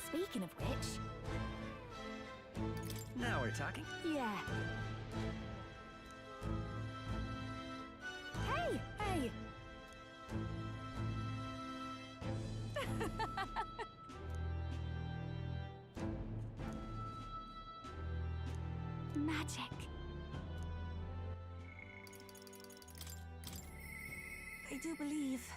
Speaking of which. Now we're talking. Yeah. Hey! Hey! Magic. I do believe.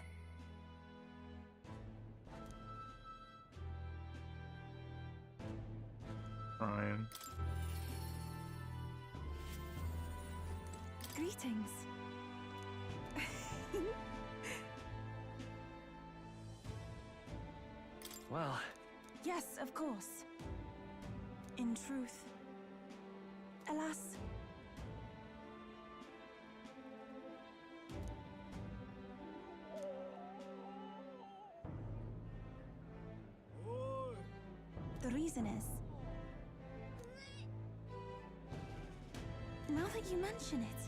Ryan. Greetings. Well. Yes, of course. In truth. Alas. The reason is. Now that you mention it.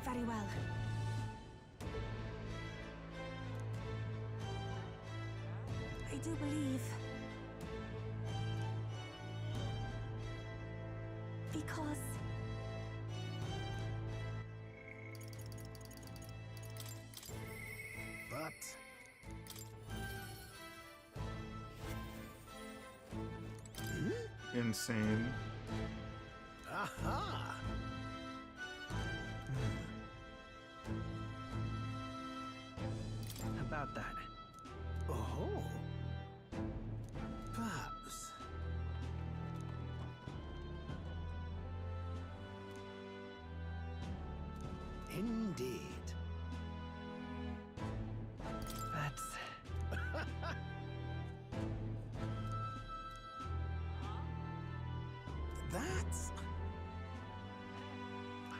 Very well. I do believe. Because. But. Insane. Aha! About that. Oh. Perhaps. Indeed. That's. That's.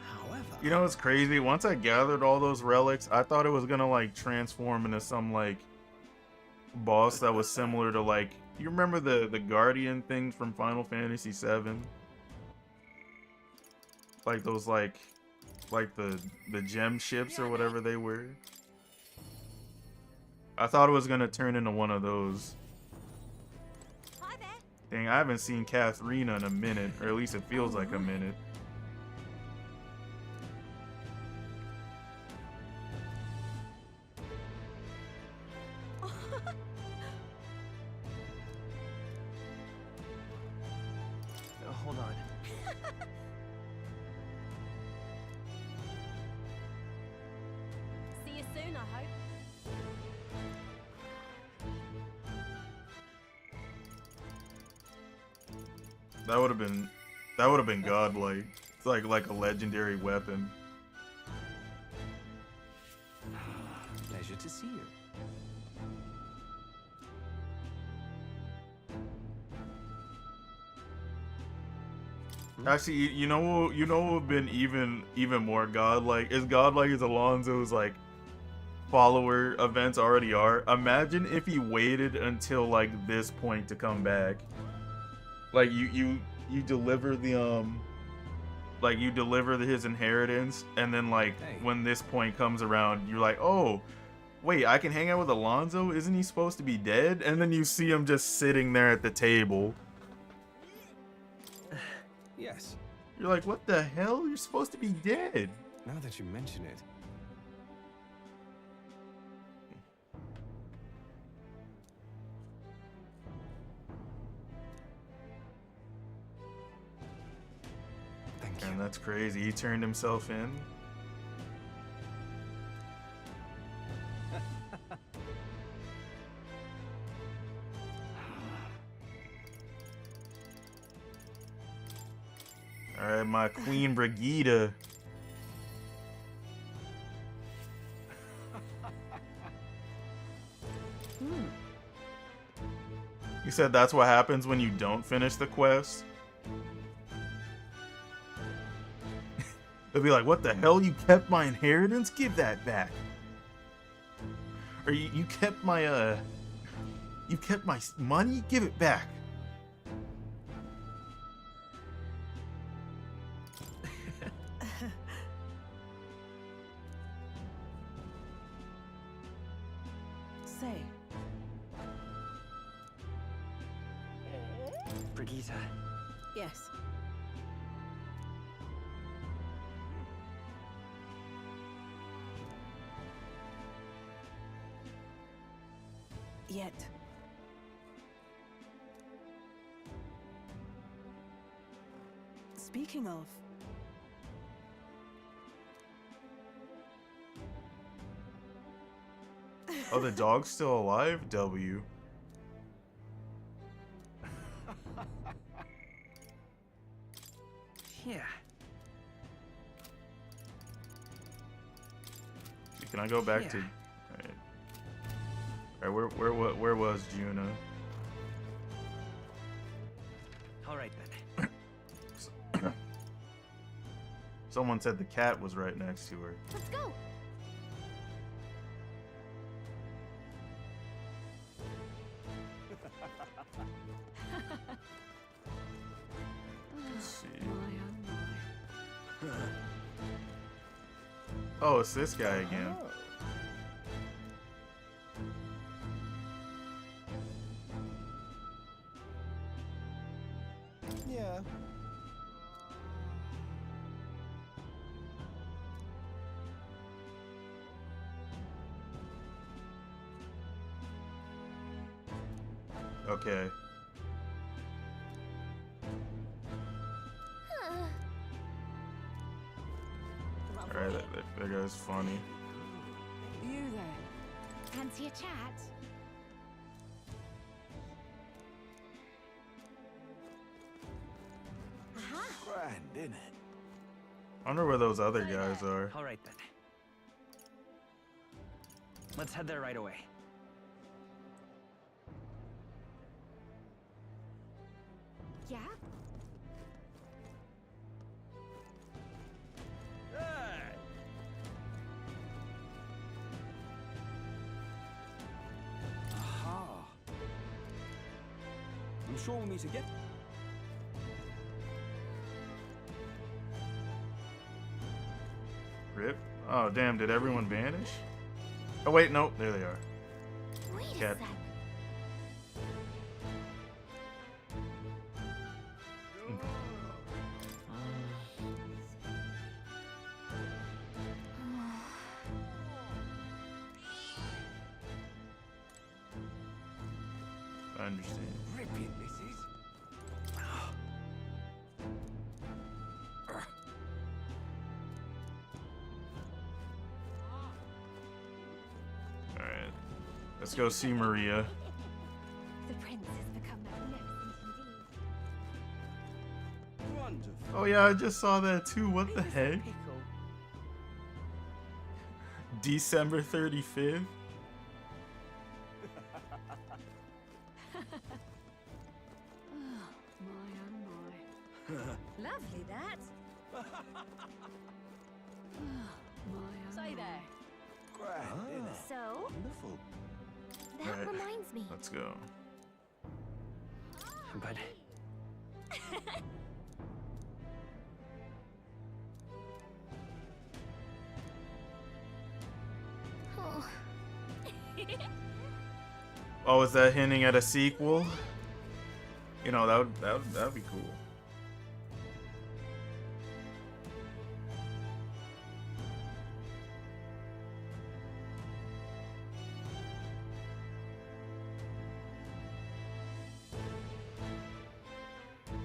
However. You know what's crazy? Once I gathered all those relics, I thought it was gonna like transform into some like boss that was similar to like, you remember the Guardian thing from Final Fantasy VII? Like those like the gem ships or whatever they were. I thought it was gonna turn into one of those. Hi there. Dang, I haven't seen Katharina in a minute, or at least it feels like a minute. Hold on. See you soon, I hope. That would have been godlike. It's like a legendary weapon. Pleasure to see you. Actually, you know what would have been even more godlike? As godlike as Alonso's like follower events already are. Imagine if he waited until like this point to come back. Like you deliver the like you deliver his inheritance, and then like when this point comes around, you're like, oh wait, I can hang out with Alonso? Isn't he supposed to be dead? And then you see him just sitting there at the table. Yes. You're like, what the hell? You're supposed to be dead. Now that you mention it. Thank you. And that's crazy. He turned himself in. Alright, my Queen Brigida. You said that's what happens when you don't finish the quest? They'll be like, what the hell? You kept my inheritance? Give that back. Or you kept my, you kept my money? Give it back. Say. Brigitte. Yes. Yet. Speaking of. Oh, the dog's still alive? W. Yeah. Can I go back to? Alright, where was Juna? All right then. Someone said the cat was right next to her. Let's go. Let's see. Oh, it's this guy again. Yeah. Okay. Alright, that guy's funny. You there? Fancy a chat? Grand, isn't it? I wonder where those other guys are. All right then. Let's head there right away. Yeah? Aha. I'm sure we'll meet again. Rip. Oh, damn, did everyone vanish? Oh, wait, no, there they are. Wait a Cat. sec. I understand. Ripping, missus. Alright. Let's go see Maria. The prince has become magnificent indeed. Wonderful. Oh yeah, I just saw that too. What the heck? December 35th? Lovely, that. Say there. Grand, isn't it? So, Wonderful. that Right. reminds me. Let's go. But Oh. Oh, is that hinting at a sequel? You know, that'd be cool.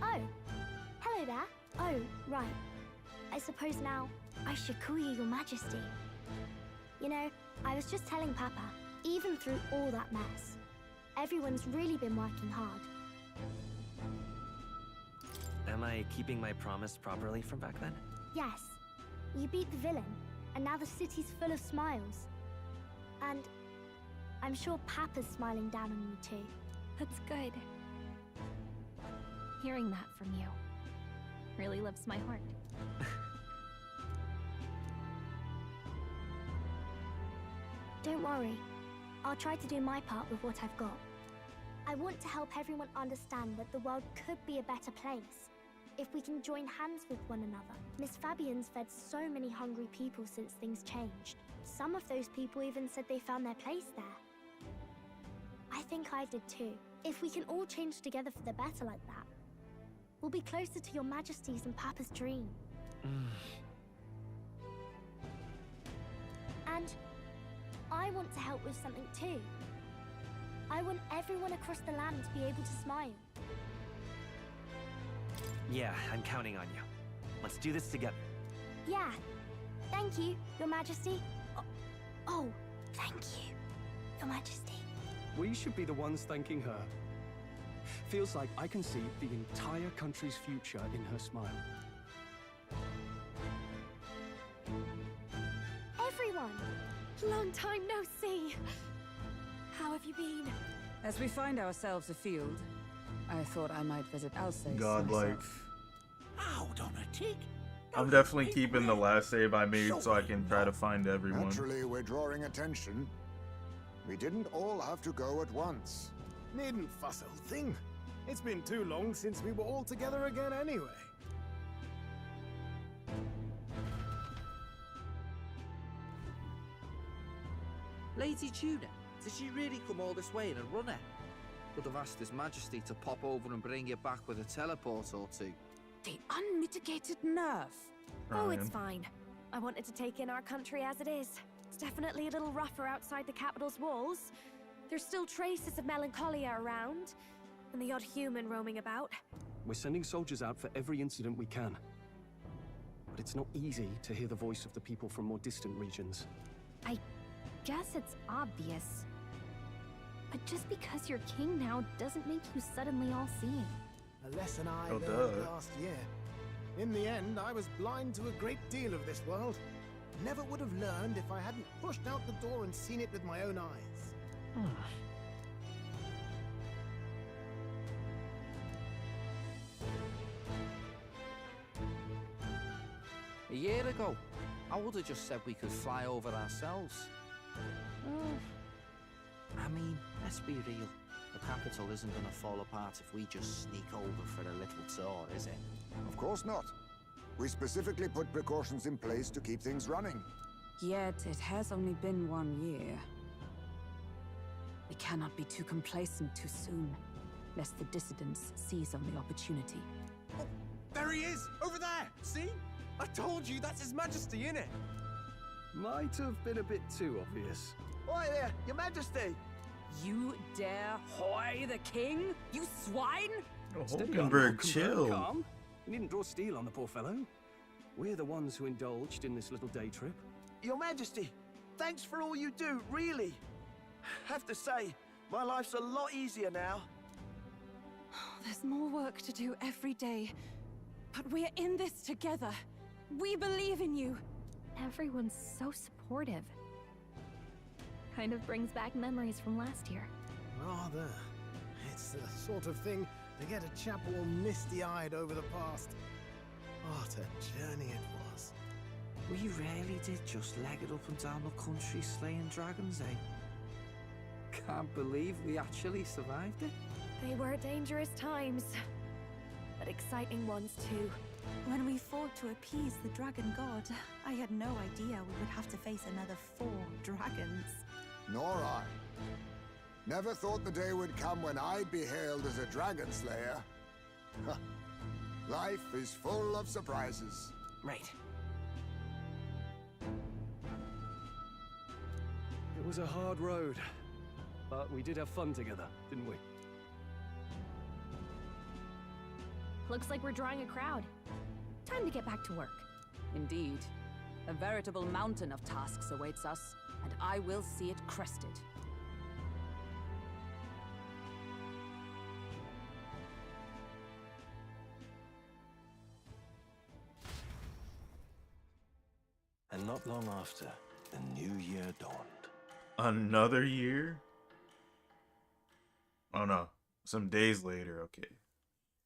Oh, hello there. Oh, right. I suppose now I should call you Your Majesty. You know, I was just telling Papa, even through all that mess, everyone's really been working hard. Am I keeping my promise properly from back then? Yes, you beat the villain, and now the city's full of smiles. And I'm sure Papa's smiling down on you too. That's good. Hearing that from you really lifts my heart. Don't worry. I'll try to do my part with what I've got. I want to help everyone understand that the world could be a better place if we can join hands with one another. Miss Fabian's fed so many hungry people since things changed. Some of those people even said they found their place there. I think I did too. If we can all change together for the better like that, we'll be closer to your Majesty's and Papa's dream. And I want to help with something too. I want everyone across the land to be able to smile. Yeah, I'm counting on you. Let's do this together. Yeah. Thank you, Your Majesty. Oh, thank you, Your Majesty. We should be the ones thanking her. Feels like I can see the entire country's future in her smile. Everyone! Long time no see. How have you been? As we find ourselves afield, I thought I might visit Alsace Godlike. myself. Hold on a tick. I'm definitely keeping the last save I made so I can try to find everyone. Naturally, we're drawing attention. We didn't all have to go at once. Needn't fuss, old thing. It's been too long since we were all together again anyway. Lady Tuna, did she really come all this way in a runner? Could have asked His Majesty to pop over and bring you back with a teleport or two. The unmitigated nerve. Oh, it's fine. I wanted to take in our country as it is. It's definitely a little rougher outside the capital's walls. There's still traces of melancholia around, and the odd human roaming about. We're sending soldiers out for every incident we can. But it's not easy to hear the voice of the people from more distant regions. I guess it's obvious. But just because you're king now doesn't make you suddenly all-seeing. A lesson I learned last year. In the end, I was blind to a great deal of this world. Never would have learned if I hadn't pushed out the door and seen it with my own eyes. A year ago, I would have just said we could fly over ourselves. I mean, let's be real. The capital isn't going to fall apart if we just sneak over for a little tour, is it? Of course not. We specifically put precautions in place to keep things running. Yet it has only been 1 year. We cannot be too complacent too soon, lest the dissidents seize on the opportunity. Oh, there he is! Over there! See? I told you, that's His Majesty, innit? Might have been a bit too obvious. Oi there, Your Majesty! You dare hoy the king? You swine! Steady on, Hulkenberg, Hulkenberg, chill. calm. You needn't draw steel on the poor fellow. We're the ones who indulged in this little day trip. Your Majesty, thanks for all you do, really. Have to say, my life's a lot easier now. There's more work to do every day, but we're in this together. We believe in you. Everyone's so supportive. Kind of brings back memories from last year. Rather. It's the sort of thing to get a chap all misty-eyed over the past. What a journey it was. We really did just leg it up and down the country slaying dragons, eh? Can't believe we actually survived it. They were dangerous times, but exciting ones too. When we fought to appease the dragon god, I had no idea we would have to face another 4 dragons. Nor I. Never thought the day would come when I'd be hailed as a dragon slayer. Life is full of surprises. Right. It was a hard road, but we did have fun together, didn't we? Looks like we're drawing a crowd. Time to get back to work. Indeed. A veritable mountain of tasks awaits us, and I will see it crested. And not long after, a new year dawned. Another year? Oh no, some days later. Okay,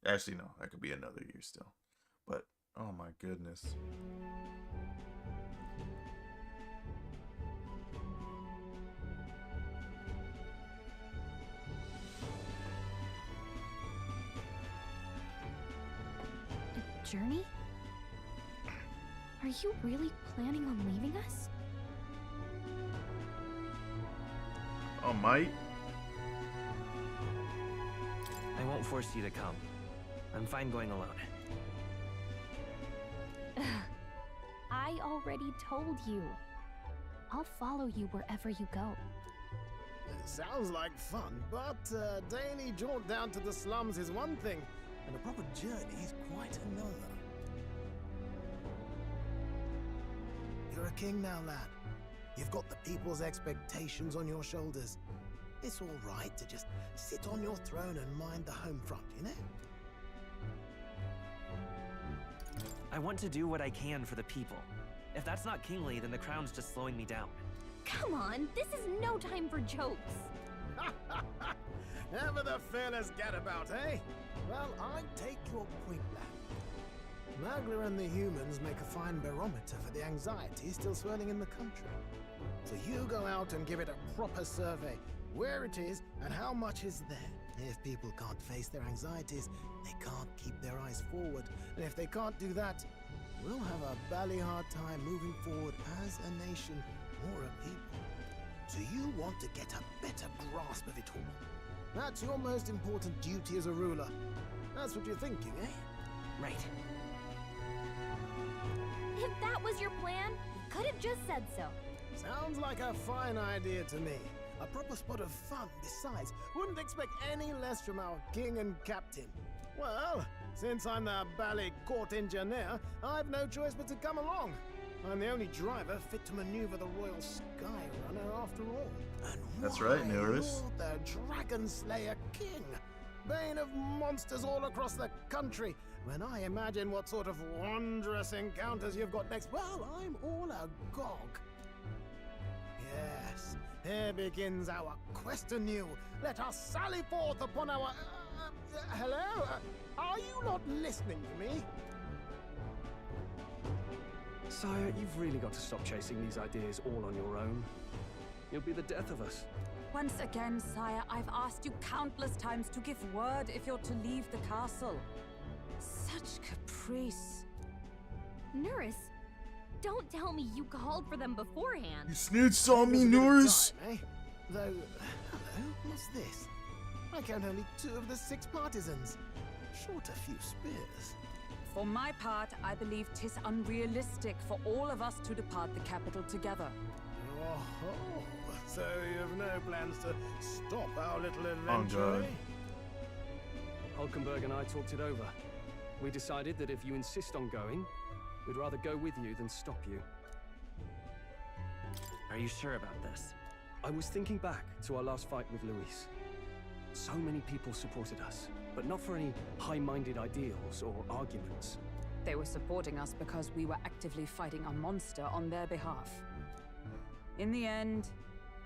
actually no, that could be another year still. But oh my goodness. A journey? Are you really planning on leaving us? Oh, might? I won't force you to come. I'm fine going alone. I already told you. I'll follow you wherever you go. It sounds like fun, but a daily jaunt down to the slums is one thing, and a proper journey is quite another. You're a king now, lad. You've got the people's expectations on your shoulders. It's all right to just sit on your throne and mind the home front, you know? I want to do what I can for the people. If that's not kingly, then the crown's just slowing me down. Come on, this is no time for jokes. Ever the fearless gadabout, eh? Well, I take your point, lad. Magla and the humans make a fine barometer for the anxiety still swirling in the country. So you go out and give it a proper survey, where it is and how much is there. If people can't face their anxieties, they can't keep their eyes forward. And if they can't do that, we'll have a bally hard time moving forward as a nation or a people. So you want to get a better grasp of it all. That's your most important duty as a ruler. That's what you're thinking, eh? Right. If that was your plan, you could have just said so. Sounds like a fine idea to me. A proper spot of fun, besides. Wouldn't expect any less from our king and captain. Well, since I'm the bally court engineer, I've no choice but to come along. I'm the only driver fit to maneuver the Royal Skyrunner after all. And that's right, why, Neurus. you're the Dragon Slayer King, bane of monsters all across the country. When I imagine what sort of wondrous encounters you've got next, well, I'm all agog. Yes, here begins our quest anew. Let us sally forth upon our... hello? Are you not listening to me? Sire, you've really got to stop chasing these ideas all on your own. You'll be the death of us. Once again, sire, I've asked you countless times to give word if you're to leave the castle. Such caprice. Nurse, don't tell me you called for them beforehand. You snitched on me, Norris. Eh? Though, hello, what's this? I count only 2 of the 6 partisans. Short a few spears. For my part, I believe 'tis unrealistic for all of us to depart the capital together. Oh, so you have no plans to stop our little Oh, adventure, God. eh? Hulkenberg and I talked it over. We decided that if you insist on going, we'd rather go with you than stop you. Are you sure about this? I was thinking back to our last fight with Luis. So many people supported us, but not for any high-minded ideals or arguments. They were supporting us because we were actively fighting a monster on their behalf. In the end,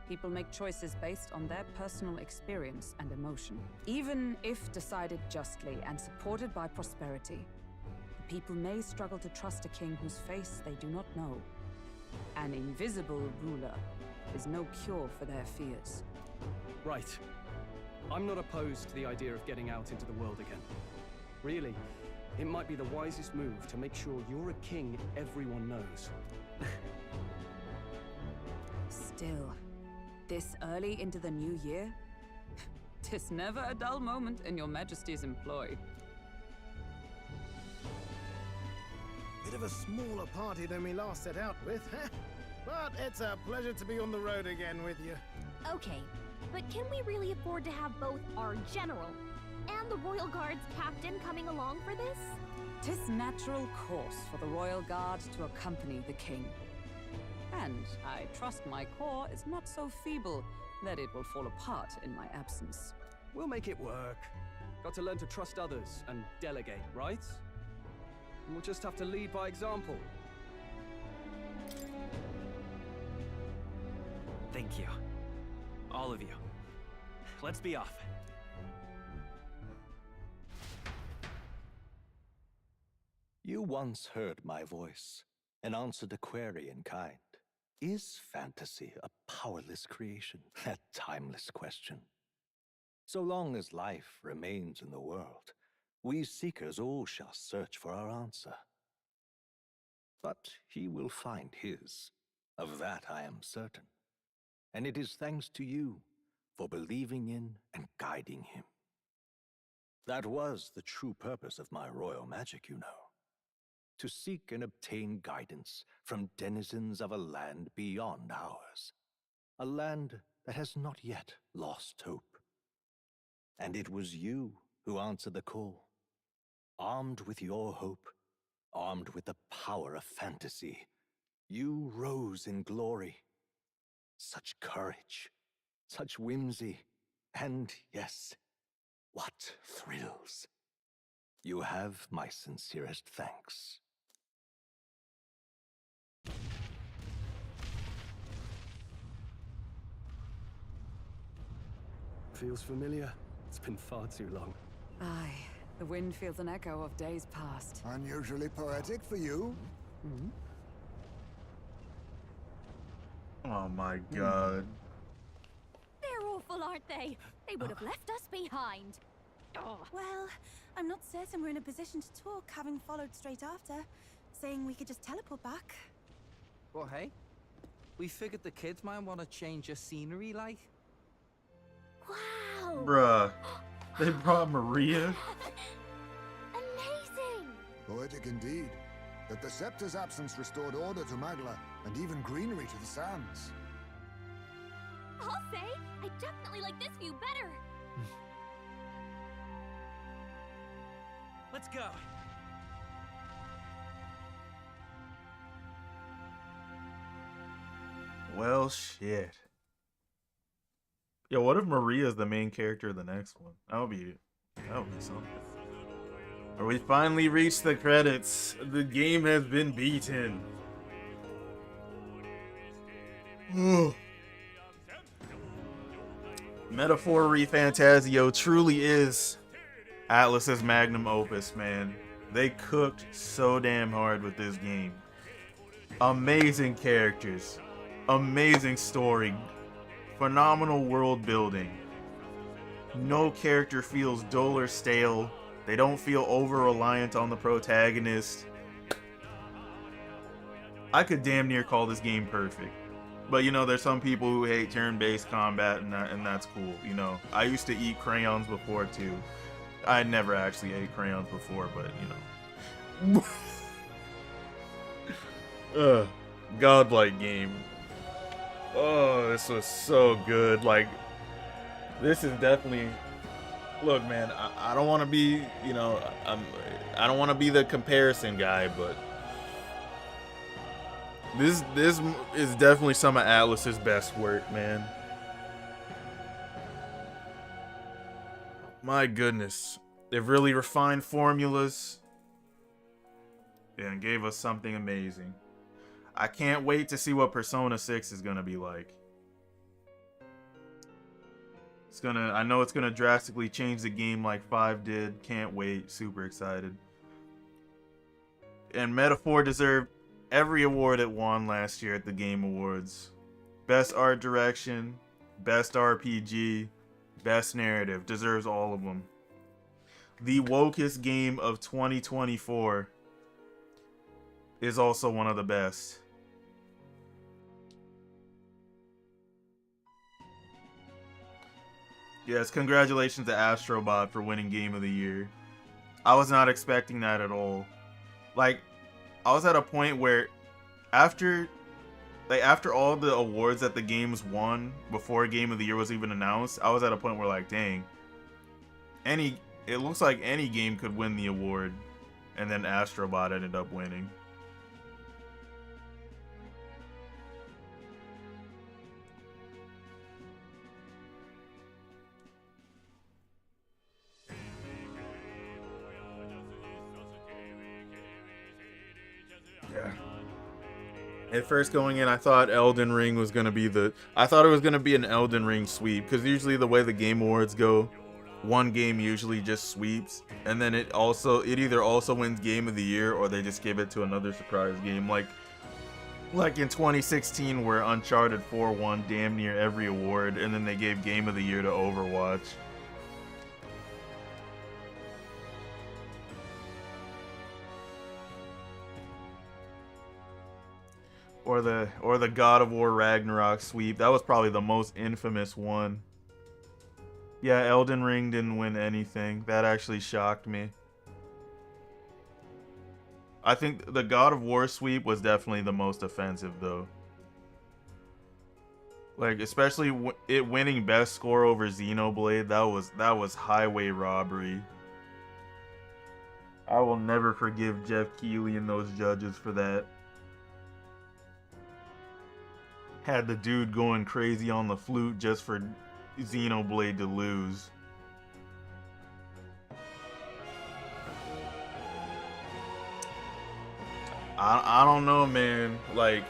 people make choices based on their personal experience and emotion. Even if decided justly and supported by prosperity, the people may struggle to trust a king whose face they do not know. An invisible ruler is no cure for their fears. Right. I'm not opposed to the idea of getting out into the world again. Really, it might be the wisest move to make sure you're a king everyone knows. Still, this early into the new year? 'Tis never a dull moment in your Majesty's employ. Bit of a smaller party than we last set out with, huh? But it's a pleasure to be on the road again with you. Okay, but can we really afford to have both our general and the Royal Guard's captain coming along for this? 'Tis natural course for the Royal Guard to accompany the king. And I trust my corps is not so feeble that it will fall apart in my absence. We'll make it work. Got to learn to trust others and delegate, right? And we'll just have to lead by example. Thank you. All of you. Let's be off. You once heard my voice and answered a query in kind. Is fantasy a powerless creation? A timeless question. So long as life remains in the world, we seekers all shall search for our answer. But he will find his. Of that I am certain. And it is thanks to you for believing in and guiding him. That was the true purpose of my royal magic, you know. To seek and obtain guidance from denizens of a land beyond ours. A land that has not yet lost hope. And it was you who answered the call. Armed with your hope, armed with the power of fantasy, you rose in glory. Such courage, such whimsy, and yes, what thrills. You have my sincerest thanks. Feels familiar. It's been far too long. Aye, the wind feels an echo of days past. Unusually poetic for you. Oh my god. They're awful, aren't they? They would have left us behind. Oh. Well, I'm not certain we're in a position to talk, having followed straight after, saying we could just teleport back. Well, hey, we figured the kids might want to change your scenery, like. Wow! Bruh. They brought Maria? Amazing! Poetic indeed. That the scepter's absence restored order to Magla, and even greenery to the sands. I'll say, I definitely like this view better. Let's go. Well, shit. Yo, what if Maria's the main character of the next one? That would be something. Or we finally reached the credits. The game has been beaten. Metaphor Refantazio truly is Atlus's magnum opus, man. They cooked so damn hard with this game. Amazing characters. Amazing story. Phenomenal world building. No character feels dull or stale. They don't feel over-reliant on the protagonist. I could damn near call this game perfect. But you know, there's some people who hate turn-based combat, and that's cool. You know, I used to eat crayons before too. I never actually ate crayons before, but you know. Godlike game. Oh, this was so good. Like, this is definitely. Look, man, I don't want to be, you know, I don't want to be the comparison guy, but this is definitely some of Atlus's best work, man. My goodness, they've really refined formulas and gave us something amazing. I can't wait to see what Persona 6 is gonna be like. I know it's gonna drastically change the game like 5 did. Can't wait. Super excited. And Metaphor deserved every award it won last year at the Game Awards. Best Art Direction, Best RPG, Best Narrative. Deserves all of them. The wokest game of 2024 is also one of the best. Yes, congratulations to Astrobot for winning Game of the Year. I was not expecting that at all. Like, I was at a point where after all the awards that the games won before Game of the Year was even announced, I was at a point where like, dang, it looks like any game could win the award, and then Astrobot ended up winning. Yeah. At first going in, I thought Elden Ring was gonna be I thought it was gonna be an Elden Ring sweep, because usually the way the Game Awards go, one game usually just sweeps, and then it either also wins Game of the Year or they just give it to another surprise game, like in 2016 where Uncharted 4 won damn near every award, and then they gave Game of the Year to Overwatch. Or the God of War Ragnarok sweep. That was probably the most infamous one. Yeah, Elden Ring didn't win anything. That actually shocked me. I think the God of War sweep was definitely the most offensive, though. Like, especially it winning best score over Xenoblade. That was highway robbery. I will never forgive Jeff Keighley and those judges for that. Had the dude going crazy on the flute just for Xenoblade to lose. I don't know, man. Like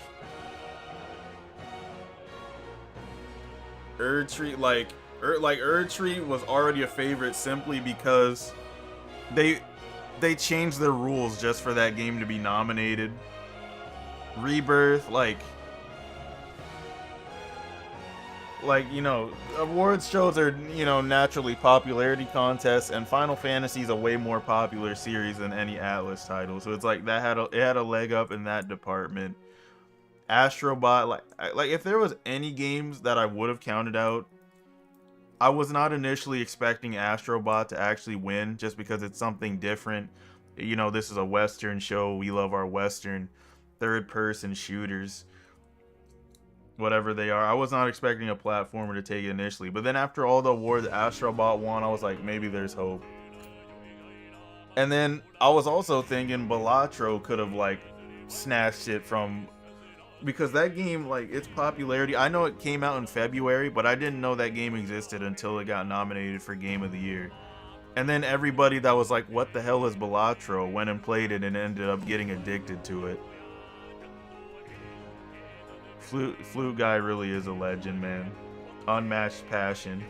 Erdtree, Erdtree was already a favorite simply because they changed their rules just for that game to be nominated. Rebirth, you know, awards shows are, you know, naturally popularity contests, and Final Fantasy is a way more popular series than any Atlus title, so it's like it had a leg up in that department. Astrobot, like if there was any games that I would have counted out, I was not initially expecting Astrobot to actually win, just because it's something different. You know, this is a Western show. We love our Western third-person shooters, whatever they are. I was not expecting a platformer to take it initially, but then after all the awards Astrobot won, I was like, maybe there's hope. And then I was also thinking Balatro could have like snatched it from, because that game, like, its popularity, I know it came out in February, but I didn't know that game existed until it got nominated for Game of the Year. And then everybody that was like, what the hell is Balatro, went and played it and ended up getting addicted to it. Flute guy really is a legend, man. Unmatched passion.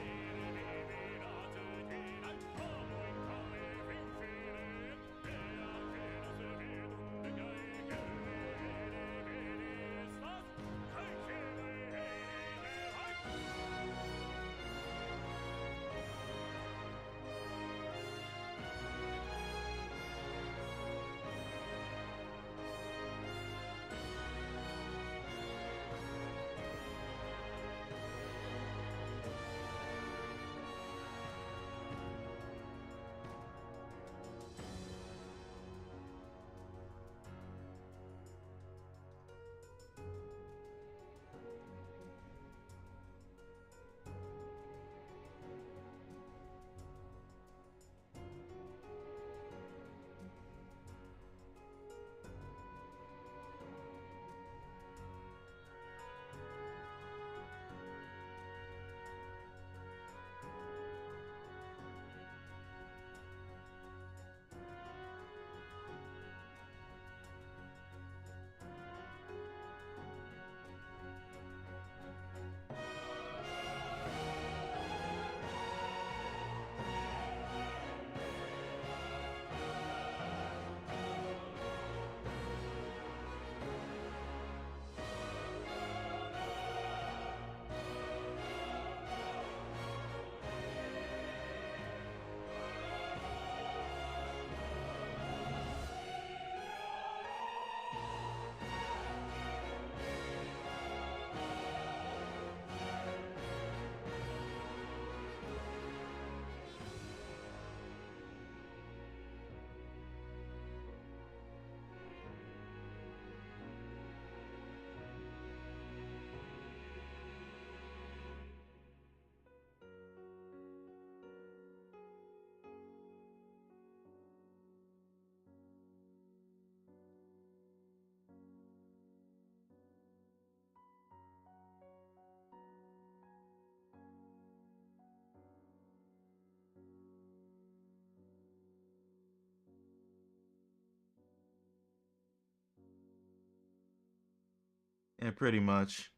And pretty much.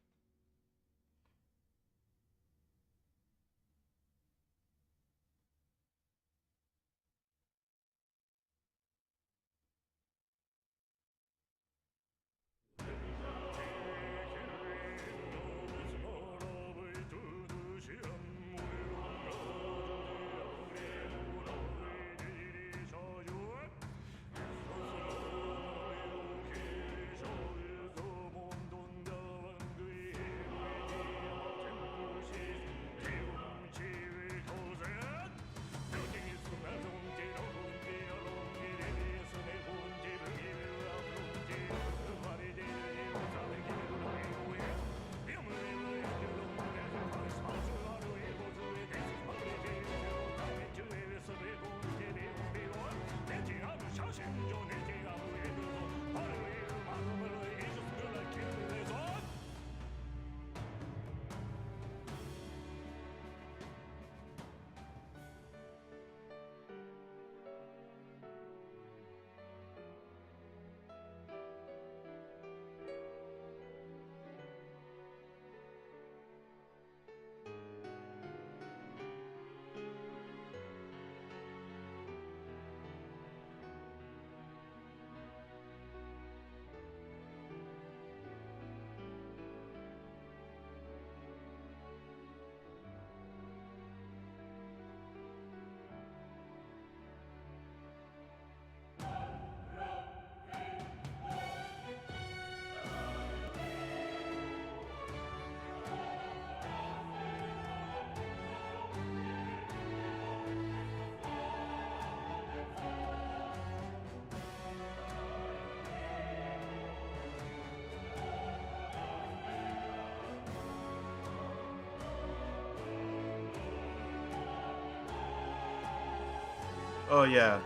Oh yeah.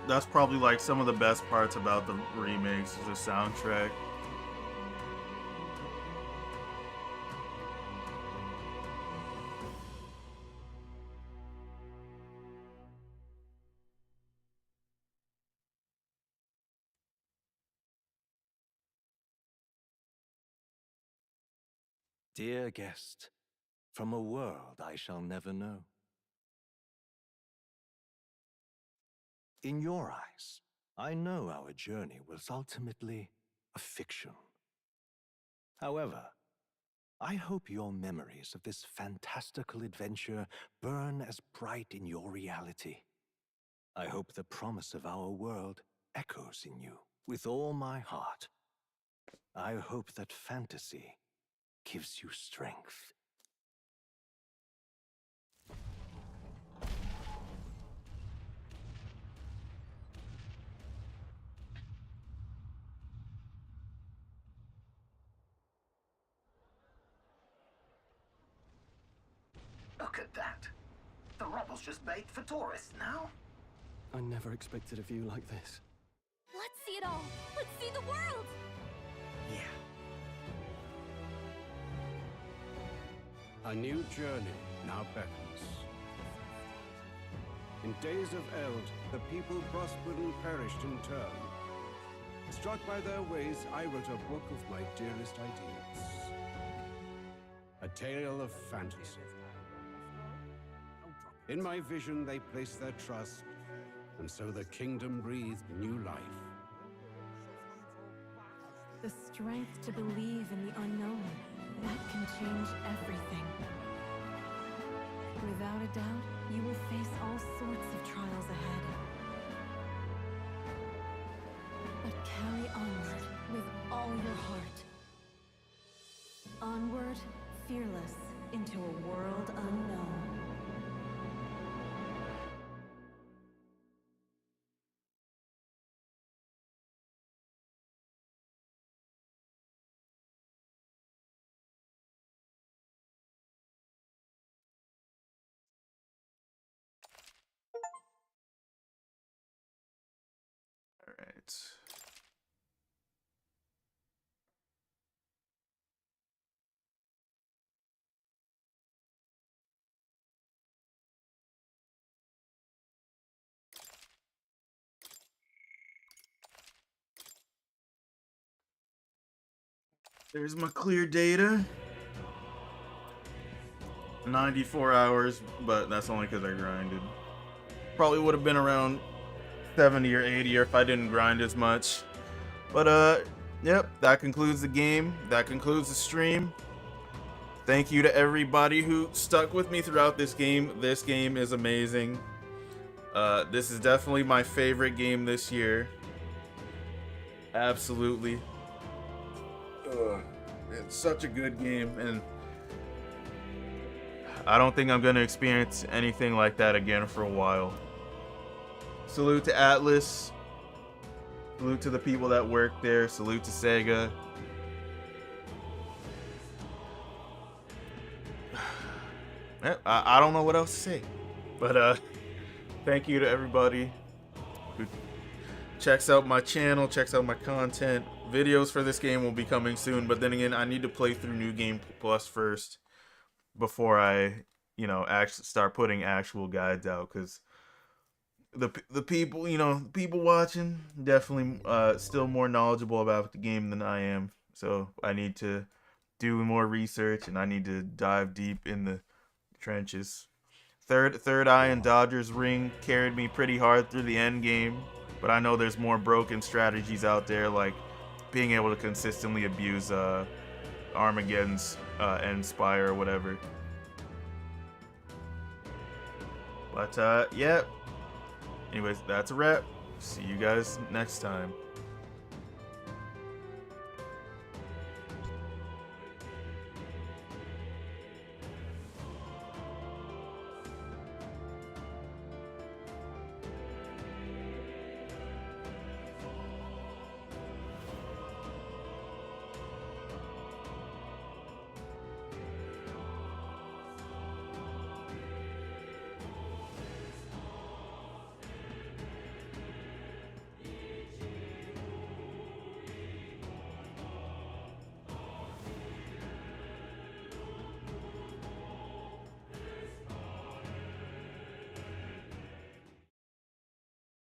That's probably like some of the best parts about the remakes is the soundtrack. Dear guest, from a world I shall never know. In your eyes, I know our journey was ultimately a fiction. However, I hope your memories of this fantastical adventure burn as bright in your reality. I hope the promise of our world echoes in you with all my heart. I hope that fantasy gives you strength. Look at that. The rubble's just bait for tourists now. I never expected a view like this. Let's see it all. Let's see the world. A new journey now beckons. In days of Eld, the people prospered and perished in turn. Struck by their ways, I wrote a book of my dearest ideas. A tale of fantasy. In my vision, they placed their trust, and so the kingdom breathed new life. The strength to believe in the unknown, that can change everything. Without a doubt, you will face all sorts of trials ahead. But carry onward with all your heart. Onward, fearless, into a world unknown. All right. There's my clear data. 94 hours, but that's only because I grinded. Probably would have been around 70 or 80 if I didn't grind as much. But yep, that concludes the game. That concludes the stream. Thank you to everybody who stuck with me throughout this game. This game is amazing. This is definitely my favorite game this year. Absolutely. It's such a good game, and I don't think I'm going to experience anything like that again for a while. Salute to Atlus. Salute to the people that work there. Salute to Sega. I don't know what else to say. But thank you to everybody who checks out my channel, checks out my content. Videos for this game will be coming soon, but then again, I need to play through New Game Plus first before I, actually start putting actual guides out, because the people, people watching definitely still more knowledgeable about the game than I am. So I need to do more research, and I need to dive deep in the trenches. Third Eye and Dodger's Ring carried me pretty hard through the end game, but I know there's more broken strategies out there, like being able to consistently abuse Armageddon's End Spire or whatever. But yeah. Anyways, that's a wrap. See you guys next time.